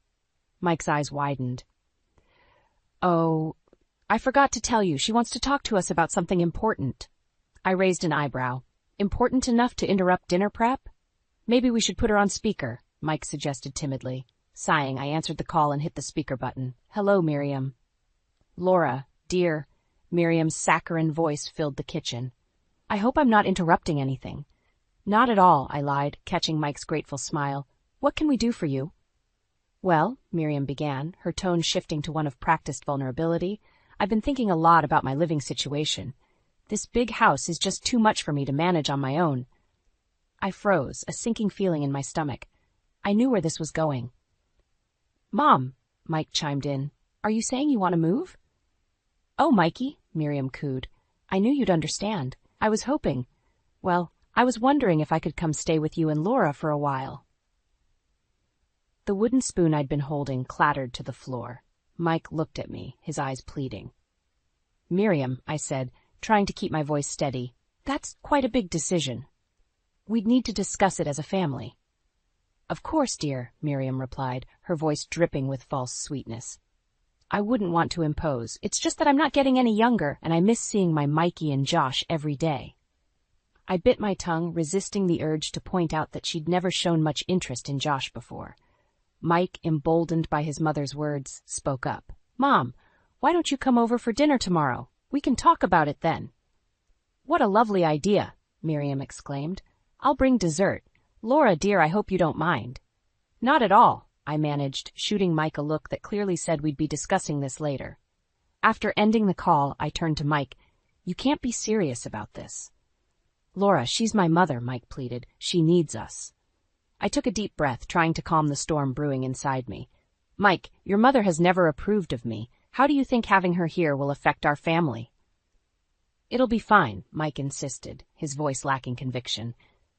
Mike's eyes widened. Oh, I forgot to tell you. She wants to talk to us about something important. I raised an eyebrow. Important enough to interrupt dinner prep? Maybe we should put her on speaker, Mike suggested timidly. Sighing, I answered the call and hit the speaker button. Hello, Miriam. Laura, dear. Miriam's saccharine voice filled the kitchen. I hope I'm not interrupting anything. Not at all, I lied, catching Mike's grateful smile. What can we do for you? Well, Miriam began, her tone shifting to one of practiced vulnerability, I've been thinking a lot about my living situation. This big house is just too much for me to manage on my own. I froze, a sinking feeling in my stomach. I knew where this was going. Mom, Mike chimed in, are you saying you want to move? Oh, Mikey, Miriam cooed. I knew you'd understand. I was hoping. Well, I was wondering if I could come stay with you and Laura for a while. The wooden spoon I'd been holding clattered to the floor. Mike looked at me, his eyes pleading. Miriam, I said, trying to keep my voice steady, that's quite a big decision. We'd need to discuss it as a family. Of course, dear, Miriam replied, her voice dripping with false sweetness. I wouldn't want to impose. It's just that I'm not getting any younger, and I miss seeing my Mikey and Josh every day. I bit my tongue, resisting the urge to point out that she'd never shown much interest in Josh before. Mike, emboldened by his mother's words, spoke up. Mom, why don't you come over for dinner tomorrow? We can talk about it then. What a lovely idea, Miriam exclaimed. I'll bring dessert. Laura, dear, I hope you don't mind. Not at all, I managed, shooting Mike a look that clearly said we'd be discussing this later. After ending the call, I turned to Mike. You can't be serious about this. Laura, she's my mother, Mike pleaded. She needs us. I took a deep breath, trying to calm the storm brewing inside me. Mike, your mother has never approved of me. How do you think having her here will affect our family? It'll be fine, Mike insisted, his voice lacking conviction.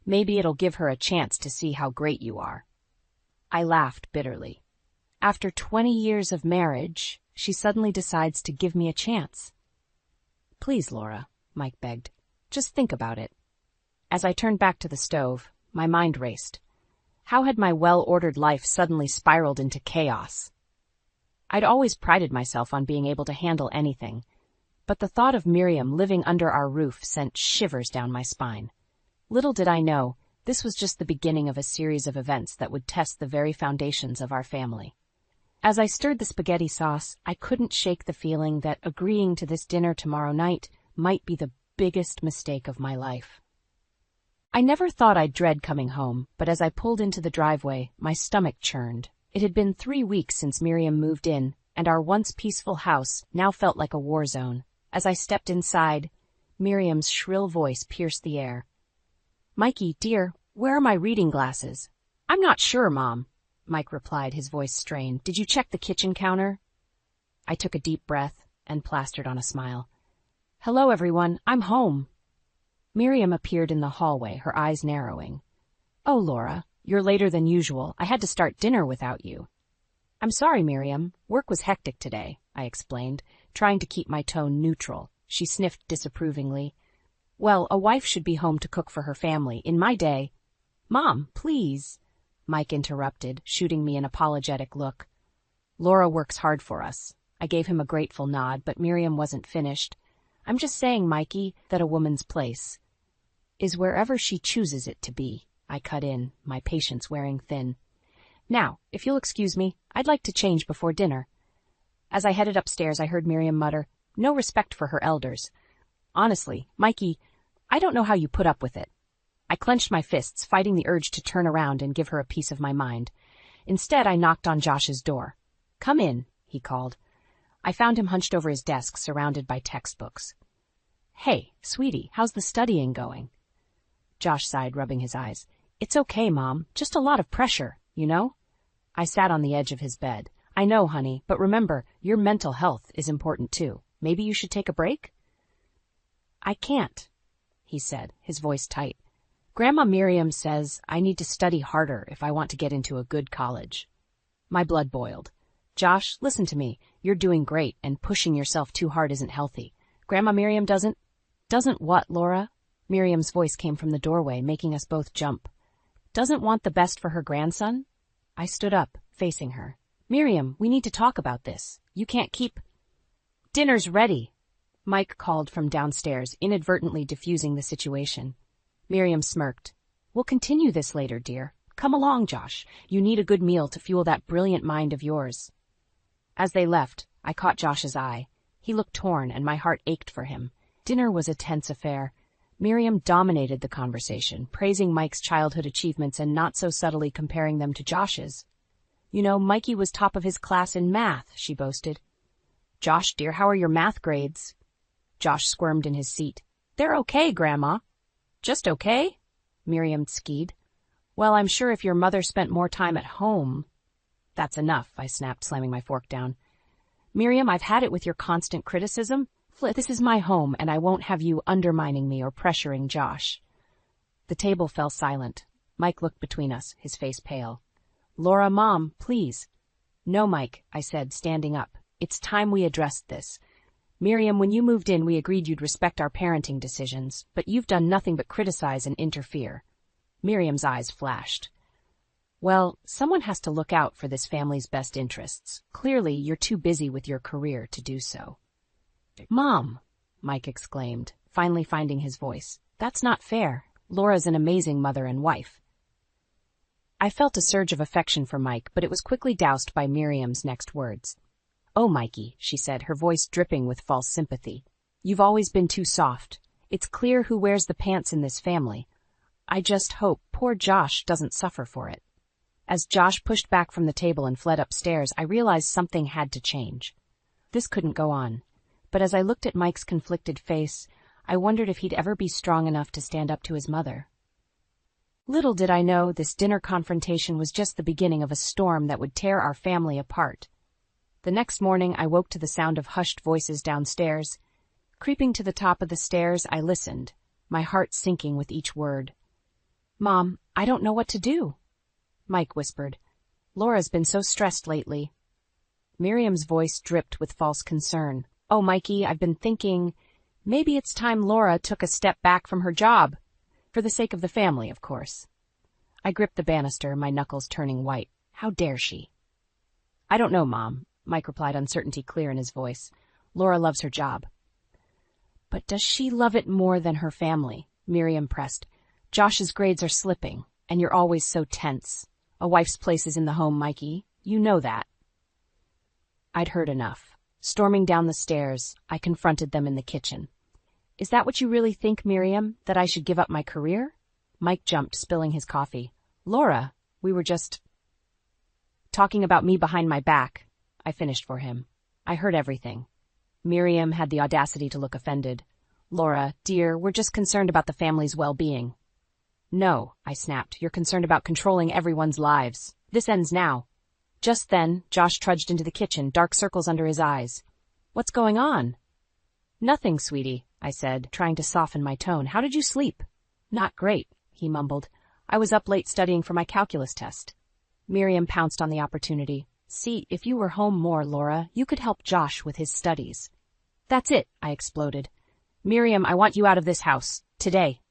Maybe it'll give her a chance to see how great you are. I laughed bitterly. After 20 years of marriage, she suddenly decides to give me a chance. Please, Laura, Mike begged. Just think about it. As I turned back to the stove, my mind raced. How had my well-ordered life suddenly spiraled into chaos? I'd always prided myself on being able to handle anything, but the thought of Miriam living under our roof sent shivers down my spine. Little did I know, this was just the beginning of a series of events that would test the very foundations of our family. As I stirred the spaghetti sauce, I couldn't shake the feeling that agreeing to this dinner tomorrow night might be the biggest mistake of my life. I never thought I'd dread coming home, but as I pulled into the driveway, my stomach churned. It had been 3 weeks since Miriam moved in, and our once peaceful house now felt like a war zone. As I stepped inside, Miriam's shrill voice pierced the air. Mikey, dear, where are my reading glasses? I'm not sure, Mom, Mike replied, his voice strained. Did you check the kitchen counter? I took a deep breath and plastered on a smile. Hello, everyone, I'm home. Miriam appeared in the hallway, her eyes narrowing. Oh, Laura, you're later than usual. I had to start dinner without you. I'm sorry, Miriam. Work was hectic today, I explained, trying to keep my tone neutral. She sniffed disapprovingly. Well, a wife should be home to cook for her family. In my day... Mom, please, Mike interrupted, shooting me an apologetic look. Laura works hard for us. I gave him a grateful nod, but Miriam wasn't finished. I'm just saying, Mikey, that a woman's place is wherever she chooses it to be, I cut in, my patience wearing thin. Now, if you'll excuse me, I'd like to change before dinner. As I headed upstairs, I heard Miriam mutter, no respect for her elders. Honestly, Mikey, I don't know how you put up with it. I clenched my fists, fighting the urge to turn around and give her a piece of my mind. Instead, I knocked on Josh's door. Come in, he called. I found him hunched over his desk, surrounded by textbooks. Hey, sweetie, how's the studying going? Josh sighed, rubbing his eyes. It's okay, Mom. Just a lot of pressure, you know? I sat on the edge of his bed. I know, honey, but remember, your mental health is important too. Maybe you should take a break? I can't, he said, his voice tight. Grandma Miriam says I need to study harder if I want to get into a good college. My blood boiled. Josh, listen to me. You're doing great, and pushing yourself too hard isn't healthy. Grandma Miriam doesn't what, Laura? Miriam's voice came from the doorway, making us both jump. Doesn't want the best for her grandson? I stood up, facing her. Miriam, we need to talk about this. You can't keep... Dinner's ready, Mike called from downstairs, inadvertently diffusing the situation. Miriam smirked. We'll continue this later, dear. Come along, Josh. You need a good meal to fuel that brilliant mind of yours. As they left, I caught Josh's eye. He looked torn, and my heart ached for him. Dinner was a tense affair. Miriam dominated the conversation, praising Mike's childhood achievements and not so subtly comparing them to Josh's. You know, Mikey was top of his class in math, she boasted. Josh, dear, how are your math grades? Josh squirmed in his seat. They're okay, Grandma. Just okay? Miriam skied. Well, I'm sure if your mother spent more time at home... That's enough, I snapped, slamming my fork down. Miriam, I've had it with your constant criticism. This is my home, and I won't have you undermining me or pressuring Josh. The table fell silent. Mike looked between us, his face pale. "Laura, Mom, please." "No, Mike," I said, standing up. "It's time we addressed this. Miriam, when you moved in, we agreed you'd respect our parenting decisions, but you've done nothing but criticize and interfere." Miriam's eyes flashed. "Well, someone has to look out for this family's best interests. Clearly, you're too busy with your career to do so." "Mom," Mike exclaimed, finally finding his voice. "That's not fair. Laura's an amazing mother and wife." I felt a surge of affection for Mike, but it was quickly doused by Miriam's next words. "Oh, Mikey," she said, her voice dripping with false sympathy. "You've always been too soft. It's clear who wears the pants in this family. I just hope poor Josh doesn't suffer for it." As Josh pushed back from the table and fled upstairs, I realized something had to change. This couldn't go on. But as I looked at Mike's conflicted face, I wondered if he'd ever be strong enough to stand up to his mother. Little did I know this dinner confrontation was just the beginning of a storm that would tear our family apart. The next morning, I woke to the sound of hushed voices downstairs. Creeping to the top of the stairs, I listened, my heart sinking with each word. "Mom, I don't know what to do," Mike whispered. "Laura's been so stressed lately." Miriam's voice dripped with false concern. "Oh, Mikey, I've been thinking, maybe it's time Laura took a step back from her job. For the sake of the family, of course." I gripped the banister, my knuckles turning white. How dare she? "I don't know, Mom," Mike replied, uncertainty clear in his voice. "Laura loves her job." "But does she love it more than her family?" Miriam pressed. "Josh's grades are slipping, and you're always so tense. A wife's place is in the home, Mikey. You know that." I'd heard enough. Storming down the stairs, I confronted them in the kitchen. "Is that what you really think, Miriam, that I should give up my career?" Mike jumped, spilling his coffee. "Laura, we were just talking about me behind my back," I finished for him. "I heard everything." Miriam had the audacity to look offended. "Laura, dear, we're just concerned about the family's well-being." "No," I snapped. "You're concerned about controlling everyone's lives. This ends now." Just then, Josh trudged into the kitchen, dark circles under his eyes. "What's going on?" "Nothing, sweetie," I said, trying to soften my tone. "How did you sleep?" "Not great," he mumbled. "I was up late studying for my calculus test." Miriam pounced on the opportunity. "See, if you were home more, Laura, you could help Josh with his studies." "That's it," I exploded. "Miriam, I want you out of this house. Today."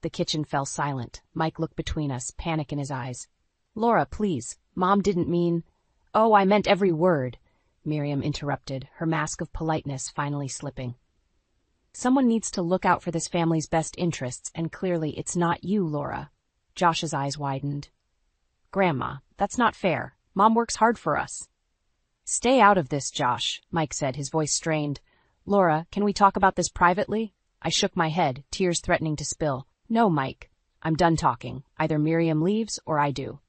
The kitchen fell silent. Mike looked between us, panic in his eyes. "Laura, please. Mom didn't mean—" "Oh, I meant every word," Miriam interrupted, her mask of politeness finally slipping. "Someone needs to look out for this family's best interests, and clearly it's not you, Laura." Josh's eyes widened. "Grandma, that's not fair. Mom works hard for us." "Stay out of this, Josh," Mike said, his voice strained. "Laura, can we talk about this privately?" I shook my head, tears threatening to spill. "No, Mike. I'm done talking. Either Miriam leaves or I do."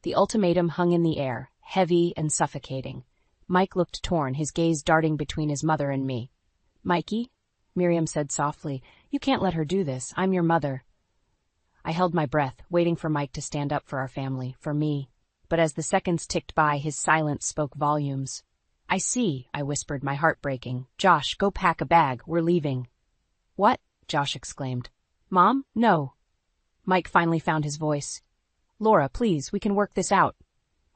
The ultimatum hung in the air, heavy and suffocating. Mike looked torn, his gaze darting between his mother and me. "Mikey," Miriam said softly, "you can't let her do this. I'm your mother." I held my breath, waiting for Mike to stand up for our family, for me. But as the seconds ticked by, his silence spoke volumes. "I see," I whispered, my heart breaking. "Josh, go pack a bag. We're leaving." "What?" Josh exclaimed. "Mom? No." Mike finally found his voice. "Laura, please, we can work this out."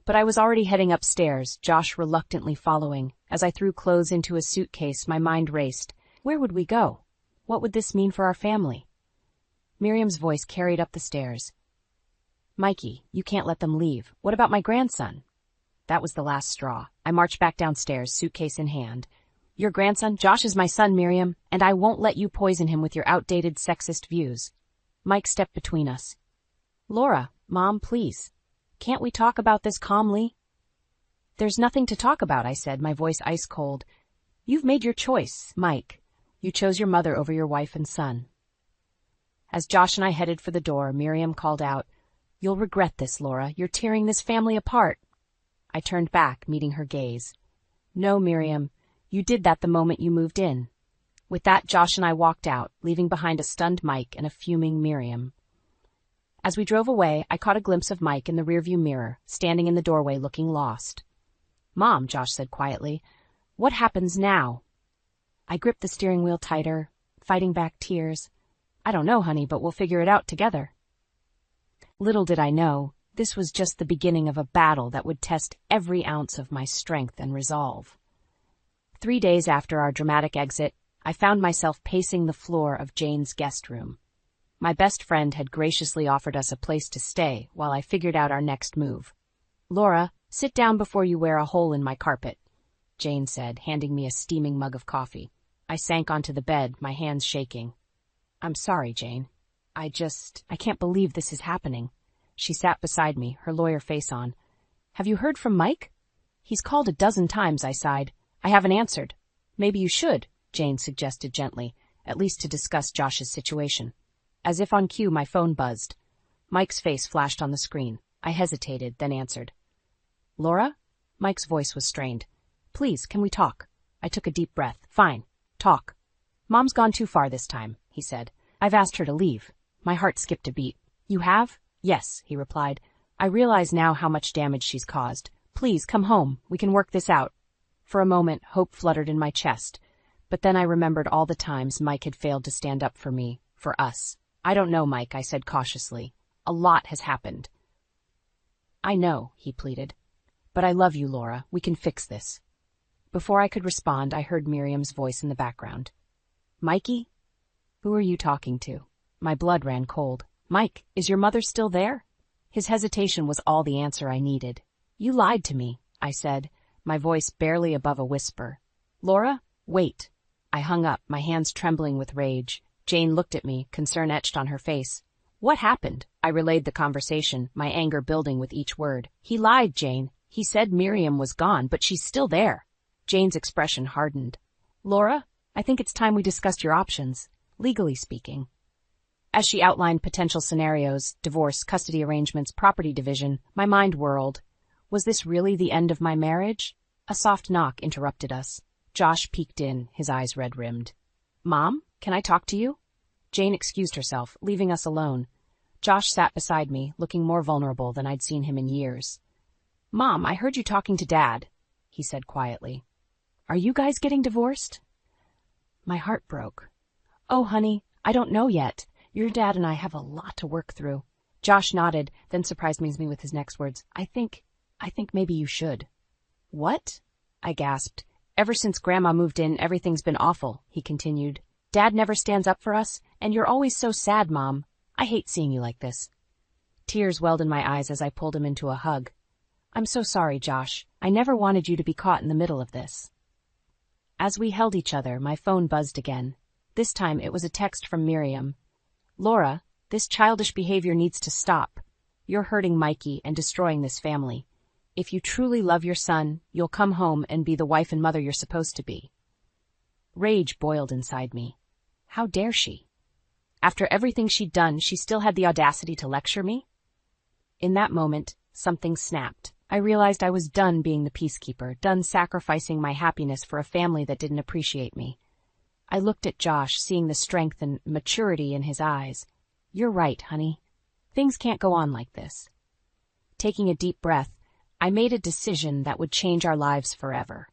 But I was already heading upstairs, Josh reluctantly following. As I threw clothes into a suitcase, my mind raced. Where would we go? What would this mean for our family? Miriam's voice carried up the stairs. "Mikey, you can't let them leave. What about my grandson?" That was the last straw. I marched back downstairs, suitcase in hand. "Your grandson? Josh is my son, Miriam, and I won't let you poison him with your outdated sexist views." Mike stepped between us. "Laura, Mom, please. Can't we talk about this calmly?" "There's nothing to talk about," I said, my voice ice cold. "You've made your choice, Mike. You chose your mother over your wife and son." As Josh and I headed for the door, Miriam called out, "You'll regret this, Laura. You're tearing this family apart." I turned back, meeting her gaze. "No, Miriam. You did that the moment you moved in." With that, Josh and I walked out, leaving behind a stunned Mike and a fuming Miriam. As we drove away, I caught a glimpse of Mike in the rearview mirror, standing in the doorway looking lost. "Mom," Josh said quietly, "what happens now?" I gripped the steering wheel tighter, fighting back tears. I don't know, honey, but we'll figure it out together. Little did I know, this was just the beginning of a battle that would test every ounce of my strength and resolve. 3 days after our dramatic exit, I found myself pacing the floor of Jane's guest room. My best friend had graciously offered us a place to stay while I figured out our next move. "Laura, sit down before you wear a hole in my carpet," Jane said, handing me a steaming mug of coffee. I sank onto the bed, my hands shaking. "I'm sorry, Jane. I can't believe this is happening." She sat beside me, her lawyer face on. "Have you heard from Mike?" "He's called a dozen times," I sighed. "I haven't answered." "Maybe you should," Jane suggested gently, "at least to discuss Josh's situation." As if on cue, my phone buzzed. Mike's face flashed on the screen. I hesitated, then answered. "Laura?" Mike's voice was strained. "Please, can we talk?" I took a deep breath. "Fine. Talk." "Mom's gone too far this time," he said. "I've asked her to leave." My heart skipped a beat. "You have?" "Yes," he replied. "I realize now how much damage she's caused. Please, come home. We can work this out." For a moment, hope fluttered in my chest. But then I remembered all the times Mike had failed to stand up for me, for us. "I don't know, Mike," I said cautiously. "A lot has happened." "I know," he pleaded. "But I love you, Laura. We can fix this." Before I could respond, I heard Miriam's voice in the background. "Mikey? Who are you talking to?" My blood ran cold. "Mike, is your mother still there?" His hesitation was all the answer I needed. "You lied to me," I said, my voice barely above a whisper. "Laura, wait." I hung up, my hands trembling with rage. Jane looked at me, concern etched on her face. "What happened?" I relayed the conversation, my anger building with each word. "He lied, Jane. He said Miriam was gone, but she's still there." Jane's expression hardened. "Laura, I think it's time we discussed your options, legally speaking." As she outlined potential scenarios, divorce, custody arrangements, property division, my mind whirled. Was this really the end of my marriage? A soft knock interrupted us. Josh peeked in, his eyes red-rimmed. "Mom, can I talk to you?" Jane excused herself, leaving us alone. Josh sat beside me, looking more vulnerable than I'd seen him in years. "Mom, I heard you talking to Dad," he said quietly. "Are you guys getting divorced?" My heart broke. "Oh, honey, I don't know yet. Your dad and I have a lot to work through." Josh nodded, then surprised me with his next words. I think maybe you should." "What?" I gasped. "Ever since Grandma moved in, everything's been awful," he continued. "Dad never stands up for us, and you're always so sad, Mom. I hate seeing you like this." Tears welled in my eyes as I pulled him into a hug. "I'm so sorry, Josh. I never wanted you to be caught in the middle of this." As we held each other, my phone buzzed again. This time it was a text from Miriam. "Laura, this childish behavior needs to stop. You're hurting Mikey and destroying this family. If you truly love your son, you'll come home and be the wife and mother you're supposed to be." Rage boiled inside me. How dare she? After everything she'd done, she still had the audacity to lecture me? In that moment, something snapped. I realized I was done being the peacekeeper, done sacrificing my happiness for a family that didn't appreciate me. I looked at Josh, seeing the strength and maturity in his eyes. "You're right, honey. Things can't go on like this." Taking a deep breath, I made a decision that would change our lives forever.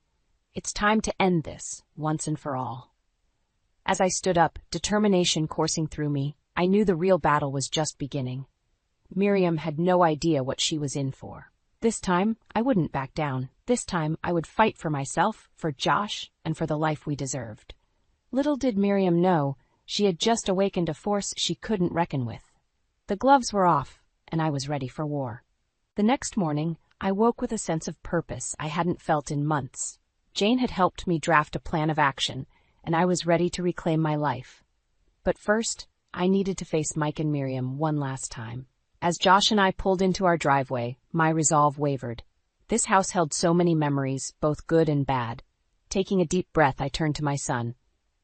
It's time to end this, once and for all. As I stood up, determination coursing through me, I knew the real battle was just beginning. Miriam had no idea what she was in for. This time, I wouldn't back down. This time, I would fight for myself, for Josh, and for the life we deserved. Little did Miriam know, she had just awakened a force she couldn't reckon with. The gloves were off, and I was ready for war. The next morning, I woke with a sense of purpose I hadn't felt in months. Jane had helped me draft a plan of action, and I was ready to reclaim my life. But first, I needed to face Mike and Miriam one last time. As Josh and I pulled into our driveway, my resolve wavered. This house held so many memories, both good and bad. Taking a deep breath, I turned to my son.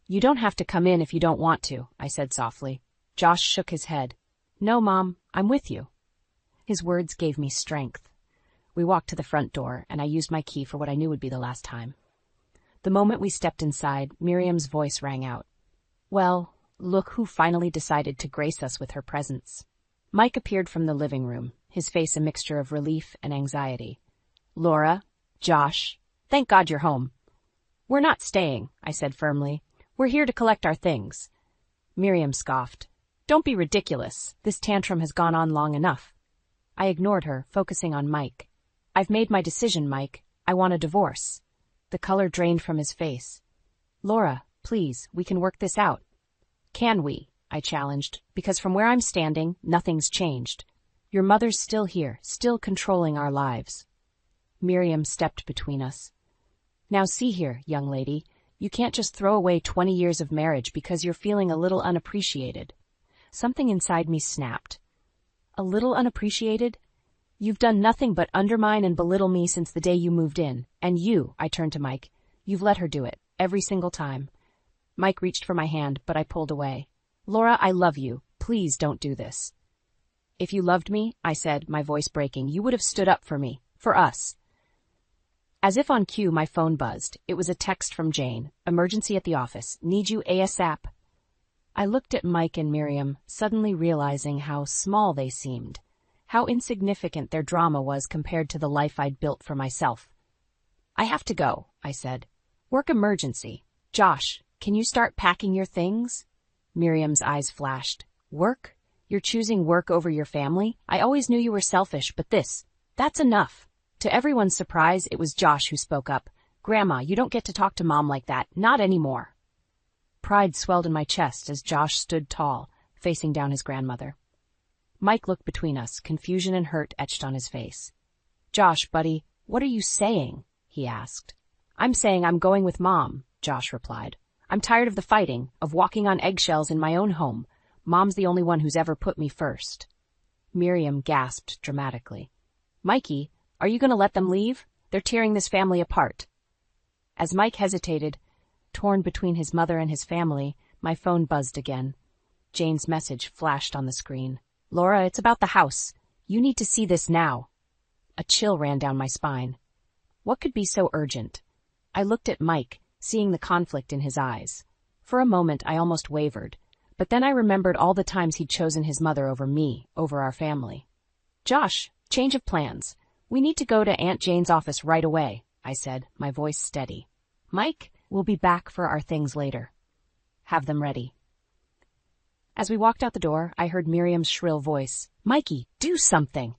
"You don't have to come in if you don't want to," I said softly. Josh shook his head. "No, Mom, I'm with you." His words gave me strength. We walked to the front door, and I used my key for what I knew would be the last time. The moment we stepped inside, Miriam's voice rang out. "Well, look who finally decided to grace us with her presence." Mike appeared from the living room, his face a mixture of relief and anxiety. "Laura, Josh, thank God you're home." "We're not staying," I said firmly. "We're here to collect our things." Miriam scoffed. Don't be ridiculous. This tantrum has gone on long enough. I ignored her, focusing on Mike. I've made my decision, Mike. I want a divorce. The color drained from his face. Laura, please, we can work this out. Can we? I challenged, because from where I'm standing, nothing's changed. Your mother's still here, still controlling our lives. Miriam stepped between us. Now see here, young lady, you can't just throw away 20 years of marriage because you're feeling a little unappreciated. Something inside me snapped. A little unappreciated? You've done nothing but undermine and belittle me since the day you moved in, and you, I turned to Mike, you've let her do it, every single time. Mike reached for my hand, but I pulled away. Laura, I love you. Please don't do this. If you loved me, I said, my voice breaking, you would have stood up for me, for us. As if on cue, my phone buzzed. It was a text from Jane. Emergency at the office. Need you ASAP. I looked at Mike and Miriam, suddenly realizing how small they seemed, how insignificant their drama was compared to the life I'd built for myself. I have to go, I said. Work emergency. Josh, can you start packing your things? Miriam's eyes flashed. Work? You're choosing work over your family? I always knew you were selfish, but that's enough. To everyone's surprise, it was Josh who spoke up. Grandma, you don't get to talk to Mom like that, not anymore. Pride swelled in my chest as Josh stood tall, facing down his grandmother. Mike looked between us, confusion and hurt etched on his face. Josh, buddy, what are you saying? He asked. I'm saying I'm going with Mom, Josh replied. I'm tired of the fighting, of walking on eggshells in my own home. Mom's the only one who's ever put me first. Miriam gasped dramatically. Mikey, are you going to let them leave? They're tearing this family apart. As Mike hesitated, torn between his mother and his family, my phone buzzed again. Jane's message flashed on the screen. Laura, it's about the house. You need to see this now. A chill ran down my spine. What could be so urgent? I looked at Mike, seeing the conflict in his eyes. For a moment, I almost wavered, but then I remembered all the times he'd chosen his mother over me, over our family. Josh, change of plans. We need to go to Aunt Jane's office right away, I said, my voice steady. Mike, we'll be back for our things later. Have them ready. As we walked out the door, I heard Miriam's shrill voice. Mikey, do something!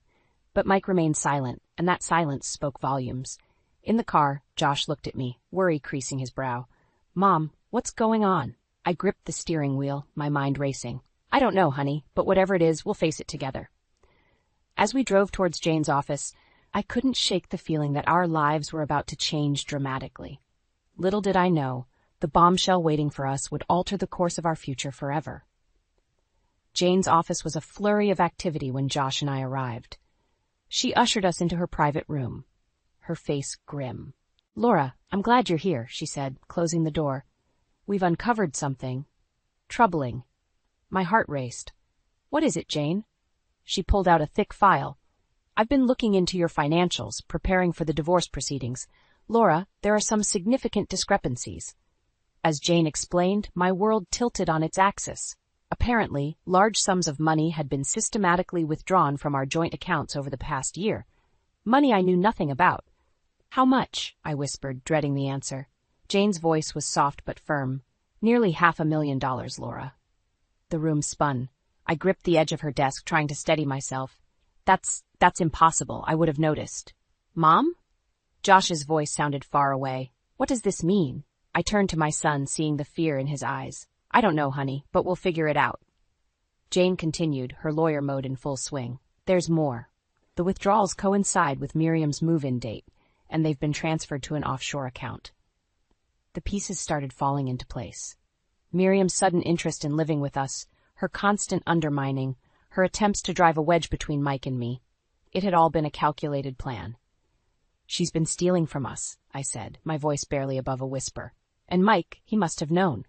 But Mike remained silent, and that silence spoke volumes. In the car, Josh looked at me, worry creasing his brow. Mom, what's going on? I gripped the steering wheel, my mind racing. I don't know, honey, but whatever it is, we'll face it together. As we drove towards Jane's office, I couldn't shake the feeling that our lives were about to change dramatically. Little did I know, the bombshell waiting for us would alter the course of our future forever. Jane's office was a flurry of activity when Josh and I arrived. She ushered us into her private room, her face grim. Laura, I'm glad you're here, she said, closing the door. We've uncovered something troubling. My heart raced. What is it, Jane? She pulled out a thick file. I've been looking into your financials, preparing for the divorce proceedings. Laura, there are some significant discrepancies. As Jane explained, my world tilted on its axis. Apparently, large sums of money had been systematically withdrawn from our joint accounts over the past year. Money I knew nothing about. How much? I whispered, dreading the answer. Jane's voice was soft but firm. Nearly $500,000, Laura. The room spun. I gripped the edge of her desk, trying to steady myself. That's impossible. I would have noticed. Mom? Josh's voice sounded far away. What does this mean? I turned to my son, seeing the fear in his eyes. I don't know, honey, but we'll figure it out. Jane continued, her lawyer mode in full swing. There's more. The withdrawals coincide with Miriam's move-in date, and they've been transferred to an offshore account. The pieces started falling into place. Miriam's sudden interest in living with us, her constant undermining, her attempts to drive a wedge between Mike and me. It had all been a calculated plan. She's been stealing from us, I said, my voice barely above a whisper. And Mike, he must have known.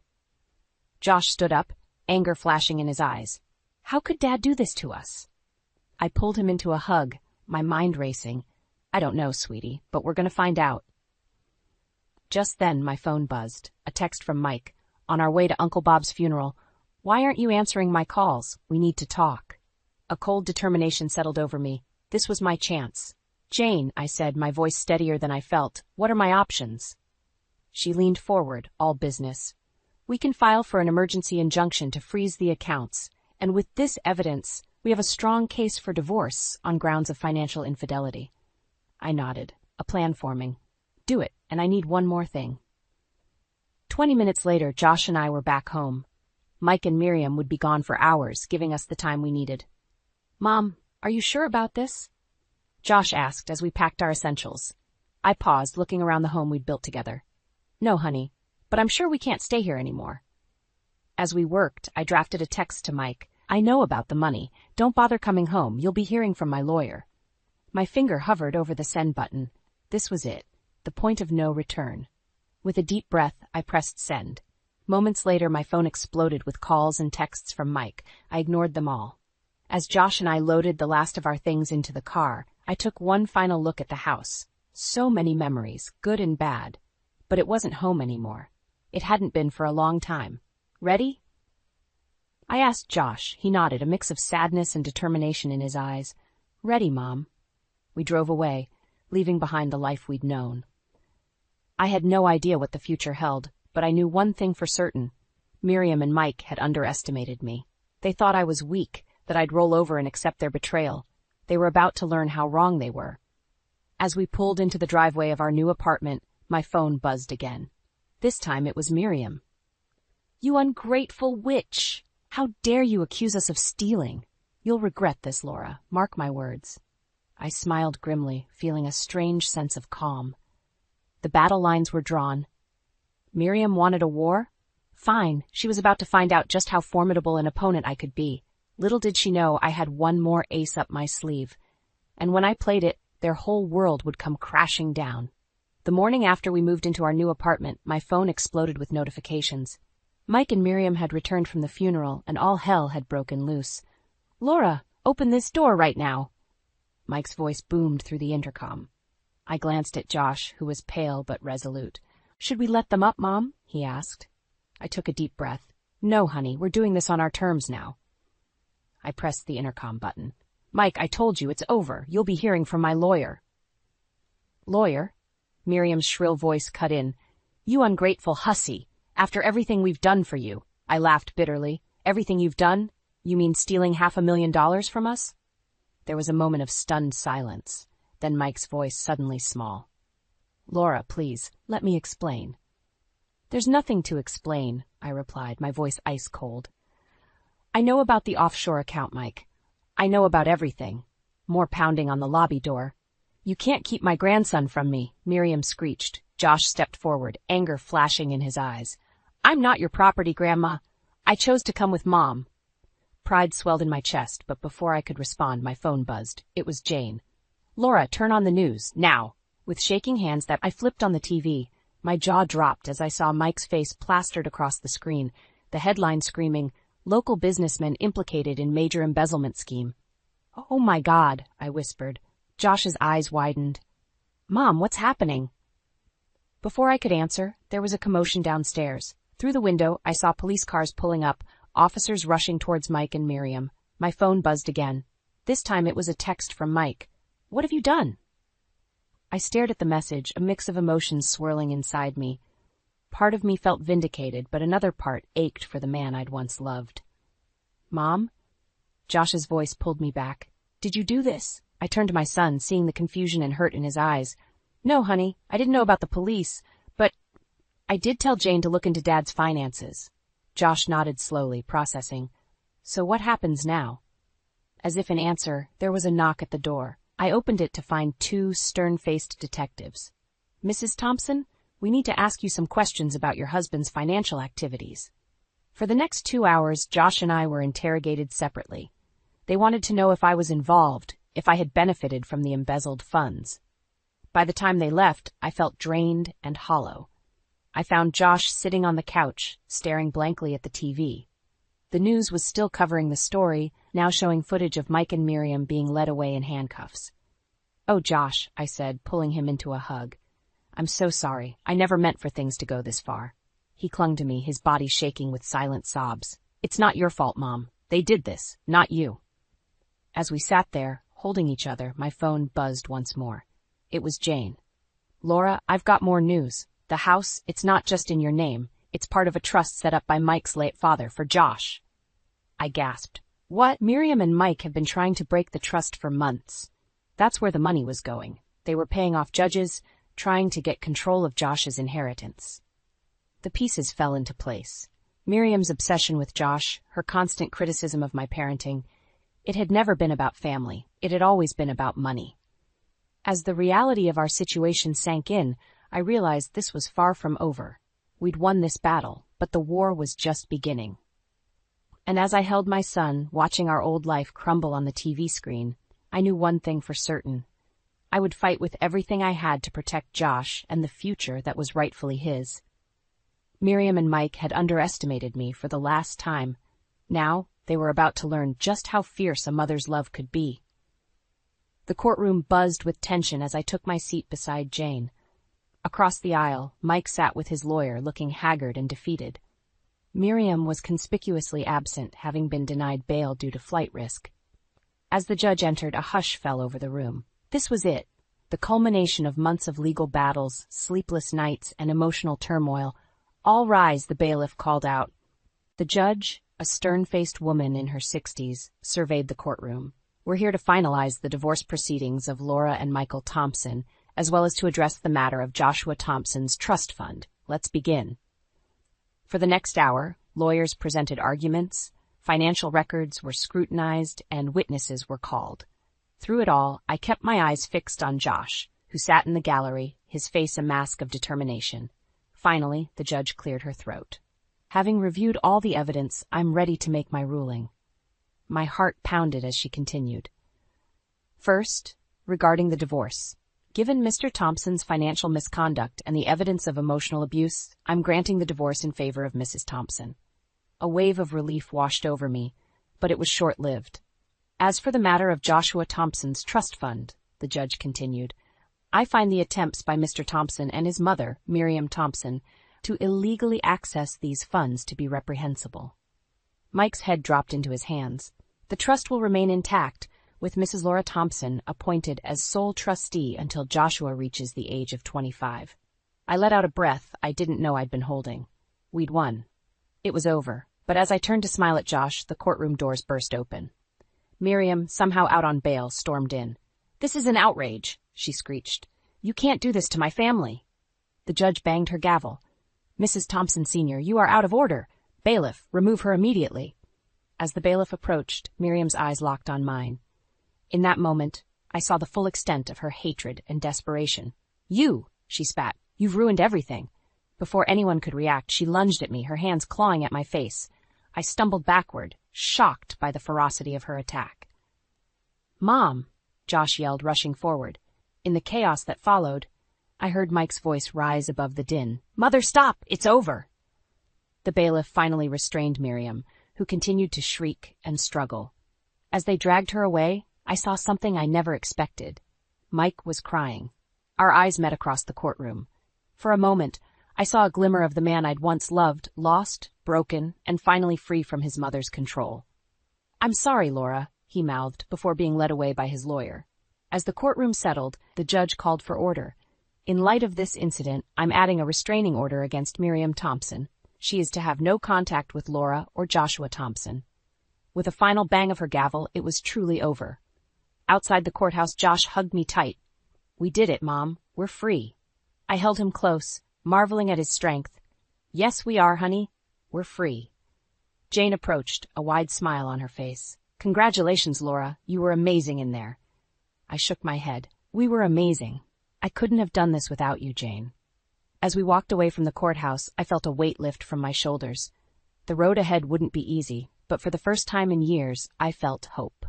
Josh stood up, anger flashing in his eyes. How could Dad do this to us? I pulled him into a hug, my mind racing. I don't know, sweetie, but we're going to find out. Just then, my phone buzzed, a text from Mike. On our way to Uncle Bob's funeral. Why aren't you answering my calls? We need to talk. A cold determination settled over me. This was my chance. Jane, I said, my voice steadier than I felt, what are my options? She leaned forward, all business. We can file for an emergency injunction to freeze the accounts, And with this evidence, we have a strong case for divorce on grounds of financial infidelity. I nodded. A plan forming. Do it, and I need one more thing. 20 minutes later, Josh and I were back home. Mike and Miriam would be gone for hours, giving us the time we needed. Mom, are you sure about this? Josh asked as we packed our essentials. I paused, looking around the home we'd built together. No, honey, but I'm sure we can't stay here anymore. As we worked, I drafted a text to Mike. I know about the money. Don't bother coming home. You'll be hearing from my lawyer. My finger hovered over the send button. This was it, the point of no return. With a deep breath, I pressed send. Moments later, my phone exploded with calls and texts from Mike. I ignored them all. As Josh and I loaded the last of our things into the car, I took one final look at the house. So many memories, good and bad. But it wasn't home anymore. It hadn't been for a long time. Ready? I asked Josh. He nodded, a mix of sadness and determination in his eyes. Ready, Mom. We drove away, leaving behind the life we'd known. I had no idea what the future held, but I knew one thing for certain. Miriam and Mike had underestimated me. They thought I was weak, that I'd roll over and accept their betrayal. They were about to learn how wrong they were. As we pulled into the driveway of our new apartment, my phone buzzed again. This time it was Miriam. You ungrateful witch! How dare you accuse us of stealing? You'll regret this, Laura. Mark my words. I smiled grimly, feeling a strange sense of calm. The battle lines were drawn. Miriam wanted a war? Fine, she was about to find out just how formidable an opponent I could be. Little did she know I had one more ace up my sleeve. And when I played it, their whole world would come crashing down. The morning after we moved into our new apartment, my phone exploded with notifications. Mike and Miriam had returned from the funeral, and all hell had broken loose. Laura, open this door right now. Mike's voice boomed through the intercom. I glanced at Josh, who was pale but resolute. Should we let them up, Mom? He asked. I took a deep breath. No, honey, we're doing this on our terms now. I pressed the intercom button. Mike, I told you, it's over. You'll be hearing from my lawyer. Lawyer? Miriam's shrill voice cut in. You ungrateful hussy. After everything we've done for you. I laughed bitterly. Everything you've done? You mean stealing $500,000 from us? There was a moment of stunned silence. Then Mike's voice suddenly small. Laura, please, let me explain. There's nothing to explain, I replied, my voice ice cold. I know about the offshore account, Mike. I know about everything. More pounding on the lobby door. You can't keep my grandson from me, Miriam screeched. Josh stepped forward, anger flashing in his eyes. I'm not your property, Grandma. I chose to come with Mom. Pride swelled in my chest, but before I could respond, my phone buzzed. It was Jane. Laura, turn on the news, now. With shaking hands I flipped on the TV. My jaw dropped as I saw Mike's face plastered across the screen, the headline screaming, Local businessman implicated in major embezzlement scheme. Oh my God, I whispered. Josh's eyes widened. Mom, what's happening? Before I could answer, there was a commotion downstairs. Through the window, I saw police cars pulling up, officers rushing towards Mike and Miriam. My phone buzzed again. This time it was a text from Mike. What have you done? I stared at the message, a mix of emotions swirling inside me. Part of me felt vindicated, but another part ached for the man I'd once loved. Mom? Josh's voice pulled me back. Did you do this? I turned to my son, seeing the confusion and hurt in his eyes. No, honey, I didn't know about the police, but I did tell Jane to look into Dad's finances. Josh nodded slowly, processing. So what happens now? As if in answer, there was a knock at the door. I opened it to find two stern-faced detectives. Mrs. Thompson, we need to ask you some questions about your husband's financial activities. For the next 2 hours, Josh and I were interrogated separately. They wanted to know if I was involved, if I had benefited from the embezzled funds. By the time they left, I felt drained and hollow. I found Josh sitting on the couch, staring blankly at the TV. The news was still covering the story, now showing footage of Mike and Miriam being led away in handcuffs. Oh, Josh, I said, pulling him into a hug. I'm so sorry. I never meant for things to go this far. He clung to me, his body shaking with silent sobs. It's not your fault, Mom. They did this, not you. As we sat there, holding each other, my phone buzzed once more. It was Jane. Laura, I've got more news. The house, it's not just in your name. It's part of a trust set up by Mike's late father for Josh. I gasped. What? Miriam and Mike have been trying to break the trust for months. That's where the money was going. They were paying off judges, trying to get control of Josh's inheritance. The pieces fell into place. Miriam's obsession with Josh, her constant criticism of my parenting, it had never been about family. It had always been about money. As the reality of our situation sank in, I realized this was far from over. We'd won this battle, but the war was just beginning. And as I held my son, watching our old life crumble on the TV screen, I knew one thing for certain. I would fight with everything I had to protect Josh and the future that was rightfully his. Miriam and Mike had underestimated me for the last time. Now, they were about to learn just how fierce a mother's love could be. The courtroom buzzed with tension as I took my seat beside Jane. Across the aisle, Mike sat with his lawyer, looking haggard and defeated. Miriam was conspicuously absent, having been denied bail due to flight risk. As the judge entered, a hush fell over the room. This was it, the culmination of months of legal battles, sleepless nights, and emotional turmoil. "All rise," the bailiff called out. The judge, a stern-faced woman in her 60s, surveyed the courtroom. "We're here to finalize the divorce proceedings of Laura and Michael Thompson, as well as to address the matter of Joshua Thompson's trust fund. Let's begin." For the next hour, lawyers presented arguments, financial records were scrutinized, and witnesses were called. Through it all, I kept my eyes fixed on Josh, who sat in the gallery, his face a mask of determination. Finally, the judge cleared her throat. "Having reviewed all the evidence, I'm ready to make my ruling." My heart pounded as she continued. "First, regarding the divorce. Given Mr. Thompson's financial misconduct and the evidence of emotional abuse, I'm granting the divorce in favor of Mrs. Thompson." A wave of relief washed over me, but it was short-lived. "As for the matter of Joshua Thompson's trust fund," the judge continued, "I find the attempts by Mr. Thompson and his mother, Miriam Thompson, to illegally access these funds to be reprehensible." Mike's head dropped into his hands. "The trust will remain intact, with Mrs. Laura Thompson appointed as sole trustee until Joshua reaches the age of 25. I let out a breath I didn't know I'd been holding. We'd won. It was over, but as I turned to smile at Josh, the courtroom doors burst open. Miriam, somehow out on bail, stormed in. "This is an outrage," she screeched. "You can't do this to my family." The judge banged her gavel. "Mrs. Thompson Sr., you are out of order. Bailiff, remove her immediately." As the bailiff approached, Miriam's eyes locked on mine. In that moment, I saw the full extent of her hatred and desperation. "You," she spat, "you've ruined everything." Before anyone could react, she lunged at me, her hands clawing at my face. I stumbled backward, shocked by the ferocity of her attack. "Mom," Josh yelled, rushing forward. In the chaos that followed, I heard Mike's voice rise above the din. "Mother, stop! It's over!" The bailiff finally restrained Miriam, who continued to shriek and struggle. As they dragged her away, I saw something I never expected. Mike was crying. Our eyes met across the courtroom. For a moment, I saw a glimmer of the man I'd once loved, lost, broken, and finally free from his mother's control. "I'm sorry, Laura," he mouthed before being led away by his lawyer. As the courtroom settled, the judge called for order. "In light of this incident, I'm adding a restraining order against Miriam Thompson. She is to have no contact with Laura or Joshua Thompson." With a final bang of her gavel, it was truly over. Outside the courthouse, Josh hugged me tight. "We did it, Mom. We're free." I held him close, marveling at his strength. "Yes, we are, honey. We're free." Jane approached, a wide smile on her face. "Congratulations, Laura. You were amazing in there." I shook my head. "We were amazing. I couldn't have done this without you, Jane." As we walked away from the courthouse, I felt a weight lift from my shoulders. The road ahead wouldn't be easy, but for the first time in years, I felt hope.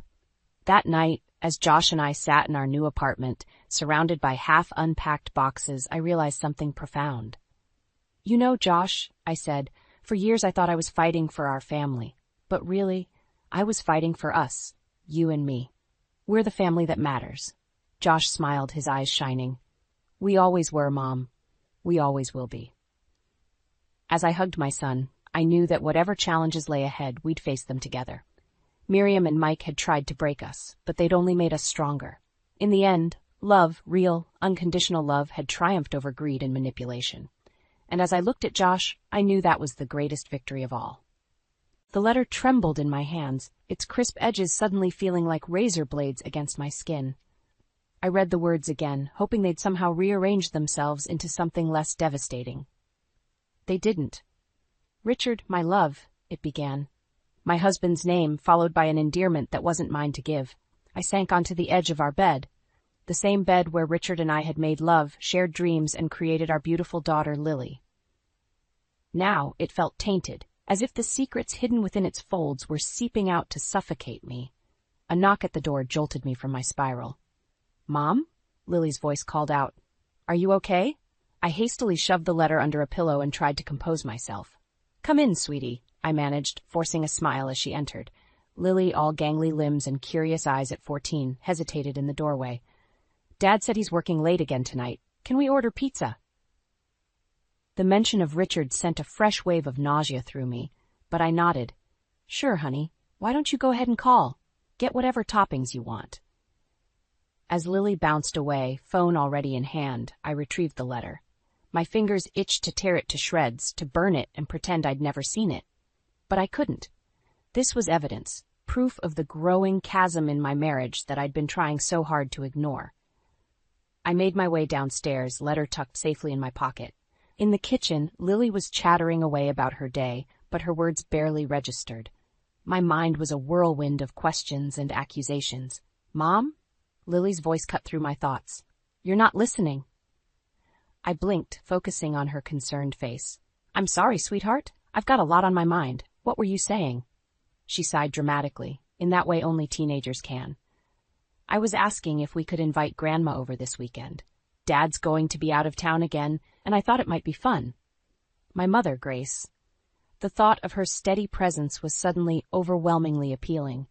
That night, as Josh and I sat in our new apartment, surrounded by half-unpacked boxes, I realized something profound. "You know, Josh," I said, "for years I thought I was fighting for our family. But really, I was fighting for us, you and me. We're the family that matters." Josh smiled, his eyes shining. "We always were, Mom. We always will be." As I hugged my son, I knew that whatever challenges lay ahead, we'd face them together. Miriam and Mike had tried to break us, but they'd only made us stronger. In the end, love, real, unconditional love, had triumphed over greed and manipulation. And as I looked at Josh, I knew that was the greatest victory of all. The letter trembled in my hands, its crisp edges suddenly feeling like razor blades against my skin. I read the words again, hoping they'd somehow rearrange themselves into something less devastating. They didn't. "Richard, my love," it began. My husband's name, followed by an endearment that wasn't mine to give. I sank onto the edge of our bed. The same bed where Richard and I had made love, shared dreams, and created our beautiful daughter, Lily. Now it felt tainted, as if the secrets hidden within its folds were seeping out to suffocate me. A knock at the door jolted me from my spiral. "Mom?" Lily's voice called out. "Are you okay?" I hastily shoved the letter under a pillow and tried to compose myself. "Come in, sweetie," I managed, forcing a smile as she entered. Lily, all gangly limbs and curious eyes at 14, hesitated in the doorway. "Dad said he's working late again tonight. Can we order pizza?" The mention of Richard sent a fresh wave of nausea through me, but I nodded. "Sure, honey. Why don't you go ahead and call? Get whatever toppings you want." As Lily bounced away, phone already in hand, I retrieved the letter. My fingers itched to tear it to shreds, to burn it and pretend I'd never seen it. But I couldn't. This was evidence, proof of the growing chasm in my marriage that I'd been trying so hard to ignore. I made my way downstairs, letter tucked safely in my pocket. In the kitchen, Lily was chattering away about her day, but her words barely registered. My mind was a whirlwind of questions and accusations. "Mom?" Lily's voice cut through my thoughts. "You're not listening." I blinked, focusing on her concerned face. "I'm sorry, sweetheart. I've got a lot on my mind. What were you saying?" She sighed dramatically, in that way only teenagers can. "I was asking if we could invite Grandma over this weekend. Dad's going to be out of town again, and I thought it might be fun. My mother, Grace." The thought of her steady presence was suddenly overwhelmingly appealing.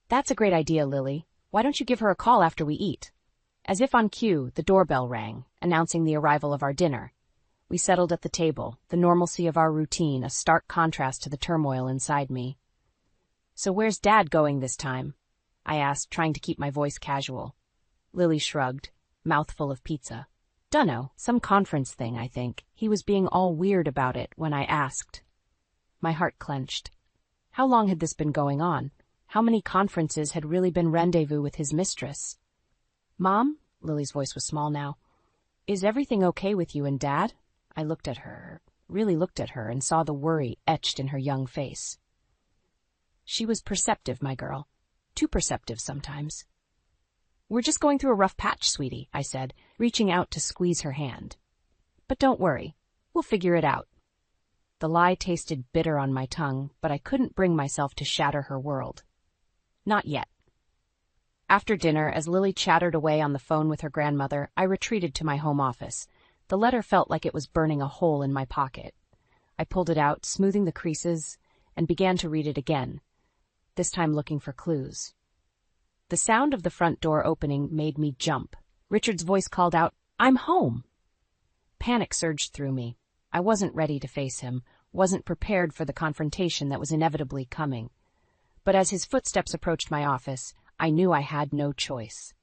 "That's a great idea, Lily. Why don't you give her a call after we eat?" As if on cue, the doorbell rang, announcing the arrival of our dinner. We settled at the table, the normalcy of our routine a stark contrast to the turmoil inside me. "So where's Dad going this time?" I asked, trying to keep my voice casual. Lily shrugged, mouthful of pizza. "Dunno, some conference thing, I think. He was being all weird about it when I asked." My heart clenched. How long had this been going on? How many conferences had really been rendezvous with his mistress? "Mom?" Lily's voice was small now. "Is everything okay with you and Dad?" I looked at her, really looked at her, and saw the worry etched in her young face. She was perceptive, my girl. Too perceptive sometimes. "We're just going through a rough patch, sweetie," I said, reaching out to squeeze her hand. "But don't worry. We'll figure it out." The lie tasted bitter on my tongue, but I couldn't bring myself to shatter her world. Not yet. After dinner, as Lily chattered away on the phone with her grandmother, I retreated to my home office. The letter felt like it was burning a hole in my pocket. I pulled it out, smoothing the creases, and began to read it again, this time looking for clues. The sound of the front door opening made me jump. Richard's voice called out, "I'm home!" Panic surged through me. I wasn't ready to face him, wasn't prepared for the confrontation that was inevitably coming. But as his footsteps approached my office, I knew I had no choice.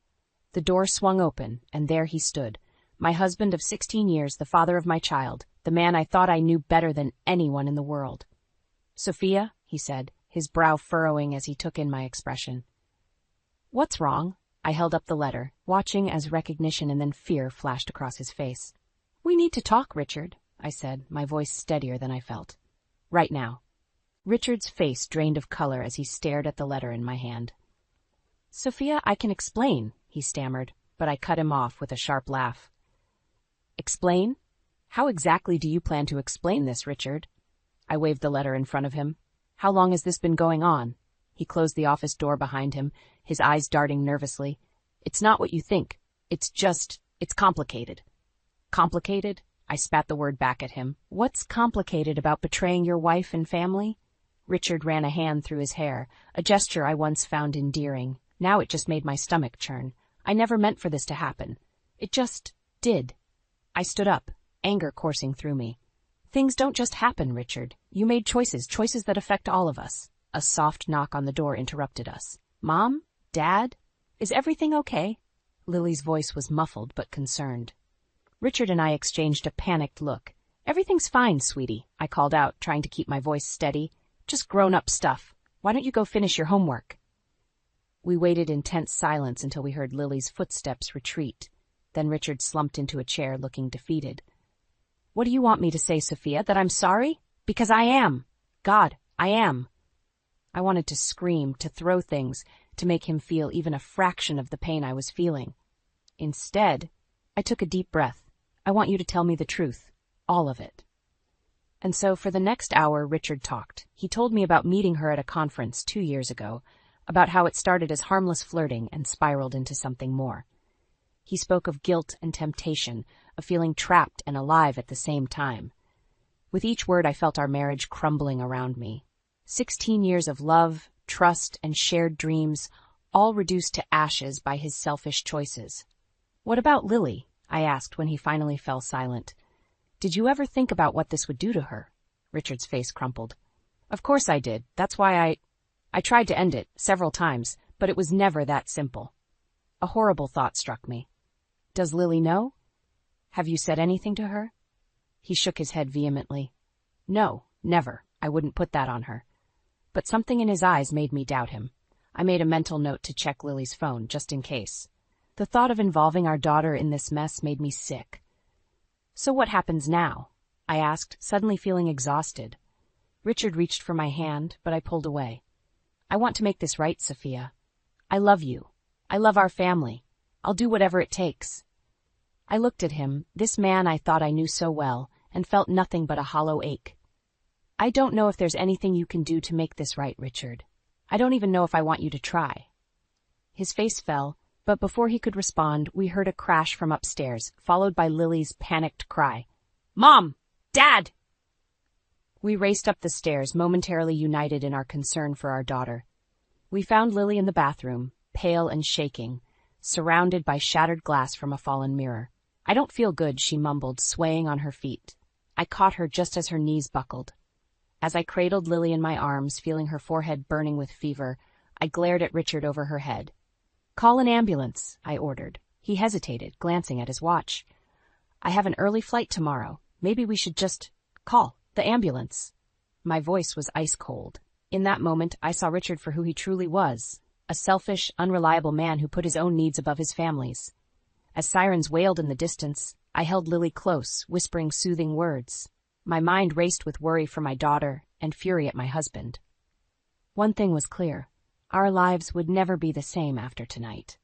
The door swung open, and there he stood, my husband of 16 years, the father of my child, the man I thought I knew better than anyone in the world. "Sophia," he said, his brow furrowing as he took in my expression. "What's wrong?" I held up the letter, watching as recognition and then fear flashed across his face. "We need to talk, Richard," I said, my voice steadier than I felt. "Right now." Richard's face drained of color as he stared at the letter in my hand. "Sophia, I can explain," he stammered, but I cut him off with a sharp laugh. "Explain? How exactly do you plan to explain this, Richard?" I waved the letter in front of him. "How long has this been going on?" He closed the office door behind him, his eyes darting nervously. "It's not what you think. It's complicated." "Complicated?" I spat the word back at him. "What's complicated about betraying your wife and family?" Richard ran a hand through his hair, a gesture I once found endearing. Now it just made my stomach churn. I never meant for this to happen. It just did. I stood up, anger coursing through me. "Things don't just happen, Richard. You made choices that affect all of us." A soft knock on the door interrupted us. "Mom? Dad? Is everything okay?" Lily's voice was muffled but concerned. Richard and I exchanged a panicked look. "Everything's fine, sweetie," I called out, trying to keep my voice steady. Just grown-up stuff. Why don't you go finish your homework? We waited in tense silence until we heard Lily's footsteps retreat. Then Richard slumped into a chair, looking defeated. What do you want me to say, Sophia? That I'm sorry? Because I am. God, I am. I wanted to scream, to throw things, to make him feel even a fraction of the pain I was feeling. Instead, I took a deep breath. I want you to tell me the truth. All of it. And so for the next hour, Richard talked. He told me about meeting her at a conference 2 years ago, about how it started as harmless flirting and spiraled into something more. He spoke of guilt and temptation, of feeling trapped and alive at the same time. With each word, I felt our marriage crumbling around me. 16 years of love, trust, and shared dreams, all reduced to ashes by his selfish choices. What about Lily? I asked when he finally fell silent. Did you ever think about what this would do to her? Richard's face crumpled. Of course I did. That's why I tried to end it several times, but it was never that simple. A horrible thought struck me. Does Lily know? Have you said anything to her? He shook his head vehemently. No, never. I wouldn't put that on her. But something in his eyes made me doubt him. I made a mental note to check Lily's phone, just in case. The thought of involving our daughter in this mess made me sick. So what happens now? I asked, suddenly feeling exhausted. Richard reached for my hand, but I pulled away. I want to make this right, Sophia. I love you. I love our family. I'll do whatever it takes. I looked at him, this man I thought I knew so well, and felt nothing but a hollow ache. I don't know if there's anything you can do to make this right, Richard. I don't even know if I want you to try. His face fell, but before he could respond, we heard a crash from upstairs, followed by Lily's panicked cry. Mom! Dad! We raced up the stairs, momentarily united in our concern for our daughter. We found Lily in the bathroom, pale and shaking, surrounded by shattered glass from a fallen mirror. I don't feel good, she mumbled, swaying on her feet. I caught her just as her knees buckled. As I cradled Lily in my arms, feeling her forehead burning with fever, I glared at Richard over her head. Call an ambulance, I ordered. He hesitated, glancing at his watch. I have an early flight tomorrow. Maybe we should just call the ambulance. My voice was ice cold. In that moment, I saw Richard for who he truly was, a selfish, unreliable man who put his own needs above his family's. As sirens wailed in the distance, I held Lily close, whispering soothing words. My mind raced with worry for my daughter and fury at my husband. One thing was clear. Our lives would never be the same after tonight.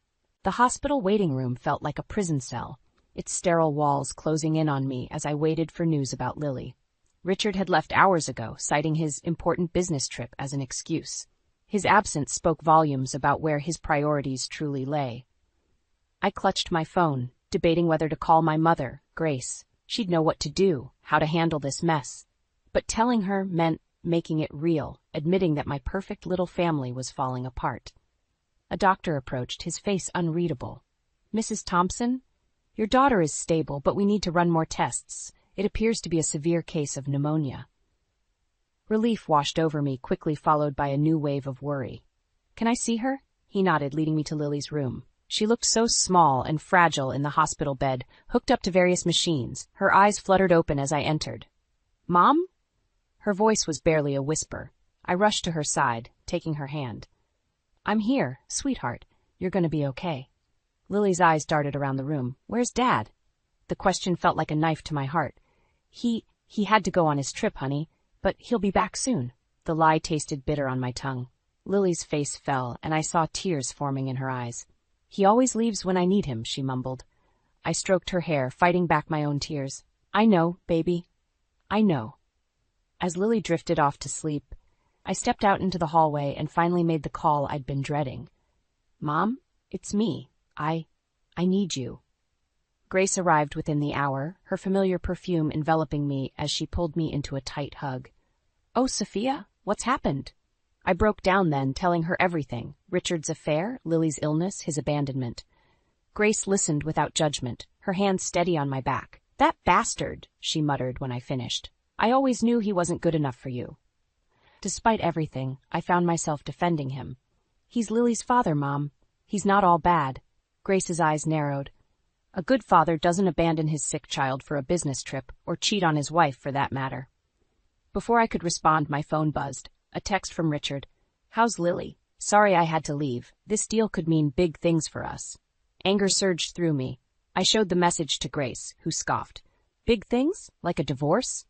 The hospital waiting room felt like a prison cell, its sterile walls closing in on me as I waited for news about Lily. Richard had left hours ago, citing his important business trip as an excuse. His absence spoke volumes about where his priorities truly lay. I clutched my phone, debating whether to call my mother, Grace. She'd know what to do, how to handle this mess. But telling her meant making it real, admitting that my perfect little family was falling apart. A doctor approached, his face unreadable. Mrs. Thompson? Your daughter is stable, but we need to run more tests. It appears to be a severe case of pneumonia. Relief washed over me, quickly followed by a new wave of worry. Can I see her? He nodded, leading me to Lily's room. She looked so small and fragile in the hospital bed, hooked up to various machines. Her eyes fluttered open as I entered. Mom? Her voice was barely a whisper. I rushed to her side, taking her hand. I'm here, sweetheart. You're going to be okay. Lily's eyes darted around the room. Where's Dad? The question felt like a knife to my heart. He had to go on his trip, honey, but he'll be back soon. The lie tasted bitter on my tongue. Lily's face fell, and I saw tears forming in her eyes. He always leaves when I need him, she mumbled. I stroked her hair, fighting back my own tears. I know, baby. I know. As Lily drifted off to sleep, I stepped out into the hallway and finally made the call I'd been dreading. Mom, it's me. I need you. Grace arrived within the hour, her familiar perfume enveloping me as she pulled me into a tight hug. Oh, Sophia, what's happened? I broke down then, telling her everything, Richard's affair, Lily's illness, his abandonment. Grace listened without judgment, her hand steady on my back. That bastard, she muttered when I finished. I always knew he wasn't good enough for you. Despite everything, I found myself defending him. He's Lily's father, Mom. He's not all bad. Grace's eyes narrowed. A good father doesn't abandon his sick child for a business trip, or cheat on his wife for that matter. Before I could respond, my phone buzzed. A text from Richard. How's Lily? Sorry I had to leave. This deal could mean big things for us. Anger surged through me. I showed the message to Grace, who scoffed. Big things? Like a divorce?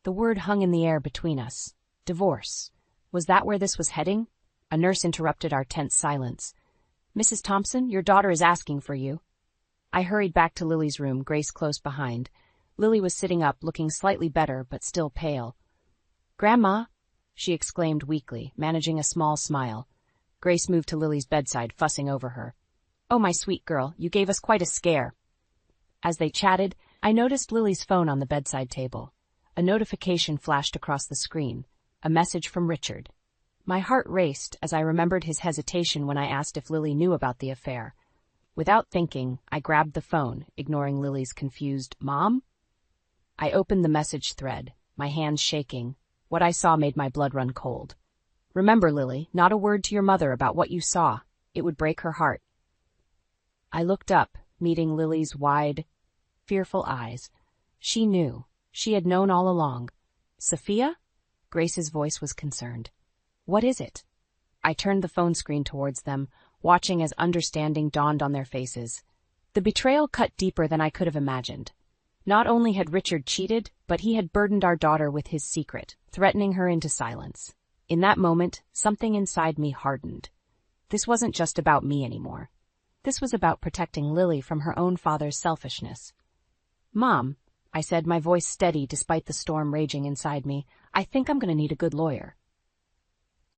The word hung in the air between us. Divorce. Was that where this was heading? A nurse interrupted our tense silence. Mrs. Thompson, your daughter is asking for you. I hurried back to Lily's room, Grace close behind. Lily was sitting up, looking slightly better, but still pale. Grandma, she exclaimed weakly, managing a small smile. Grace moved to Lily's bedside, fussing over her. Oh, my sweet girl, you gave us quite a scare. As they chatted, I noticed Lily's phone on the bedside table. A notification flashed across the screen. A message from Richard. My heart raced as I remembered his hesitation when I asked if Lily knew about the affair. Without thinking, I grabbed the phone, ignoring Lily's confused, Mom? I opened the message thread, my hands shaking. What I saw made my blood run cold. Remember, Lily, not a word to your mother about what you saw. It would break her heart. I looked up, meeting Lily's wide, fearful eyes. She knew. She had known all along. Sophia? Grace's voice was concerned. What is it? I turned the phone screen towards them, watching as understanding dawned on their faces. The betrayal cut deeper than I could have imagined. Not only had Richard cheated, but he had burdened our daughter with his secret, threatening her into silence. In that moment, something inside me hardened. This wasn't just about me anymore. This was about protecting Lily from her own father's selfishness. Mom, I said, my voice steady despite the storm raging inside me, I think I'm going to need a good lawyer.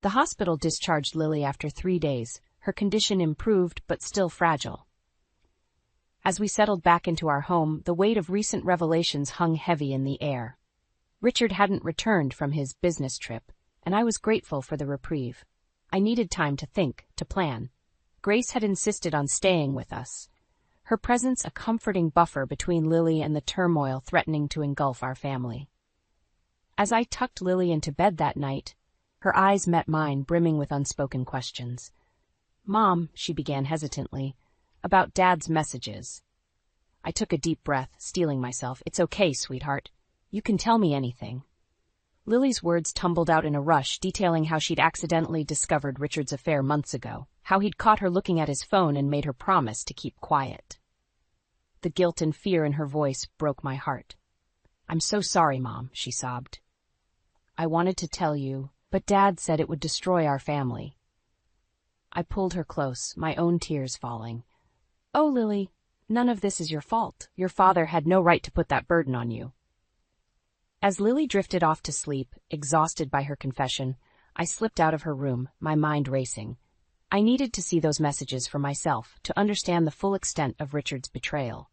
The hospital discharged Lily after 3 days. Her condition improved, but still fragile. As we settled back into our home, the weight of recent revelations hung heavy in the air. Richard hadn't returned from his business trip, and I was grateful for the reprieve. I needed time to think, to plan. Grace had insisted on staying with us, her presence a comforting buffer between Lily and the turmoil threatening to engulf our family. As I tucked Lily into bed that night, her eyes met mine, brimming with unspoken questions. Mom, she began hesitantly, about Dad's messages. I took a deep breath, steeling myself. It's okay, sweetheart. You can tell me anything. Lily's words tumbled out in a rush, detailing how she'd accidentally discovered Richard's affair months ago, how he'd caught her looking at his phone and made her promise to keep quiet. The guilt and fear in her voice broke my heart. I'm so sorry, Mom, she sobbed. I wanted to tell you, but Dad said it would destroy our family. I pulled her close, my own tears falling. Oh, Lily, none of this is your fault. Your father had no right to put that burden on you. As Lily drifted off to sleep, exhausted by her confession, I slipped out of her room, my mind racing. I needed to see those messages for myself, to understand the full extent of Richard's betrayal.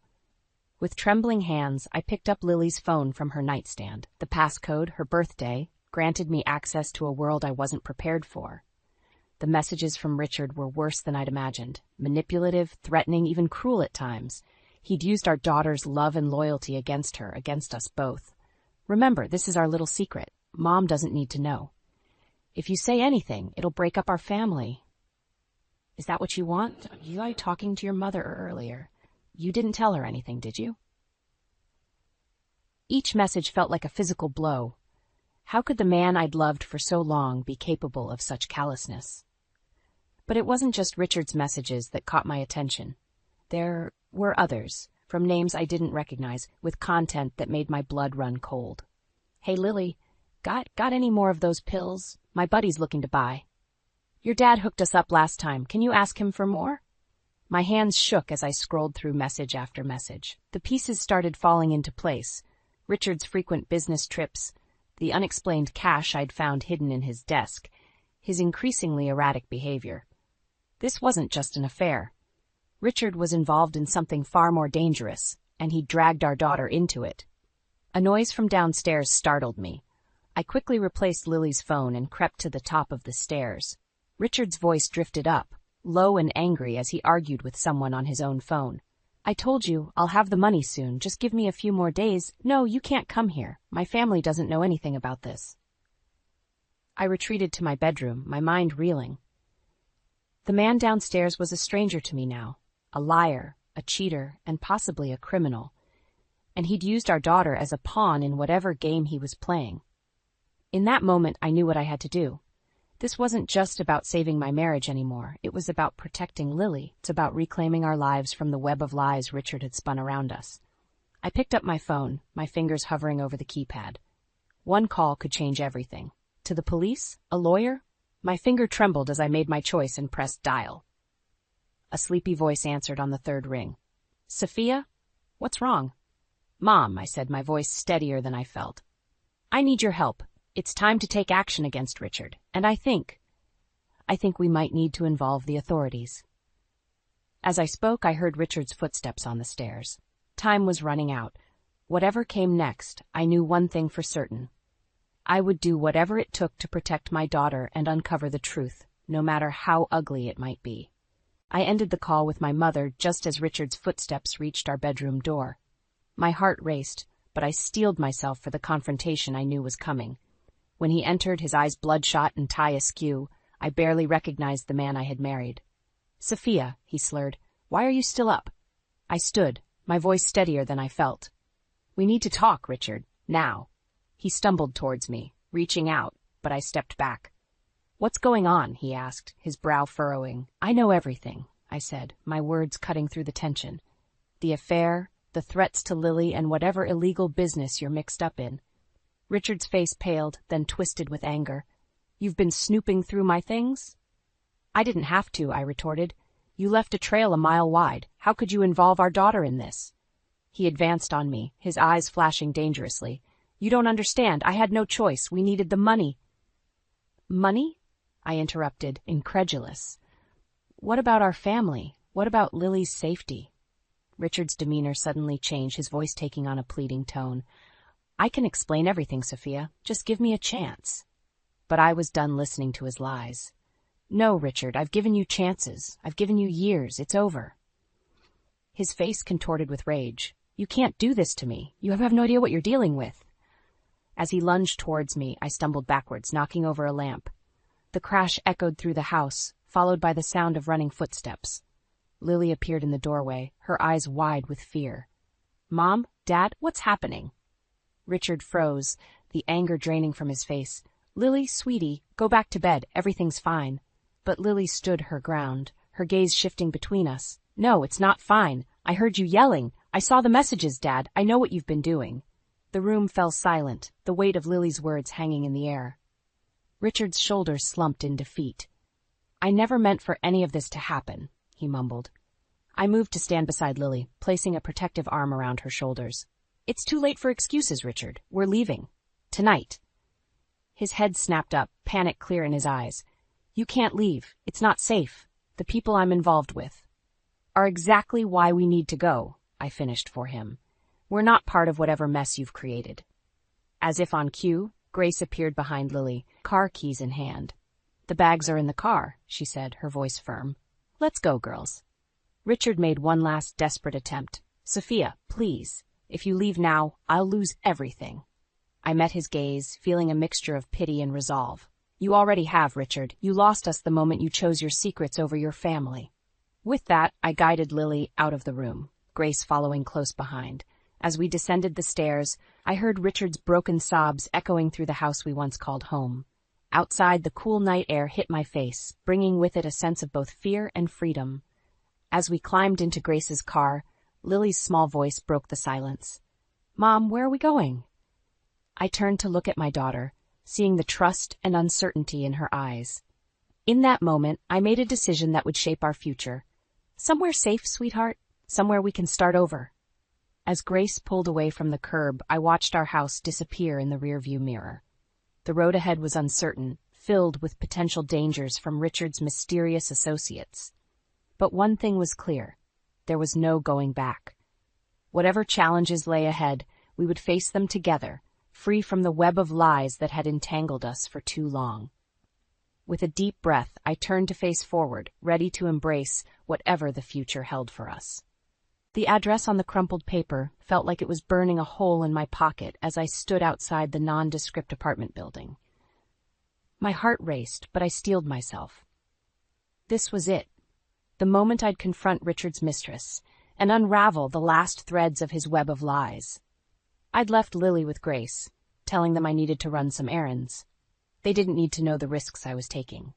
With trembling hands, I picked up Lily's phone from her nightstand. The passcode, her birthday, granted me access to a world I wasn't prepared for. The messages from Richard were worse than I'd imagined, manipulative, threatening, even cruel at times. He'd used our daughter's love and loyalty against her, against us both. Remember, this is our little secret. Mom doesn't need to know. If you say anything, it'll break up our family. Is that what you want? You like talking to your mother earlier. You didn't tell her anything, did you? Each message felt like a physical blow. How could the man I'd loved for so long be capable of such callousness? But it wasn't just Richard's messages that caught my attention. There were others, from names I didn't recognize, with content that made my blood run cold. Hey, Lily, got any more of those pills? My buddy's looking to buy. Your dad hooked us up last time. Can you ask him for more? My hands shook as I scrolled through message after message. The pieces started falling into place. Richard's frequent business trips, the unexplained cash I'd found hidden in his desk, his increasingly erratic behavior. This wasn't just an affair. Richard was involved in something far more dangerous, and he dragged our daughter into it. A noise from downstairs startled me. I quickly replaced Lily's phone and crept to the top of the stairs. Richard's voice drifted up, low and angry as he argued with someone on his own phone. I told you, I'll have the money soon. Just give me a few more days. No, you can't come here. My family doesn't know anything about this. I retreated to my bedroom, my mind reeling. The man downstairs was a stranger to me now, a liar, a cheater, and possibly a criminal. And he'd used our daughter as a pawn in whatever game he was playing. In that moment, I knew what I had to do. This wasn't just about saving my marriage anymore. It was about protecting Lily. It's about reclaiming our lives from the web of lies Richard had spun around us. I picked up my phone, my fingers hovering over the keypad. One call could change everything. To the police? A lawyer? My finger trembled as I made my choice and pressed dial. A sleepy voice answered on the third ring. Sophia? What's wrong? Mom, I said, my voice steadier than I felt. I need your help. It's time to take action against Richard, and I think we might need to involve the authorities. As I spoke, I heard Richard's footsteps on the stairs. Time was running out. Whatever came next, I knew one thing for certain. I would do whatever it took to protect my daughter and uncover the truth, no matter how ugly it might be. I ended the call with my mother just as Richard's footsteps reached our bedroom door. My heart raced, but I steeled myself for the confrontation I knew was coming. When he entered, his eyes bloodshot and tie askew, I barely recognized the man I had married. Sophia, he slurred, why are you still up? I stood, my voice steadier than I felt. We need to talk, Richard, now. He stumbled towards me, reaching out, but I stepped back. What's going on? He asked, his brow furrowing. I know everything, I said, my words cutting through the tension. The affair, the threats to Lily, and whatever illegal business you're mixed up in. Richard's face paled, then twisted with anger. You've been snooping through my things? I didn't have to, I retorted. You left a trail a mile wide. How could you involve our daughter in this? He advanced on me, his eyes flashing dangerously. You don't understand. I had no choice. We needed the money. Money? I interrupted, incredulous. What about our family? What about Lily's safety? Richard's demeanor suddenly changed, his voice taking on a pleading tone. I can explain everything, Sophia. Just give me a chance. But I was done listening to his lies. No, Richard, I've given you chances. I've given you years. It's over. His face contorted with rage. You can't do this to me. You have no idea what you're dealing with. As he lunged towards me, I stumbled backwards, knocking over a lamp. The crash echoed through the house, followed by the sound of running footsteps. Lily appeared in the doorway, her eyes wide with fear. Mom? Dad? What's happening? Richard froze, the anger draining from his face. Lily, sweetie, go back to bed. Everything's fine. But Lily stood her ground, her gaze shifting between us. No, it's not fine. I heard you yelling. I saw the messages, Dad. I know what you've been doing. The room fell silent, the weight of Lily's words hanging in the air. Richard's shoulders slumped in defeat. I never meant for any of this to happen, he mumbled. I moved to stand beside Lily, placing a protective arm around her shoulders. It's too late for excuses, Richard. We're leaving. Tonight. His head snapped up, panic clear in his eyes. You can't leave. It's not safe. The people I'm involved with are exactly why we need to go, I finished for him. We're not part of whatever mess you've created. As if on cue, Grace appeared behind Lily, car keys in hand. The bags are in the car, she said, her voice firm. Let's go, girls. Richard made one last desperate attempt. Sophia, please. If you leave now, I'll lose everything. I met his gaze, feeling a mixture of pity and resolve. You already have, Richard. You lost us the moment you chose your secrets over your family. With that, I guided Lily out of the room, Grace following close behind. As we descended the stairs, I heard Richard's broken sobs echoing through the house we once called home. Outside, the cool night air hit my face, bringing with it a sense of both fear and freedom. As we climbed into Grace's car, Lily's small voice broke the silence. Mom, where are we going? I turned to look at my daughter, seeing the trust and uncertainty in her eyes. In that moment, I made a decision that would shape our future. Somewhere safe, sweetheart. Somewhere we can start over. As Grace pulled away from the curb, I watched our house disappear in the rearview mirror. The road ahead was uncertain, filled with potential dangers from Richard's mysterious associates. But one thing was clear. There was no going back. Whatever challenges lay ahead, we would face them together, free from the web of lies that had entangled us for too long. With a deep breath, I turned to face forward, ready to embrace whatever the future held for us. The address on the crumpled paper felt like it was burning a hole in my pocket as I stood outside the nondescript apartment building. My heart raced, but I steeled myself. This was it. The moment I'd confront Richard's mistress and unravel the last threads of his web of lies. I'd left Lily with Grace, telling them I needed to run some errands. They didn't need to know the risks I was taking.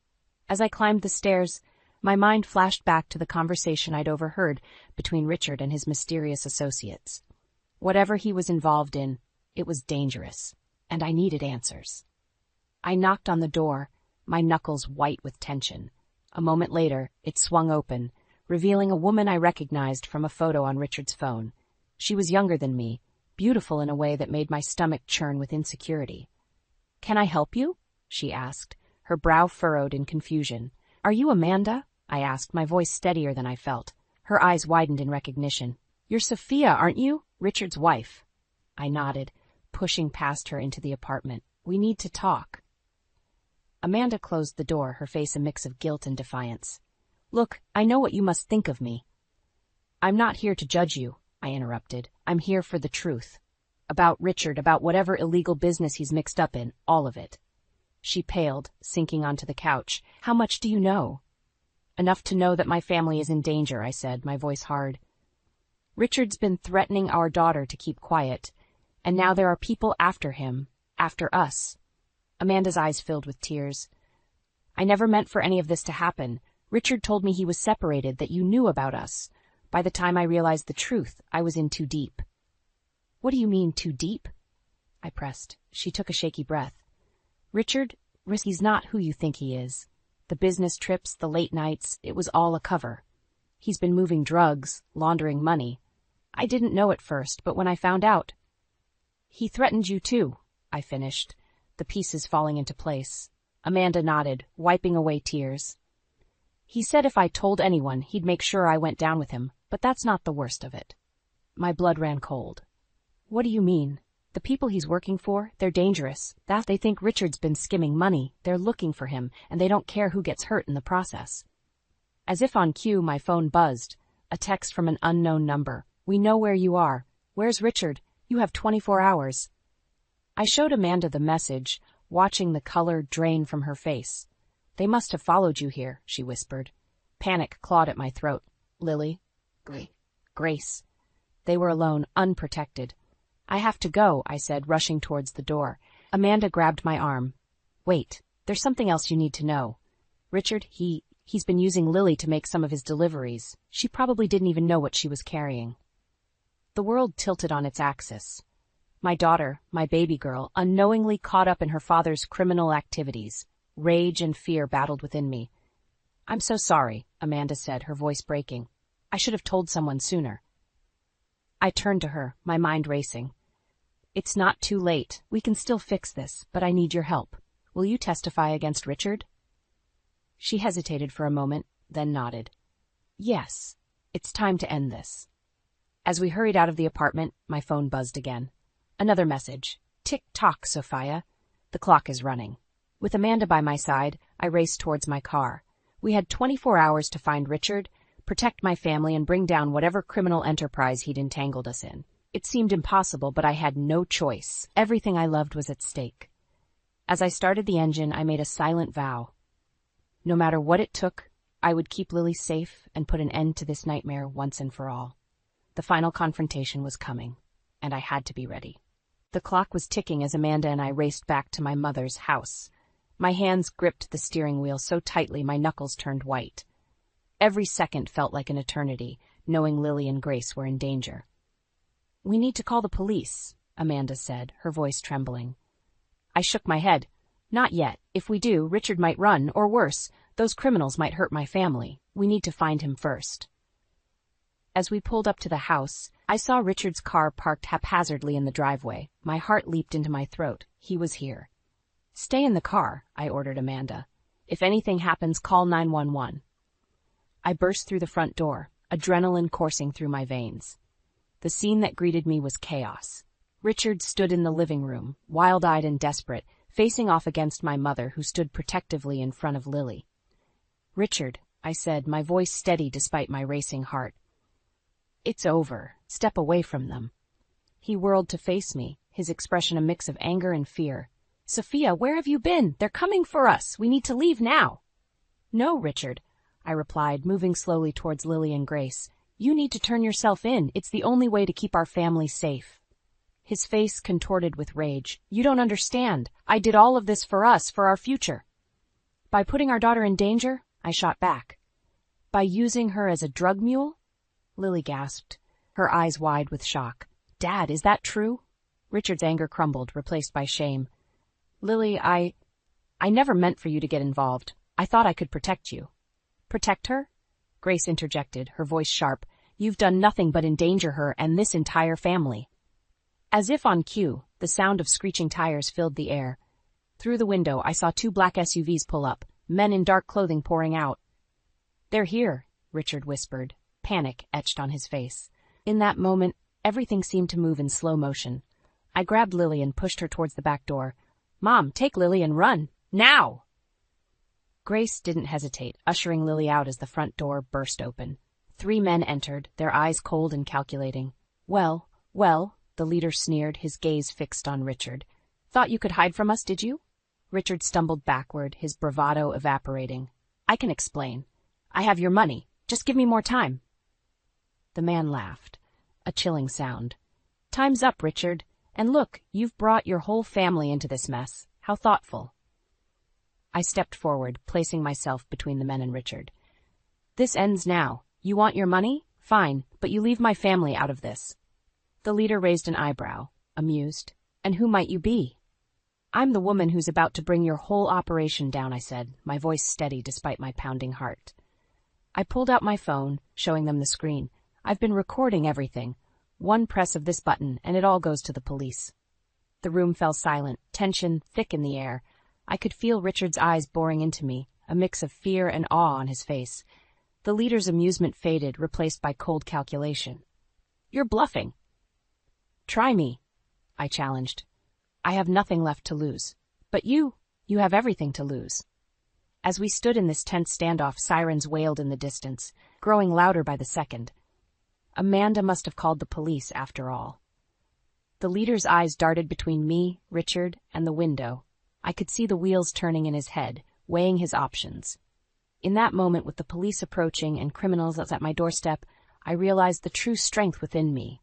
As I climbed the stairs, my mind flashed back to the conversation I'd overheard between Richard and his mysterious associates. Whatever he was involved in, it was dangerous, and I needed answers. I knocked on the door, my knuckles white with tension. A moment later, it swung open, revealing a woman I recognized from a photo on Richard's phone. She was younger than me, beautiful in a way that made my stomach churn with insecurity. "Can I help you?" she asked, her brow furrowed in confusion. "Are you Amanda?" I asked, my voice steadier than I felt. Her eyes widened in recognition. "You're Sophia, aren't you? Richard's wife." I nodded, pushing past her into the apartment. "We need to talk." Amanda closed the door, her face a mix of guilt and defiance. "Look, I know what you must think of me." "I'm not here to judge you," I interrupted. "I'm here for the truth. About Richard, about whatever illegal business he's mixed up in, all of it." She paled, sinking onto the couch. "How much do you know?" "Enough to know that my family is in danger," I said, my voice hard. "Richard's been threatening our daughter to keep quiet, and now there are people after him, after us." Amanda's eyes filled with tears. "I never meant for any of this to happen. Richard told me he was separated, that you knew about us. By the time I realized the truth, I was in too deep." "What do you mean, too deep?" I pressed. She took a shaky breath. "Richard, he's not who you think he is. The business trips, the late nights, it was all a cover. He's been moving drugs, laundering money. I didn't know at first, but when I found out—" "He threatened you too," I finished, the pieces falling into place. Amanda nodded, wiping away tears. "He said if I told anyone, he'd make sure I went down with him, but that's not the worst of it." My blood ran cold. "What do you mean? The people he's working for, they're dangerous. They think Richard's been skimming money, they're looking for him, and they don't care who gets hurt in the process." As if on cue, my phone buzzed. A text from an unknown number. "We know where you are. Where's Richard? You have 24 hours. I showed Amanda the message, watching the color drain from her face. "They must have followed you here," she whispered. Panic clawed at my throat. "Lily? Grace." They were alone, unprotected. "I have to go," I said, rushing towards the door. Amanda grabbed my arm. "Wait, there's something else you need to know. Richard, he's been using Lily to make some of his deliveries. She probably didn't even know what she was carrying." The world tilted on its axis. My daughter, my baby girl, unknowingly caught up in her father's criminal activities. Rage and fear battled within me. "I'm so sorry," Amanda said, her voice breaking. "I should have told someone sooner." I turned to her, my mind racing. "It's not too late. We can still fix this, but I need your help. Will you testify against Richard?" She hesitated for a moment, then nodded. "Yes, it's time to end this." As we hurried out of the apartment, my phone buzzed again. Another message. "Tick-tock, Sophia. The clock is running." With Amanda by my side, I raced towards my car. We had 24 hours to find Richard, protect my family, and bring down whatever criminal enterprise he'd entangled us in. It seemed impossible, but I had no choice. Everything I loved was at stake. As I started the engine, I made a silent vow. No matter what it took, I would keep Lily safe and put an end to this nightmare once and for all. The final confrontation was coming, and I had to be ready. The clock was ticking as Amanda and I raced back to my mother's house. My hands gripped the steering wheel so tightly my knuckles turned white. Every second felt like an eternity, knowing Lily and Grace were in danger. "We need to call the police," Amanda said, her voice trembling. I shook my head. "Not yet. If we do, Richard might run, or worse, those criminals might hurt my family. We need to find him first." As we pulled up to the house, I saw Richard's car parked haphazardly in the driveway. My heart leaped into my throat. He was here. "Stay in the car," I ordered Amanda. "If anything happens, call 911. I burst through the front door, adrenaline coursing through my veins. The scene that greeted me was chaos. Richard stood in the living room, wild-eyed and desperate, facing off against my mother, who stood protectively in front of Lily. "Richard," I said, my voice steady despite my racing heart. "It's over. Step away from them." He whirled to face me, his expression a mix of anger and fear. "Sophia, where have you been? They're coming for us. We need to leave now." "No, Richard," I replied, moving slowly towards Lily and Grace. "You need to turn yourself in. It's the only way to keep our family safe." his face contorted with rage. "You don't understand. I did all of this for us, for our future." "By putting our daughter in danger?" I shot back. "By using her as a drug mule?" Lily gasped, her eyes wide with shock. "Dad, is that true?" Richard's anger crumbled, replaced by shame. "Lily, I never meant for you to get involved. I thought I could protect you." "Protect her?" Grace interjected, her voice sharp. "You've done nothing but endanger her and this entire family." As if on cue, the sound of screeching tires filled the air. Through the window, I saw 2 black SUVs pull up, men in dark clothing pouring out. "They're here," Richard whispered, panic etched on his face. In that moment, everything seemed to move in slow motion. I grabbed Lily and pushed her towards the back door. "Mom, take Lily and run! Now!" Grace didn't hesitate, ushering Lily out as the front door burst open. 3 men entered, their eyes cold and calculating. Well, the leader sneered, his gaze fixed on Richard. "Thought you could hide from us, did you?" Richard stumbled backward, his bravado evaporating. "I can explain. I have your money. Just give me more time." The man laughed, a chilling sound. "Time's up, Richard. And look, you've brought your whole family into this mess. How thoughtful." I stepped forward, placing myself between the men and Richard. "This ends now. You want your money? Fine, but you leave my family out of this." The leader raised an eyebrow, amused. "And who might you be?" "I'm the woman who's about to bring your whole operation down," I said, my voice steady despite my pounding heart. I pulled out my phone, showing them the screen. "I've been recording everything. One press of this button, and it all goes to the police." The room fell silent, tension thick in the air. I could feel Richard's eyes boring into me, a mix of fear and awe on his face. The leader's amusement faded, replaced by cold calculation. "You're bluffing." "Try me," I challenged. "I have nothing left to lose. But you have everything to lose." As we stood in this tense standoff, sirens wailed in the distance, growing louder by the second. Amanda must have called the police after all. The leader's eyes darted between me, Richard, and the window. I could see the wheels turning in his head, weighing his options. In that moment, with the police approaching and criminals at my doorstep, I realized the true strength within me.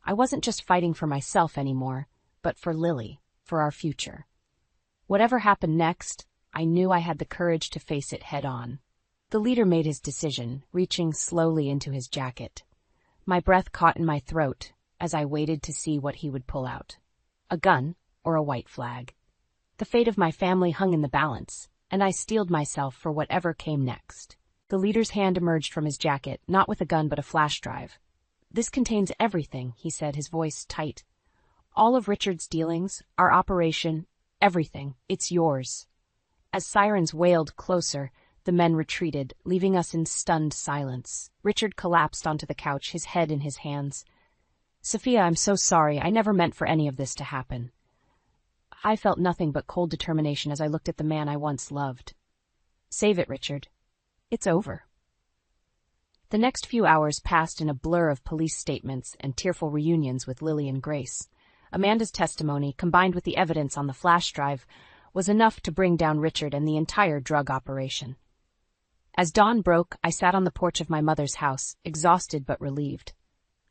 I wasn't just fighting for myself anymore, but for Lily, for our future. Whatever happened next, I knew I had the courage to face it head on. The leader made his decision, reaching slowly into his jacket. My breath caught in my throat as I waited to see what he would pull out. A gun or a white flag. The fate of my family hung in the balance, and I steeled myself for whatever came next. The leader's hand emerged from his jacket, not with a gun but a flash drive. "This contains everything," he said, his voice tight. "All of Richard's dealings, our operation, everything. It's yours." As sirens wailed closer, the men retreated, leaving us in stunned silence. Richard collapsed onto the couch, his head in his hands. "Sophia, I'm so sorry. I never meant for any of this to happen." I felt nothing but cold determination as I looked at the man I once loved. "Save it, Richard. It's over." The next few hours passed in a blur of police statements and tearful reunions with Lily and Grace. Amanda's testimony, combined with the evidence on the flash drive, was enough to bring down Richard and the entire drug operation. As dawn broke, I sat on the porch of my mother's house, exhausted but relieved.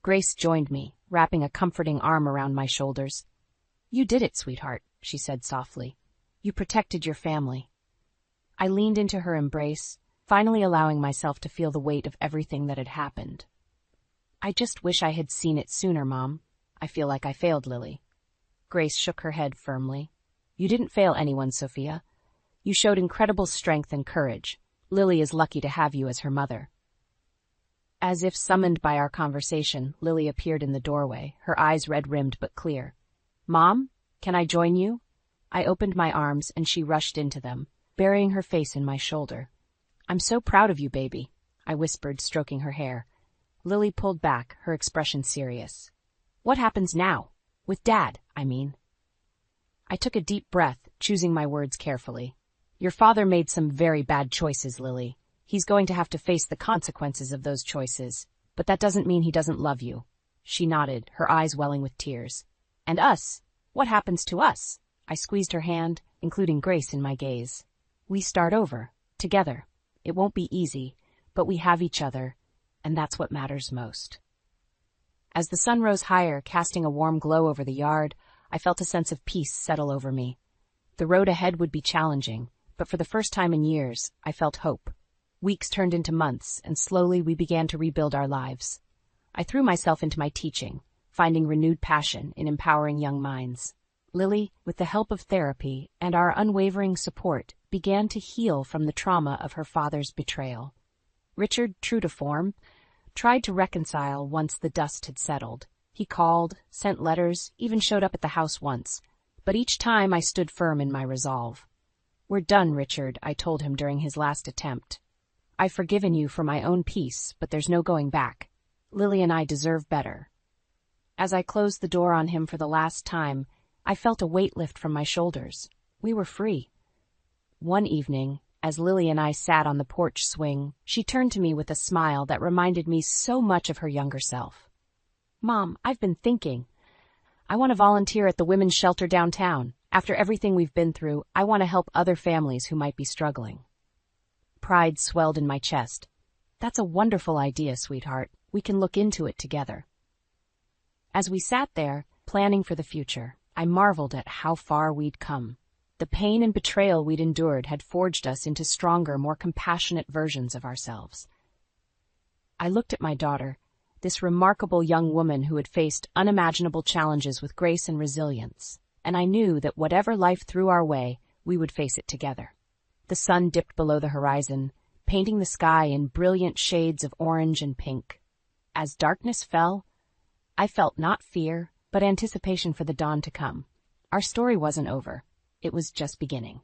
Grace joined me, wrapping a comforting arm around my shoulders. "You did it, sweetheart," she said softly. "You protected your family." I leaned into her embrace, finally allowing myself to feel the weight of everything that had happened. "I just wish I had seen it sooner, Mom. I feel like I failed Lily." Grace shook her head firmly. "You didn't fail anyone, Sophia. You showed incredible strength and courage. Lily is lucky to have you as her mother." As if summoned by our conversation, Lily appeared in the doorway, her eyes red-rimmed but clear. "Mom, can I join you?" I opened my arms and she rushed into them, burying her face in my shoulder. "I'm so proud of you, baby," I whispered, stroking her hair. Lily pulled back, her expression serious. "What happens now? With Dad, I mean." I took a deep breath, choosing my words carefully. "Your father made some very bad choices, Lily. He's going to have to face the consequences of those choices, but that doesn't mean he doesn't love you." She nodded, her eyes welling with tears. "And us? What happens to us?" I squeezed her hand, including Grace in my gaze. "We start over, together. It won't be easy, but we have each other, and that's what matters most." As the sun rose higher, casting a warm glow over the yard, I felt a sense of peace settle over me. The road ahead would be challenging, but for the first time in years, I felt hope. Weeks turned into months, and slowly we began to rebuild our lives. I threw myself into my teaching, finding renewed passion in empowering young minds. Lily, with the help of therapy and our unwavering support, began to heal from the trauma of her father's betrayal. Richard, true to form, tried to reconcile once the dust had settled. He called, sent letters, even showed up at the house once, but each time I stood firm in my resolve. "We're done, Richard," I told him during his last attempt. "I've forgiven you for my own peace, but there's no going back. Lily and I deserve better." As I closed the door on him for the last time, I felt a weight lift from my shoulders. We were free. One evening, as Lily and I sat on the porch swing, she turned to me with a smile that reminded me so much of her younger self. "Mom, I've been thinking. I want to volunteer at the women's shelter downtown. After everything we've been through, I want to help other families who might be struggling." Pride swelled in my chest. "That's a wonderful idea, sweetheart. We can look into it together." As we sat there, planning for the future, I marveled at how far we'd come. The pain and betrayal we'd endured had forged us into stronger, more compassionate versions of ourselves. I looked at my daughter, this remarkable young woman who had faced unimaginable challenges with grace and resilience, and I knew that whatever life threw our way, we would face it together. The sun dipped below the horizon, painting the sky in brilliant shades of orange and pink. As darkness fell, I felt not fear, but anticipation for the dawn to come. Our story wasn't over. It was just beginning.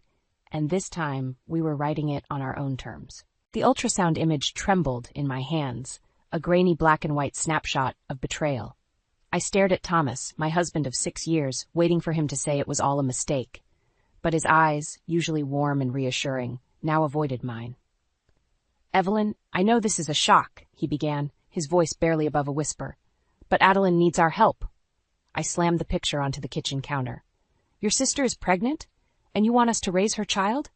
And this time, we were writing it on our own terms. The ultrasound image trembled in my hands, a grainy black and white snapshot of betrayal. I stared at Thomas, my husband of 6 years, waiting for him to say it was all a mistake. But his eyes, usually warm and reassuring, now avoided mine. "Evelyn, I know this is a shock," he began, his voice barely above a whisper. "But Adeline needs our help." I slammed the picture onto the kitchen counter. "Your sister is pregnant? And you want us to raise her child?"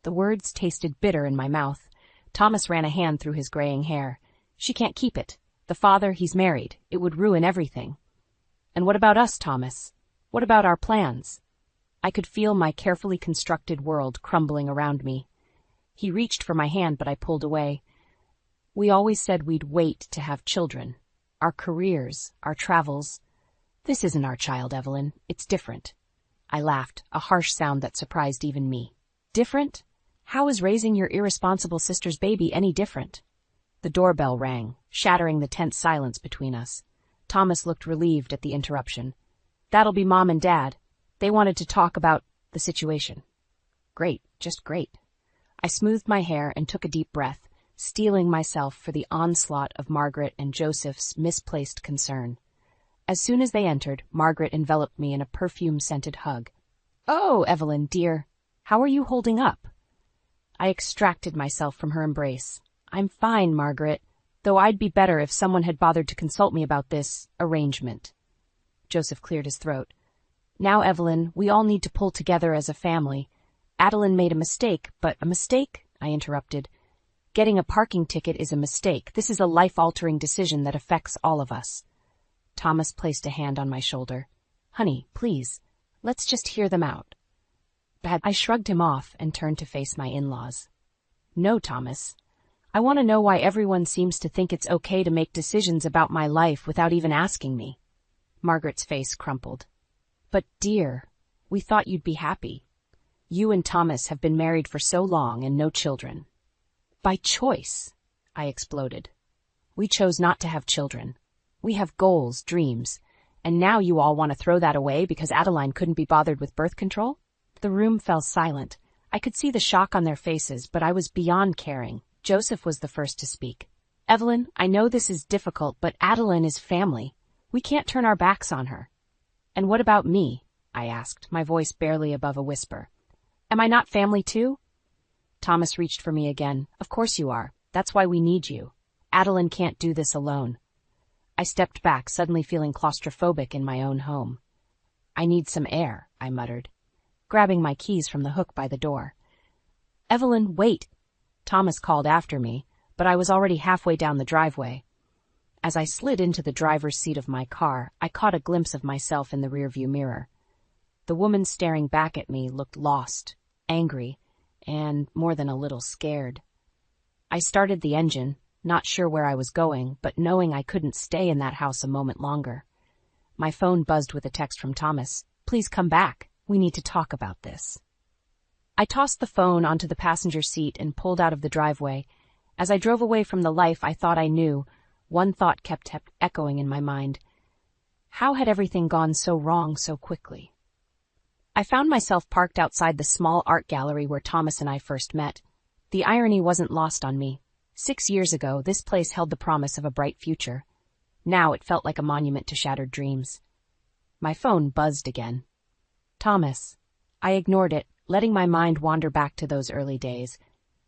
The words tasted bitter in my mouth. Thomas ran a hand through his graying hair. "She can't keep it. The father, he's married. It would ruin everything." "And what about us, Thomas? What about our plans?" I could feel my carefully constructed world crumbling around me. He reached for my hand, but I pulled away. "We always said we'd wait to have children. Our careers, our travels. This isn't our child, Evelyn. It's different." I laughed, a harsh sound that surprised even me. "Different? How is raising your irresponsible sister's baby any different?" The doorbell rang, shattering the tense silence between us. Thomas looked relieved at the interruption. "That'll be Mom and Dad. They wanted to talk about the situation." "Great, just great." I smoothed my hair and took a deep breath, steeling myself for the onslaught of Margaret and Joseph's misplaced concern. As soon as they entered, Margaret enveloped me in a perfume-scented hug. "Oh, Evelyn, dear, how are you holding up?" I extracted myself from her embrace. "I'm fine, Margaret, though I'd be better if someone had bothered to consult me about this arrangement." Joseph cleared his throat. "Now, Evelyn, we all need to pull together as a family. Adeline made a mistake, but a mistake?" I interrupted. "Getting a parking ticket is a mistake. This is a life-altering decision that affects all of us." Thomas placed a hand on my shoulder. "Honey, please, let's just hear them out." But I shrugged him off and turned to face my in-laws. "No, Thomas. I want to know why everyone seems to think it's okay to make decisions about my life without even asking me." Margaret's face crumpled. "But, dear, we thought you'd be happy. You and Thomas have been married for so long and no children." "By choice," I exploded. "We chose not to have children. We have goals, dreams, and now you all want to throw that away because Adeline couldn't be bothered with birth control?" The room fell silent. I could see the shock on their faces, but I was beyond caring. Joseph was the first to speak. "Evelyn, I know this is difficult, but Adeline is family. We can't turn our backs on her." "And what about me?" I asked, my voice barely above a whisper. "Am I not family too?" Thomas reached for me again. "Of course you are. That's why we need you. Adeline can't do this alone." I stepped back, suddenly feeling claustrophobic in my own home. "I need some air," I muttered, grabbing my keys from the hook by the door. "Evelyn, wait!" Thomas called after me, but I was already halfway down the driveway. As I slid into the driver's seat of my car, I caught a glimpse of myself in the rearview mirror. The woman staring back at me looked lost, angry, and more than a little scared. I started the engine, not sure where I was going, but knowing I couldn't stay in that house a moment longer. My phone buzzed with a text from Thomas. "Please come back. We need to talk about this." I tossed the phone onto the passenger seat and pulled out of the driveway. As I drove away from the life I thought I knew, one thought kept echoing in my mind. How had everything gone so wrong so quickly? I found myself parked outside the small art gallery where Thomas and I first met. The irony wasn't lost on me. 6 years ago, this place held the promise of a bright future. Now it felt like a monument to shattered dreams. My phone buzzed again. Thomas. I ignored it, letting my mind wander back to those early days.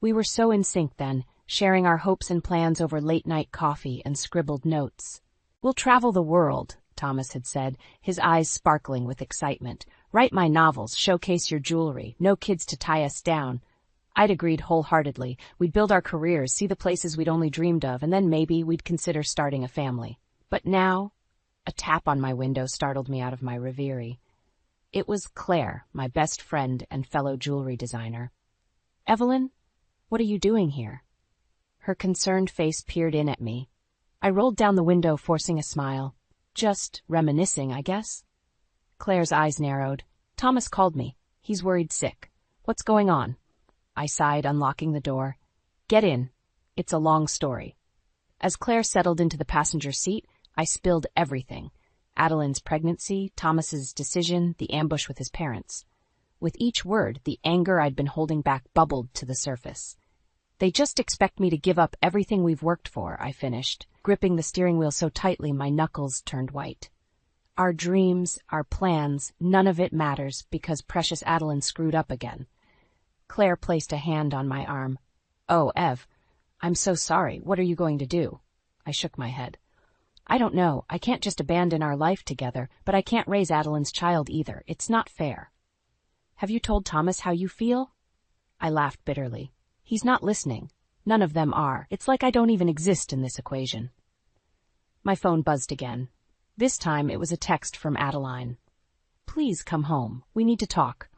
We were so in sync then, sharing our hopes and plans over late-night coffee and scribbled notes. "We'll travel the world," Thomas had said, his eyes sparkling with excitement. "Write my novels, showcase your jewelry, no kids to tie us down." I'd agreed wholeheartedly. We'd build our careers, see the places we'd only dreamed of, and then maybe we'd consider starting a family. But now, a tap on my window startled me out of my reverie. It was Claire, my best friend and fellow jewelry designer. "Evelyn, what are you doing here?" Her concerned face peered in at me. I rolled down the window, forcing a smile. "Just reminiscing, I guess." Claire's eyes narrowed. "Thomas called me. He's worried sick. What's going on?" I sighed, unlocking the door. "Get in. It's a long story." As Claire settled into the passenger seat, I spilled everything. Adeline's pregnancy, Thomas's decision, the ambush with his parents. With each word, the anger I'd been holding back bubbled to the surface. "They just expect me to give up everything we've worked for," I finished, gripping the steering wheel so tightly my knuckles turned white. "Our dreams, our plans, none of it matters because precious Adeline screwed up again." Claire placed a hand on my arm. "Oh, Ev, I'm so sorry. What are you going to do?" I shook my head. "I don't know. I can't just abandon our life together, but I can't raise Adeline's child either. It's not fair." "Have you told Thomas how you feel?" I laughed bitterly. "He's not listening. None of them are. It's like I don't even exist in this equation." My phone buzzed again. This time it was a text from Adeline. "Please come home. We need to talk."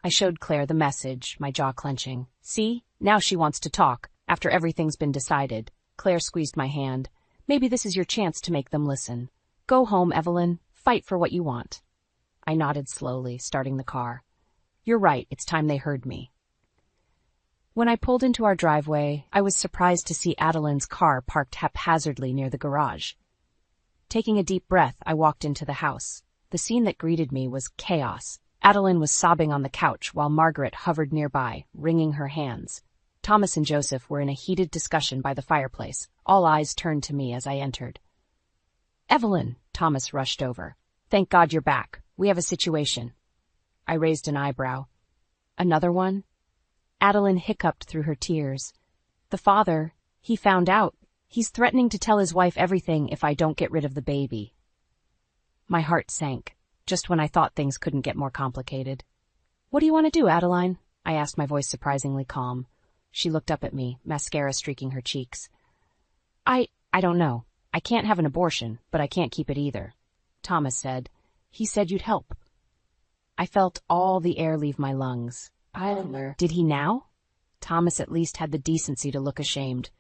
I showed Claire the message, my jaw clenching. "See? Now she wants to talk, after everything's been decided." Claire squeezed my hand. "Maybe this is your chance to make them listen. Go home, Evelyn. Fight for what you want." I nodded slowly, starting the car. "You're right. It's time they heard me." When I pulled into our driveway, I was surprised to see Adeline's car parked haphazardly near the garage. Taking a deep breath, I walked into the house. The scene that greeted me was chaos. Adeline was sobbing on the couch while Margaret hovered nearby, wringing her hands. Thomas and Joseph were in a heated discussion by the fireplace. All eyes turned to me as I entered. "Evelyn," Thomas rushed over. "Thank God you're back. We have a situation." I raised an eyebrow. "Another one?" Adeline hiccuped through her tears. "The father, he found out. He's threatening to tell his wife everything if I don't get rid of the baby." My heart sank, just when I thought things couldn't get more complicated. "What do you want to do, Adeline?" I asked, my voice surprisingly calm. She looked up at me, mascara streaking her cheeks. I don't know. I can't have an abortion, but I can't keep it either." Thomas said. "He said you'd help." I felt all the air leave my lungs. Did he now? Thomas at least had the decency to look ashamed.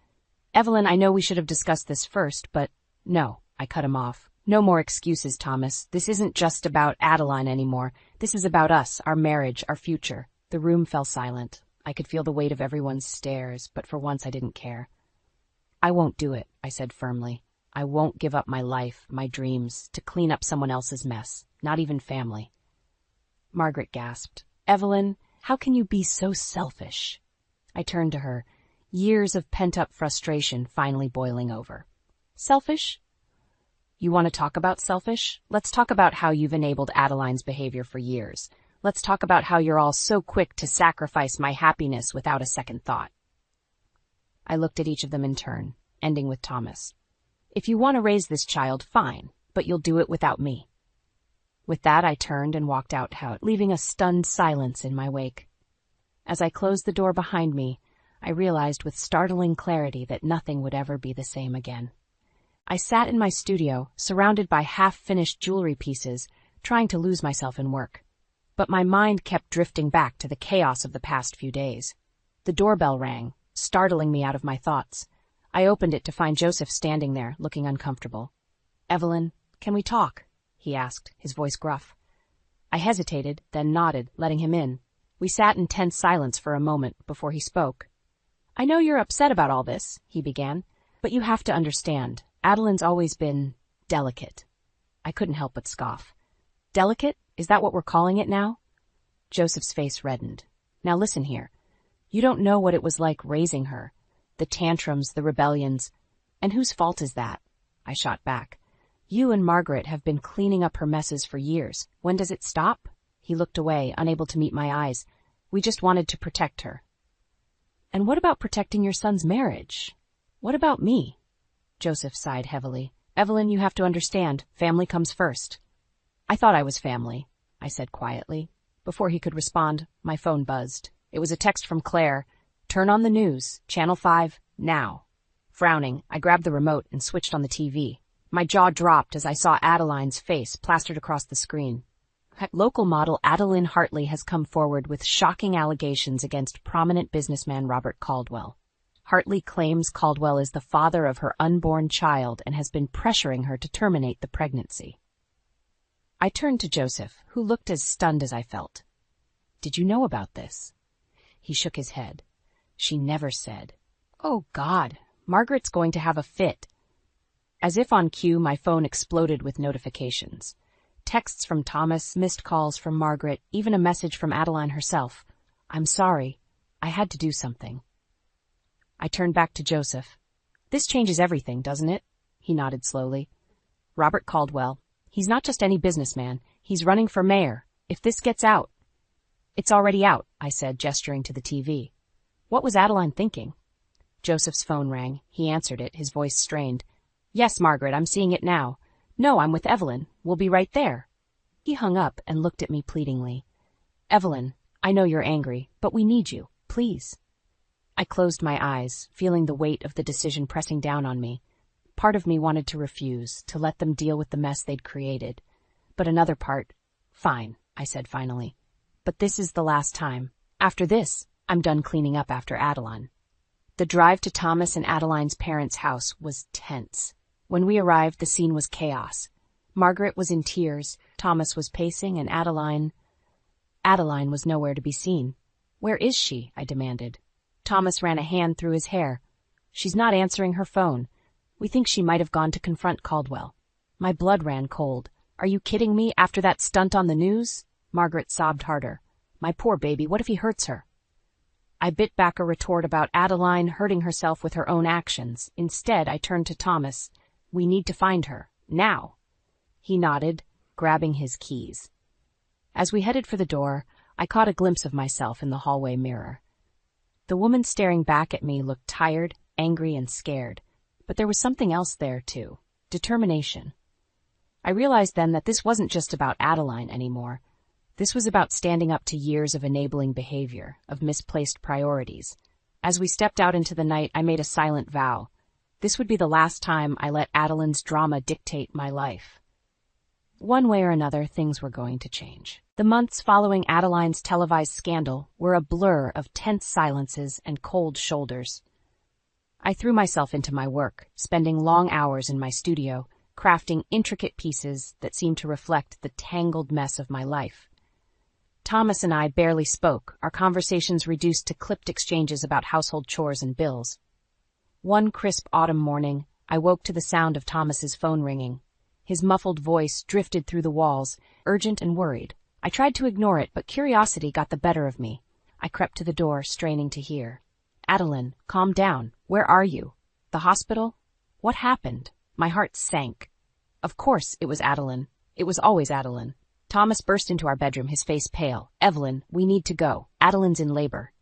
"Evelyn, I know we should have discussed this first, but..." "No," I cut him off. "No more excuses, Thomas. This isn't just about Adeline anymore. This is about us, our marriage, our future." The room fell silent. I could feel the weight of everyone's stares, but for once I didn't care. "I won't do it," I said firmly. "I won't give up my life, my dreams, to clean up someone else's mess, not even family." Margaret gasped. "Evelyn, how can you be so selfish?" I turned to her, years of pent-up frustration finally boiling over. "Selfish? You want to talk about selfish? Let's talk about how you've enabled Adeline's behavior for years. Let's talk about how you're all so quick to sacrifice my happiness without a second thought." I looked at each of them in turn, ending with Thomas. "If you want to raise this child, fine, but you'll do it without me." With that, I turned and walked out, leaving a stunned silence in my wake. As I closed the door behind me, I realized with startling clarity that nothing would ever be the same again. I sat in my studio, surrounded by half-finished jewelry pieces, trying to lose myself in work. But my mind kept drifting back to the chaos of the past few days. The doorbell rang, startling me out of my thoughts. I opened it to find Joseph standing there, looking uncomfortable. "Evelyn, can we talk?" he asked, his voice gruff. I hesitated, then nodded, letting him in. We sat in tense silence for a moment before he spoke. "I know you're upset about all this," he began, "but you have to understand, Adeline's always been delicate." I couldn't help but scoff. "Delicate? Is that what we're calling it now?" Joseph's face reddened. "Now listen here. You don't know what it was like raising her. The tantrums, the rebellions. And whose fault is that?" I shot back. "You and Margaret have been cleaning up her messes for years. When does it stop?" He looked away, unable to meet my eyes. "We just wanted to protect her." "And what about protecting your son's marriage? What about me?" Joseph sighed heavily. "Evelyn, you have to understand, family comes first." "I thought I was family," I said quietly. Before he could respond, my phone buzzed. It was a text from Claire. "Turn on the news, Channel 5, now." Frowning, I grabbed the remote and switched on the TV. My jaw dropped as I saw Adeline's face plastered across the screen. Local model Adeline Hartley has come forward with shocking allegations against prominent businessman Robert Caldwell. Hartley claims Caldwell is the father of her unborn child and has been pressuring her to terminate the pregnancy. I turned to Joseph, who looked as stunned as I felt. "Did you know about this?" He shook his head. "She never said." "Oh, God, Margaret's going to have a fit." As if on cue, my phone exploded with notifications. Texts from Thomas, missed calls from Margaret, even a message from Adeline herself. "I'm sorry. I had to do something." I turned back to Joseph. "This changes everything, doesn't it?" He nodded slowly. "Robert Caldwell. He's not just any businessman. He's running for mayor. If this gets out—" "It's already out," I said, gesturing to the TV. What was Adeline thinking? Joseph's phone rang. He answered it, his voice strained. "Yes, Margaret, I'm seeing it now. No, I'm with Evelyn. We'll be right there." He hung up and looked at me pleadingly. "Evelyn, I know you're angry, but we need you, please." I closed my eyes, feeling the weight of the decision pressing down on me. Part of me wanted to refuse, to let them deal with the mess they'd created. But another part, "Fine," I said finally. "But this is the last time. After this, I'm done cleaning up after Adeline." The drive to Thomas and Adeline's parents' house was tense. When we arrived, the scene was chaos. Margaret was in tears, Thomas was pacing, and Adeline was nowhere to be seen. "Where is she?" I demanded. Thomas ran a hand through his hair. "She's not answering her phone. We think she might have gone to confront Caldwell." My blood ran cold. "Are you kidding me? After that stunt on the news?" Margaret sobbed harder. "My poor baby, what if he hurts her?" I bit back a retort about Adeline hurting herself with her own actions. Instead, I turned to Thomas. "We need to find her. Now." He nodded, grabbing his keys. As we headed for the door, I caught a glimpse of myself in the hallway mirror. The woman staring back at me looked tired, angry, and scared. But there was something else there, too. Determination. I realized then that this wasn't just about Adeline anymore. This was about standing up to years of enabling behavior, of misplaced priorities. As we stepped out into the night, I made a silent vow. This would be the last time I let Adeline's drama dictate my life. One way or another, things were going to change. The months following Adeline's televised scandal were a blur of tense silences and cold shoulders. I threw myself into my work, spending long hours in my studio, crafting intricate pieces that seemed to reflect the tangled mess of my life. Thomas and I barely spoke, our conversations reduced to clipped exchanges about household chores and bills. One crisp autumn morning, I woke to the sound of Thomas's phone ringing. His muffled voice drifted through the walls, urgent and worried. I tried to ignore it, but curiosity got the better of me. I crept to the door, straining to hear. "Adeline, calm down. Where are you? The hospital? What happened?" My heart sank. Of course it was Adeline. It was always Adeline. Thomas burst into our bedroom, his face pale. "Evelyn, we need to go. Adeline's in labor."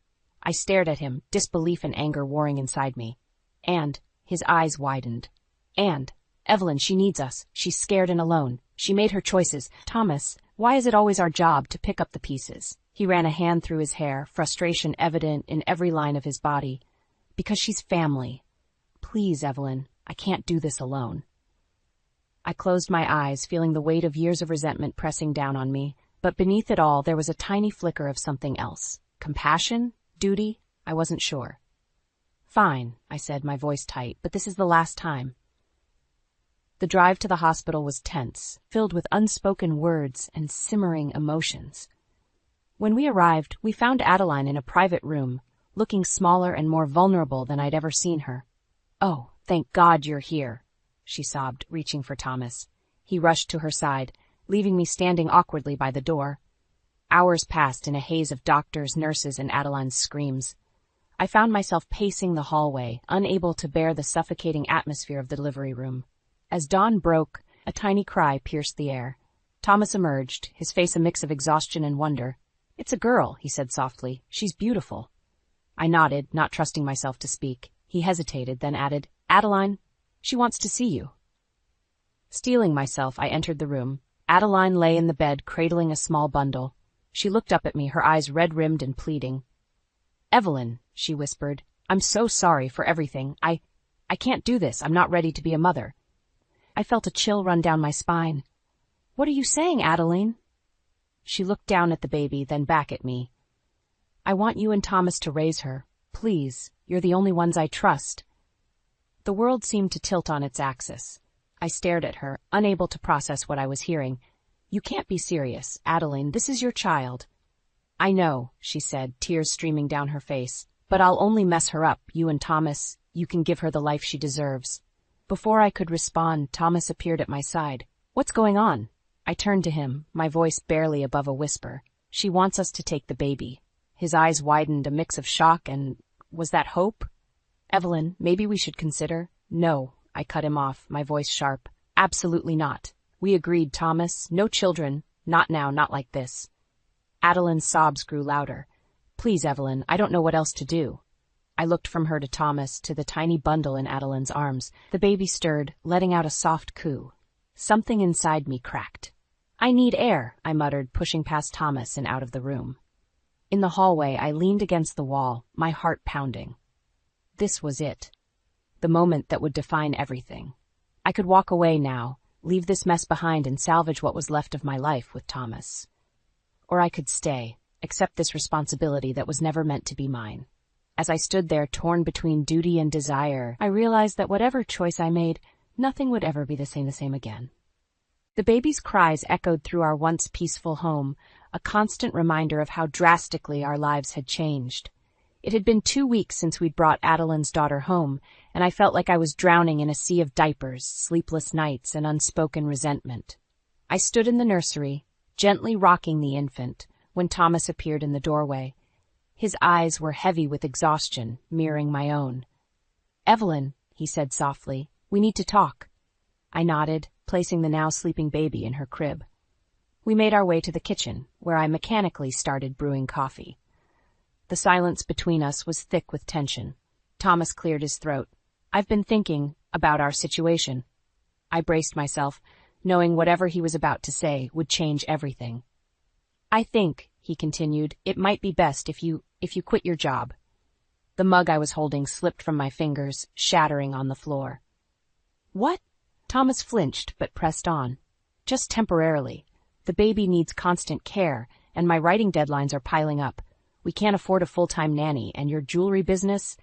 I stared at him, disbelief and anger warring inside me. And his eyes widened. "And Evelyn, she needs us. She's scared and alone. She made her choices. Thomas, why is it always our job to pick up the pieces?" He ran a hand through his hair, frustration evident in every line of his body. "Because she's family. Please, Evelyn, I can't do this alone." I closed my eyes, feeling the weight of years of resentment pressing down on me, but beneath it all there was a tiny flicker of something else. Compassion? Duty? I wasn't sure. "Fine," I said, my voice tight, "but this is the last time." The drive to the hospital was tense, filled with unspoken words and simmering emotions. When we arrived, we found Adeline in a private room, looking smaller and more vulnerable than I'd ever seen her. "Oh, thank God you're here," she sobbed, reaching for Thomas. He rushed to her side, leaving me standing awkwardly by the door. Hours passed in a haze of doctors, nurses, and Adeline's screams. I found myself pacing the hallway, unable to bear the suffocating atmosphere of the delivery room. As dawn broke, a tiny cry pierced the air. Thomas emerged, his face a mix of exhaustion and wonder. "It's a girl," he said softly. "She's beautiful." I nodded, not trusting myself to speak. He hesitated, then added, "Adeline, she wants to see you." Steeling myself, I entered the room. Adeline lay in the bed, cradling a small bundle. She looked up at me, her eyes red-rimmed and pleading. "Evelyn," she whispered, "I'm so sorry for everything. I can't do this. I'm not ready to be a mother." I felt a chill run down my spine. "What are you saying, Adeline?" She looked down at the baby, then back at me. "I want you and Thomas to raise her. Please, you're the only ones I trust." The world seemed to tilt on its axis. I stared at her, unable to process what I was hearing. "You can't be serious, Adeline. This is your child." "I know," she said, tears streaming down her face. "But I'll only mess her up. You and Thomas, you can give her the life she deserves." Before I could respond, Thomas appeared at my side. "What's going on?" I turned to him, my voice barely above a whisper. "She wants us to take the baby." His eyes widened, a mix of shock and, was that hope? "Evelyn, maybe we should consider." "No," I cut him off, my voice sharp. "Absolutely not. We agreed, Thomas. No children. Not now, not like this." Adeline's sobs grew louder. "Please, Evelyn, I don't know what else to do." I looked from her to Thomas, to the tiny bundle in Adeline's arms. The baby stirred, letting out a soft coo. Something inside me cracked. "I need air," I muttered, pushing past Thomas and out of the room. In the hallway, I leaned against the wall, my heart pounding. This was it. The moment that would define everything. I could walk away now, leave this mess behind and salvage what was left of my life with Thomas. Or I could stay, accept this responsibility that was never meant to be mine. As I stood there, torn between duty and desire, I realized that whatever choice I made, nothing would ever be the same again. The baby's cries echoed through our once peaceful home, a constant reminder of how drastically our lives had changed. It had been 2 weeks since we'd brought Adeline's daughter home, and I felt like I was drowning in a sea of diapers, sleepless nights, and unspoken resentment. I stood in the nursery, gently rocking the infant, when Thomas appeared in the doorway. His eyes were heavy with exhaustion, mirroring my own. "Evelyn," he said softly, "we need to talk." I nodded, placing the now sleeping baby in her crib. We made our way to the kitchen, where I mechanically started brewing coffee. The silence between us was thick with tension. Thomas cleared his throat. "I've been thinking about our situation." I braced myself, knowing whatever he was about to say would change everything. "I think," he continued, "it might be best if you quit your job." The mug I was holding slipped from my fingers, shattering on the floor. "What?" Thomas flinched, but pressed on. "Just temporarily. The baby needs constant care, and my writing deadlines are piling up. We can't afford a full-time nanny, and your jewelry business,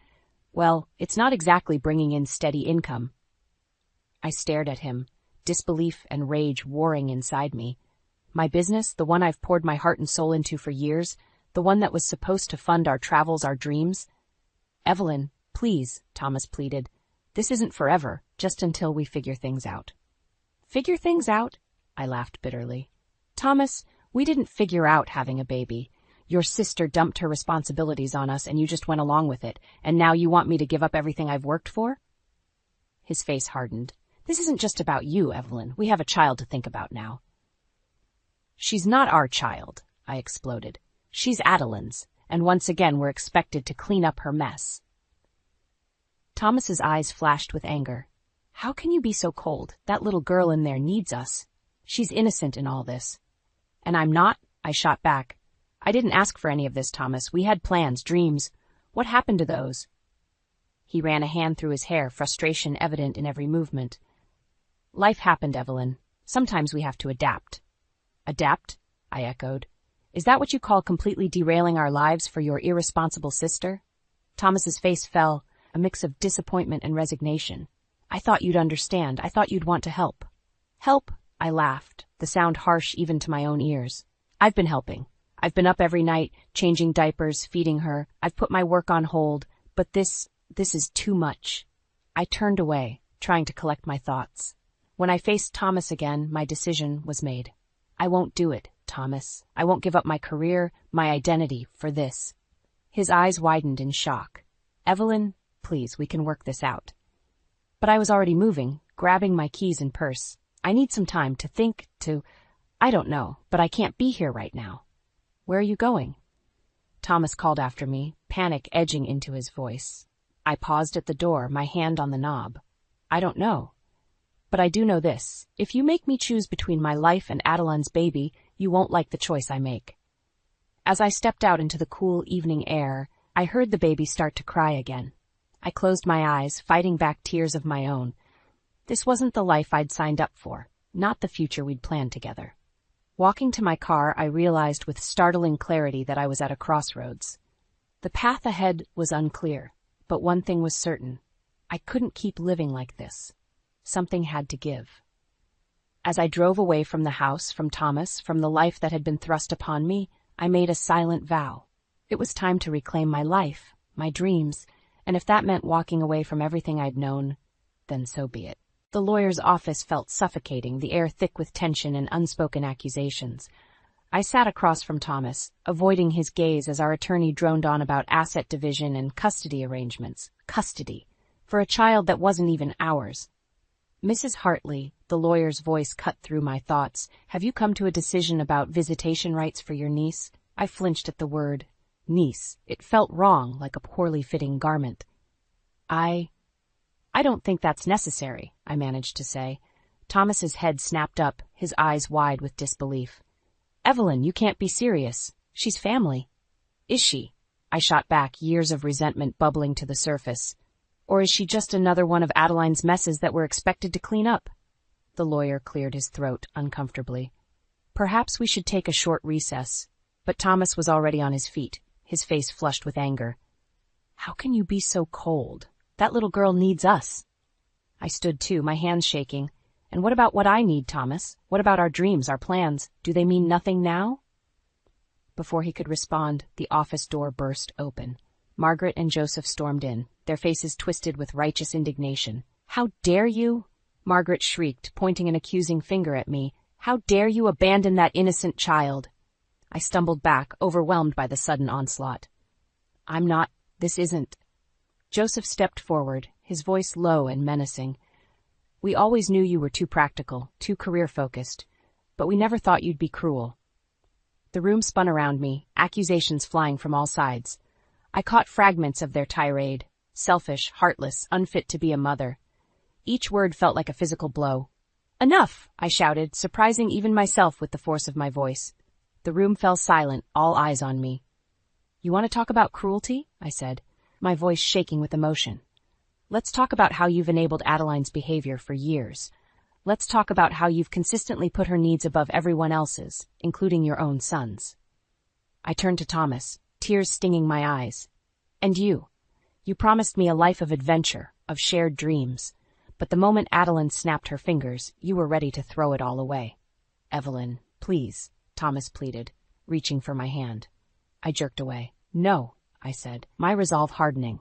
well, it's not exactly bringing in steady income." I stared at him, disbelief and rage warring inside me. My business, the one I've poured my heart and soul into for years, the one that was supposed to fund our travels, our dreams? "Evelyn, please," Thomas pleaded. "This isn't forever, just until we figure things out." "Figure things out?" I laughed bitterly. "Thomas, we didn't figure out having a baby. Your sister dumped her responsibilities on us and you just went along with it, and now you want me to give up everything I've worked for?" His face hardened. "This isn't just about you, Evelyn. We have a child to think about now." "She's not our child," I exploded. "She's Adeline's, and once again we're expected to clean up her mess." Thomas's eyes flashed with anger. "How can you be so cold? That little girl in there needs us. She's innocent in all this." "And I'm not?" I shot back. "I didn't ask for any of this, Thomas. We had plans, dreams. What happened to those?" He ran a hand through his hair, frustration evident in every movement. Life happened, Evelyn. Sometimes we have to adapt. Adapt? I echoed. Is that what you call completely derailing our lives for your irresponsible sister? Thomas's face fell, a mix of disappointment and resignation. I thought you'd understand. I thought you'd want to help. Help? I laughed, the sound harsh even to my own ears. I've been helping. I've been up every night, changing diapers, feeding her. I've put my work on hold, but this is too much. I turned away, trying to collect my thoughts. When I faced Thomas again, my decision was made. I won't do it, Thomas. I won't give up my career, my identity, for this. His eyes widened in shock. Evelyn, please, we can work this out. But I was already moving, grabbing my keys and purse. I need some time to think, I don't know, but I can't be here right now. Where are you going? Thomas called after me, panic edging into his voice. I paused at the door, my hand on the knob. I don't know. But I do know this. If you make me choose between my life and Adeline's baby, you won't like the choice I make. As I stepped out into the cool evening air, I heard the baby start to cry again. I closed my eyes, fighting back tears of my own. This wasn't the life I'd signed up for, not the future we'd planned together. Walking to my car, I realized with startling clarity that I was at a crossroads. The path ahead was unclear, but one thing was certain. I couldn't keep living like this. Something had to give. As I drove away from the house, from Thomas, from the life that had been thrust upon me, I made a silent vow. It was time to reclaim my life, my dreams, and if that meant walking away from everything I'd known, then so be it. The lawyer's office felt suffocating, the air thick with tension and unspoken accusations. I sat across from Thomas, avoiding his gaze as our attorney droned on about asset division and custody arrangements. Custody. For a child that wasn't even ours. Mrs. Hartley, the lawyer's voice cut through my thoughts, have you come to a decision about visitation rights for your niece? I flinched at the word niece. It felt wrong, like a poorly fitting garment. I don't think that's necessary, I managed to say. Thomas's head snapped up, his eyes wide with disbelief. Evelyn, you can't be serious. She's family. Is she? I shot back, years of resentment bubbling to the surface. Or is she just another one of Adeline's messes that we're expected to clean up? The lawyer cleared his throat uncomfortably. Perhaps we should take a short recess. But Thomas was already on his feet, his face flushed with anger. How can you be so cold? That little girl needs us. I stood too, my hands shaking. And what about what I need, Thomas? What about our dreams, our plans? Do they mean nothing now? Before he could respond, the office door burst open. Margaret and Joseph stormed in, their faces twisted with righteous indignation. How dare you? Margaret shrieked, pointing an accusing finger at me. How dare you abandon that innocent child? I stumbled back, overwhelmed by the sudden onslaught. This isn't. Joseph stepped forward, his voice low and menacing. We always knew you were too practical, too career-focused, but we never thought you'd be cruel. The room spun around me, accusations flying from all sides. I caught fragments of their tirade, selfish, heartless, unfit to be a mother. Each word felt like a physical blow. Enough, I shouted, surprising even myself with the force of my voice. The room fell silent, all eyes on me. You want to talk about cruelty? I said, my voice shaking with emotion. Let's talk about how you've enabled Adeline's behavior for years. Let's talk about how you've consistently put her needs above everyone else's, including your own son's. I turned to Thomas, tears stinging my eyes. And you? You promised me a life of adventure, of shared dreams. But the moment Adeline snapped her fingers, you were ready to throw it all away. Evelyn, please, Thomas pleaded, reaching for my hand. I jerked away. No, I said, my resolve hardening.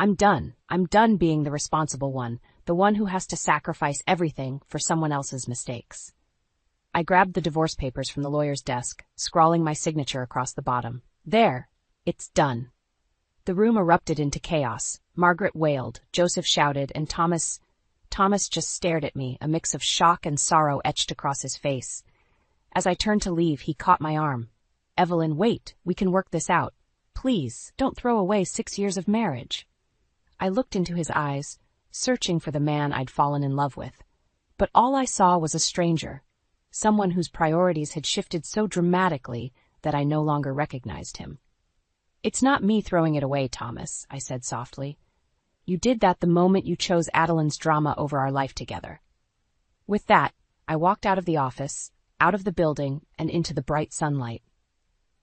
I'm done. I'm done being the responsible one, the one who has to sacrifice everything for someone else's mistakes. I grabbed the divorce papers from the lawyer's desk, scrawling my signature across the bottom. There. It's done. The room erupted into chaos. Margaret wailed, Joseph shouted, and Thomas just stared at me, a mix of shock and sorrow etched across his face. As I turned to leave, he caught my arm. Evelyn, wait. We can work this out. Please, don't throw away 6 years of marriage. I looked into his eyes, searching for the man I'd fallen in love with. But all I saw was a stranger, someone whose priorities had shifted so dramatically that I no longer recognized him. It's not me throwing it away, Thomas, I said softly. You did that the moment you chose Adeline's drama over our life together. With that, I walked out of the office, out of the building, and into the bright sunlight.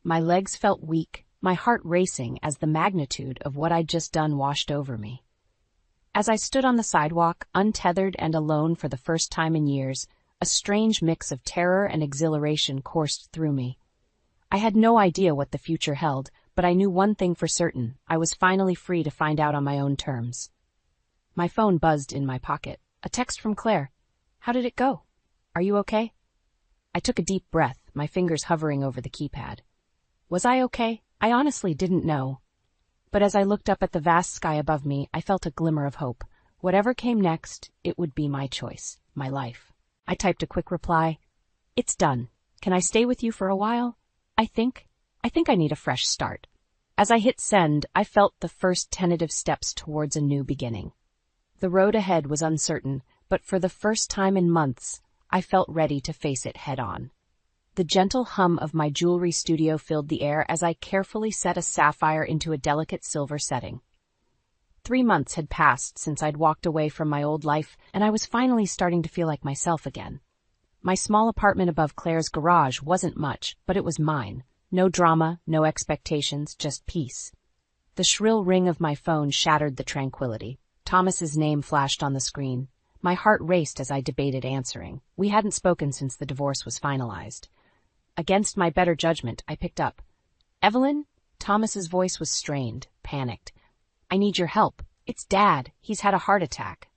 My legs felt weak, my heart racing as the magnitude of what I'd just done washed over me. As I stood on the sidewalk, untethered and alone for the first time in years, a strange mix of terror and exhilaration coursed through me. I had no idea what the future held, but I knew one thing for certain: I was finally free to find out on my own terms. My phone buzzed in my pocket. A text from Claire. "How did it go? Are you okay?" I took a deep breath, my fingers hovering over the keypad. Was I okay? I honestly didn't know. But as I looked up at the vast sky above me, I felt a glimmer of hope. Whatever came next, it would be my choice, my life. I typed a quick reply. "It's done. Can I stay with you for a while? I think I need a fresh start." As I hit send, I felt the first tentative steps towards a new beginning. The road ahead was uncertain, but for the first time in months, I felt ready to face it head-on. The gentle hum of my jewelry studio filled the air as I carefully set a sapphire into a delicate silver setting. 3 months had passed since I'd walked away from my old life, and I was finally starting to feel like myself again. My small apartment above Claire's garage wasn't much, but it was mine. No drama, no expectations, just peace. The shrill ring of my phone shattered the tranquility. Thomas's name flashed on the screen. My heart raced as I debated answering. We hadn't spoken since the divorce was finalized. Against my better judgment, I picked up. "Evelyn?" Thomas's voice was strained, panicked. "I need your help. It's Dad. He's had a heart attack."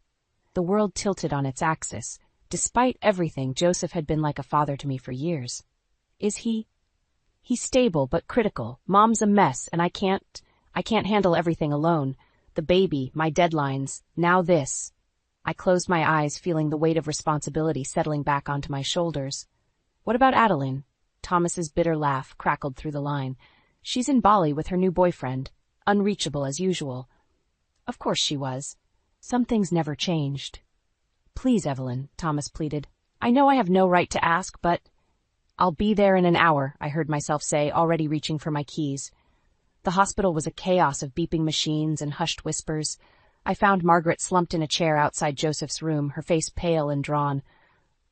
The world tilted on its axis. Despite everything, Joseph had been like a father to me for years. "Is he?" "He's stable, but critical. Mom's a mess, and I can't handle everything alone. The baby, my deadlines, now this." I closed my eyes, feeling the weight of responsibility settling back onto my shoulders. "What about Adeline?" Thomas's bitter laugh crackled through the line. "She's in Bali with her new boyfriend. Unreachable as usual." Of course she was. Some things never changed. "Please, Evelyn," Thomas pleaded. "I know I have no right to ask, but—" "I'll be there in an hour," I heard myself say, already reaching for my keys. The hospital was a chaos of beeping machines and hushed whispers. I found Margaret slumped in a chair outside Joseph's room, her face pale and drawn.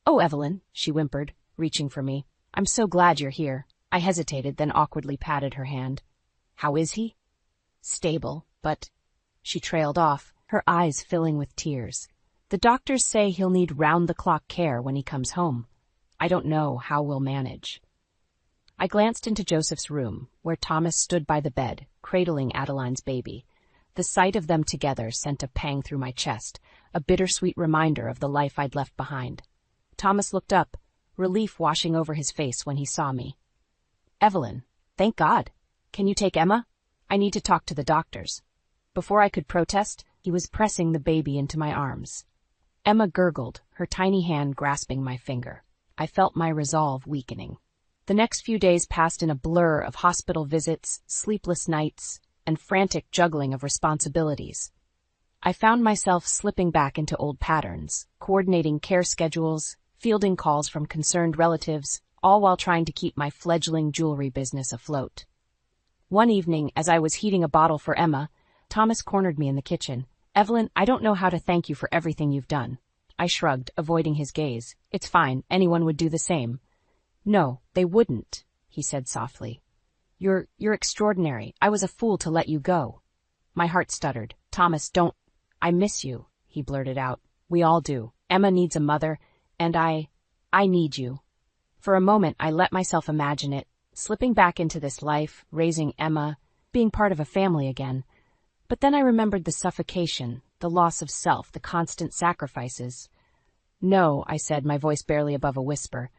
"Oh, Evelyn," she whimpered, reaching for me. "I'm so glad you're here." I hesitated, then awkwardly patted her hand. "How is he?" "Stable, but—" She trailed off, her eyes filling with tears. "The doctors say he'll need round-the-clock care when he comes home. I don't know how we'll manage." I glanced into Joseph's room, where Thomas stood by the bed, cradling Adeline's baby. The sight of them together sent a pang through my chest, a bittersweet reminder of the life I'd left behind. Thomas looked up, relief washing over his face when he saw me. "Evelyn, thank God. Can you take Emma? I need to talk to the doctors." Before I could protest, he was pressing the baby into my arms. Emma gurgled, her tiny hand grasping my finger. I felt my resolve weakening. The next few days passed in a blur of hospital visits, sleepless nights, and frantic juggling of responsibilities. I found myself slipping back into old patterns, coordinating care schedules, fielding calls from concerned relatives, all while trying to keep my fledgling jewelry business afloat. One evening, as I was heating a bottle for Emma, Thomas cornered me in the kitchen. "Evelyn, I don't know how to thank you for everything you've done." I shrugged, avoiding his gaze. "It's fine, anyone would do the same." "No, they wouldn't," he said softly. You're extraordinary. I was a fool to let you go." My heart stuttered. "Thomas, don't—" "I miss you," he blurted out. "We all do. Emma needs a mother, and I need you." For a moment, I let myself imagine it, slipping back into this life, raising Emma, being part of a family again. But then I remembered the suffocation, the loss of self, the constant sacrifices. "No," I said, my voice barely above a whisper.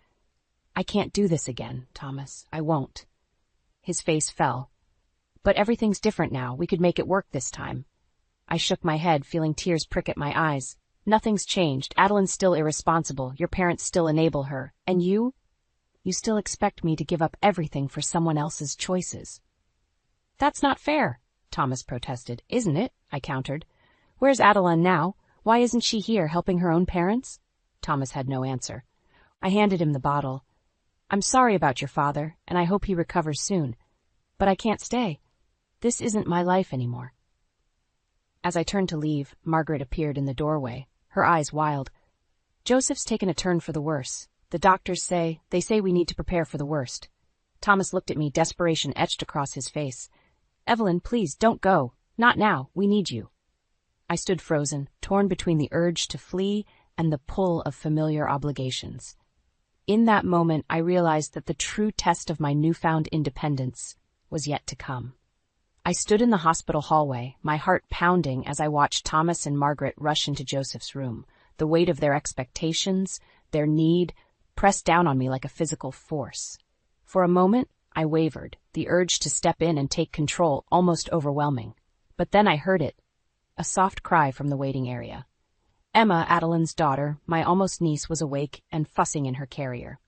"I can't do this again, Thomas. I won't." His face fell. "But everything's different now. We could make it work this time." I shook my head, feeling tears prick at my eyes. "Nothing's changed. Adeline's still irresponsible. Your parents still enable her. And you? You still expect me to give up everything for someone else's choices." "That's not fair," Thomas protested. "Isn't it?" I countered. "Where's Adeline now? Why isn't she here helping her own parents?" Thomas had no answer. I handed him the bottle. "I'm sorry about your father, and I hope he recovers soon. But I can't stay. This isn't my life anymore." As I turned to leave, Margaret appeared in the doorway, her eyes wild. Joseph's taken a turn for the worse. The doctors say we need to prepare for the worst. Thomas looked at me, desperation etched across his face. Evelyn, please, don't go. Not now. We need you. I stood frozen, torn between the urge to flee and the pull of familiar obligations. In that moment, I realized that the true test of my newfound independence was yet to come. I stood in the hospital hallway, my heart pounding as I watched Thomas and Margaret rush into Joseph's room, the weight of their expectations, their need, pressed down on me like a physical force. For a moment, I wavered, the urge to step in and take control almost overwhelming. But then I heard it, a soft cry from the waiting area. Emma, Adeline's daughter, my almost niece, was awake and fussing in her carrier.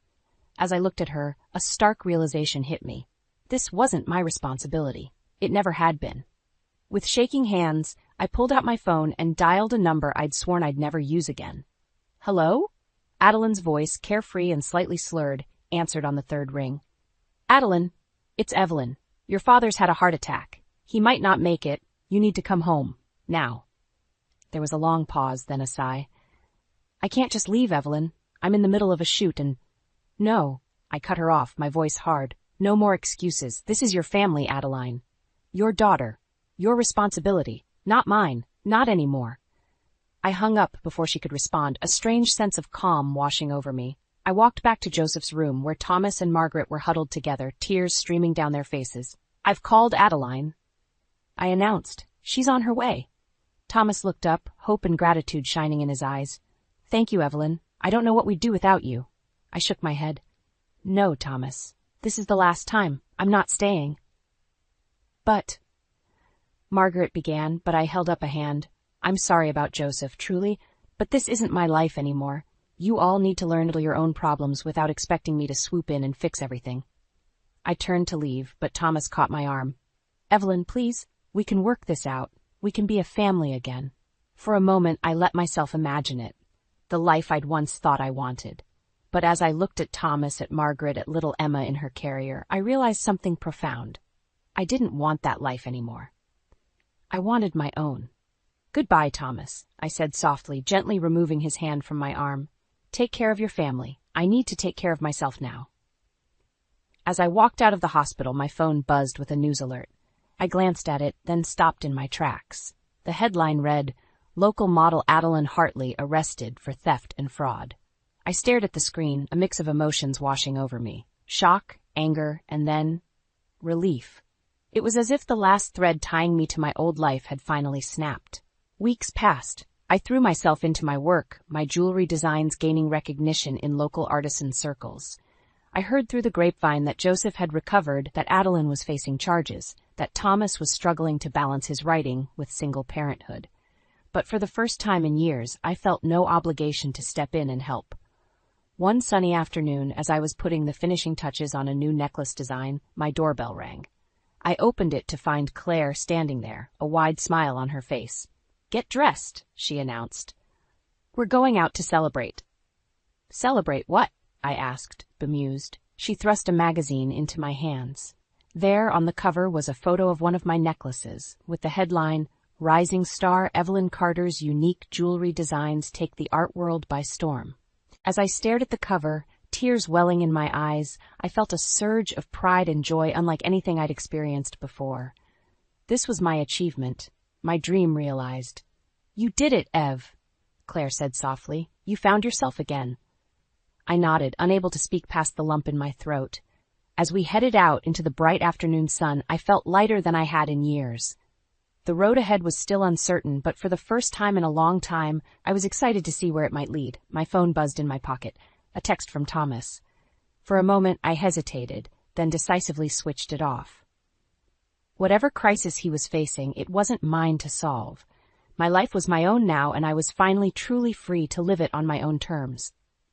As I looked at her, a stark realization hit me. This wasn't my responsibility. It never had been. With shaking hands, I pulled out my phone and dialed a number I'd sworn I'd never use again. Hello? Adeline's voice, carefree and slightly slurred, answered on the third ring. Adeline, it's Evelyn. Your father's had a heart attack. He might not make it. You need to come home. Now. There was a long pause, then a sigh. I can't just leave, Evelyn. I'm in the middle of a shoot and... No, I cut her off, my voice hard. No more excuses. This is your family, Adeline. Your daughter. Your responsibility. Not mine. Not anymore. I hung up before she could respond, a strange sense of calm washing over me. I walked back to Joseph's room, where Thomas and Margaret were huddled together, tears streaming down their faces. I've called Adeline, I announced. She's on her way. Thomas looked up, hope and gratitude shining in his eyes. Thank you, Evelyn. I don't know what we'd do without you. I shook my head. No, Thomas. This is the last time. I'm not staying. But... Margaret began, but I held up a hand. I'm sorry about Joseph, truly, but this isn't my life anymore. You all need to learn to handle your own problems without expecting me to swoop in and fix everything. I turned to leave, but Thomas caught my arm. Evelyn, please, we can work this out. We can be a family again. For a moment, I let myself imagine it, the life I'd once thought I wanted. But as I looked at Thomas, at Margaret, at little Emma in her carrier, I realized something profound. I didn't want that life anymore. I wanted my own. Goodbye, Thomas, I said softly, gently removing his hand from my arm. Take care of your family. I need to take care of myself now. As I walked out of the hospital, my phone buzzed with a news alert. I glanced at it, then stopped in my tracks. The headline read, Local model Adeline Hartley arrested for theft and fraud. I stared at the screen, a mix of emotions washing over me. Shock, anger, and then... relief. It was as if the last thread tying me to my old life had finally snapped. Weeks passed. I threw myself into my work, my jewelry designs gaining recognition in local artisan circles. I heard through the grapevine that Joseph had recovered, that Adeline was facing charges, that Thomas was struggling to balance his writing with single parenthood. But for the first time in years, I felt no obligation to step in and help. One sunny afternoon, as I was putting the finishing touches on a new necklace design, my doorbell rang. I opened it to find Claire standing there, a wide smile on her face. Get dressed, she announced. We're going out to celebrate. Celebrate what? I asked, bemused. She thrust a magazine into my hands. There, on the cover, was a photo of one of my necklaces, with the headline, Rising Star Evelyn Carter's unique jewelry designs take the art world by storm. As I stared at the cover, tears welling in my eyes, I felt a surge of pride and joy unlike anything I'd experienced before. This was my achievement, my dream realized. You did it, Ev, Claire said softly. You found yourself again. I nodded, unable to speak past the lump in my throat. As we headed out into the bright afternoon sun, I felt lighter than I had in years. The road ahead was still uncertain, but for the first time in a long time, I was excited to see where it might lead. My phone buzzed in my pocket. A text from Thomas. For a moment, I hesitated, then decisively switched it off. Whatever crisis he was facing, it wasn't mine to solve. My life was my own now, and I was finally truly free to live it on my own terms.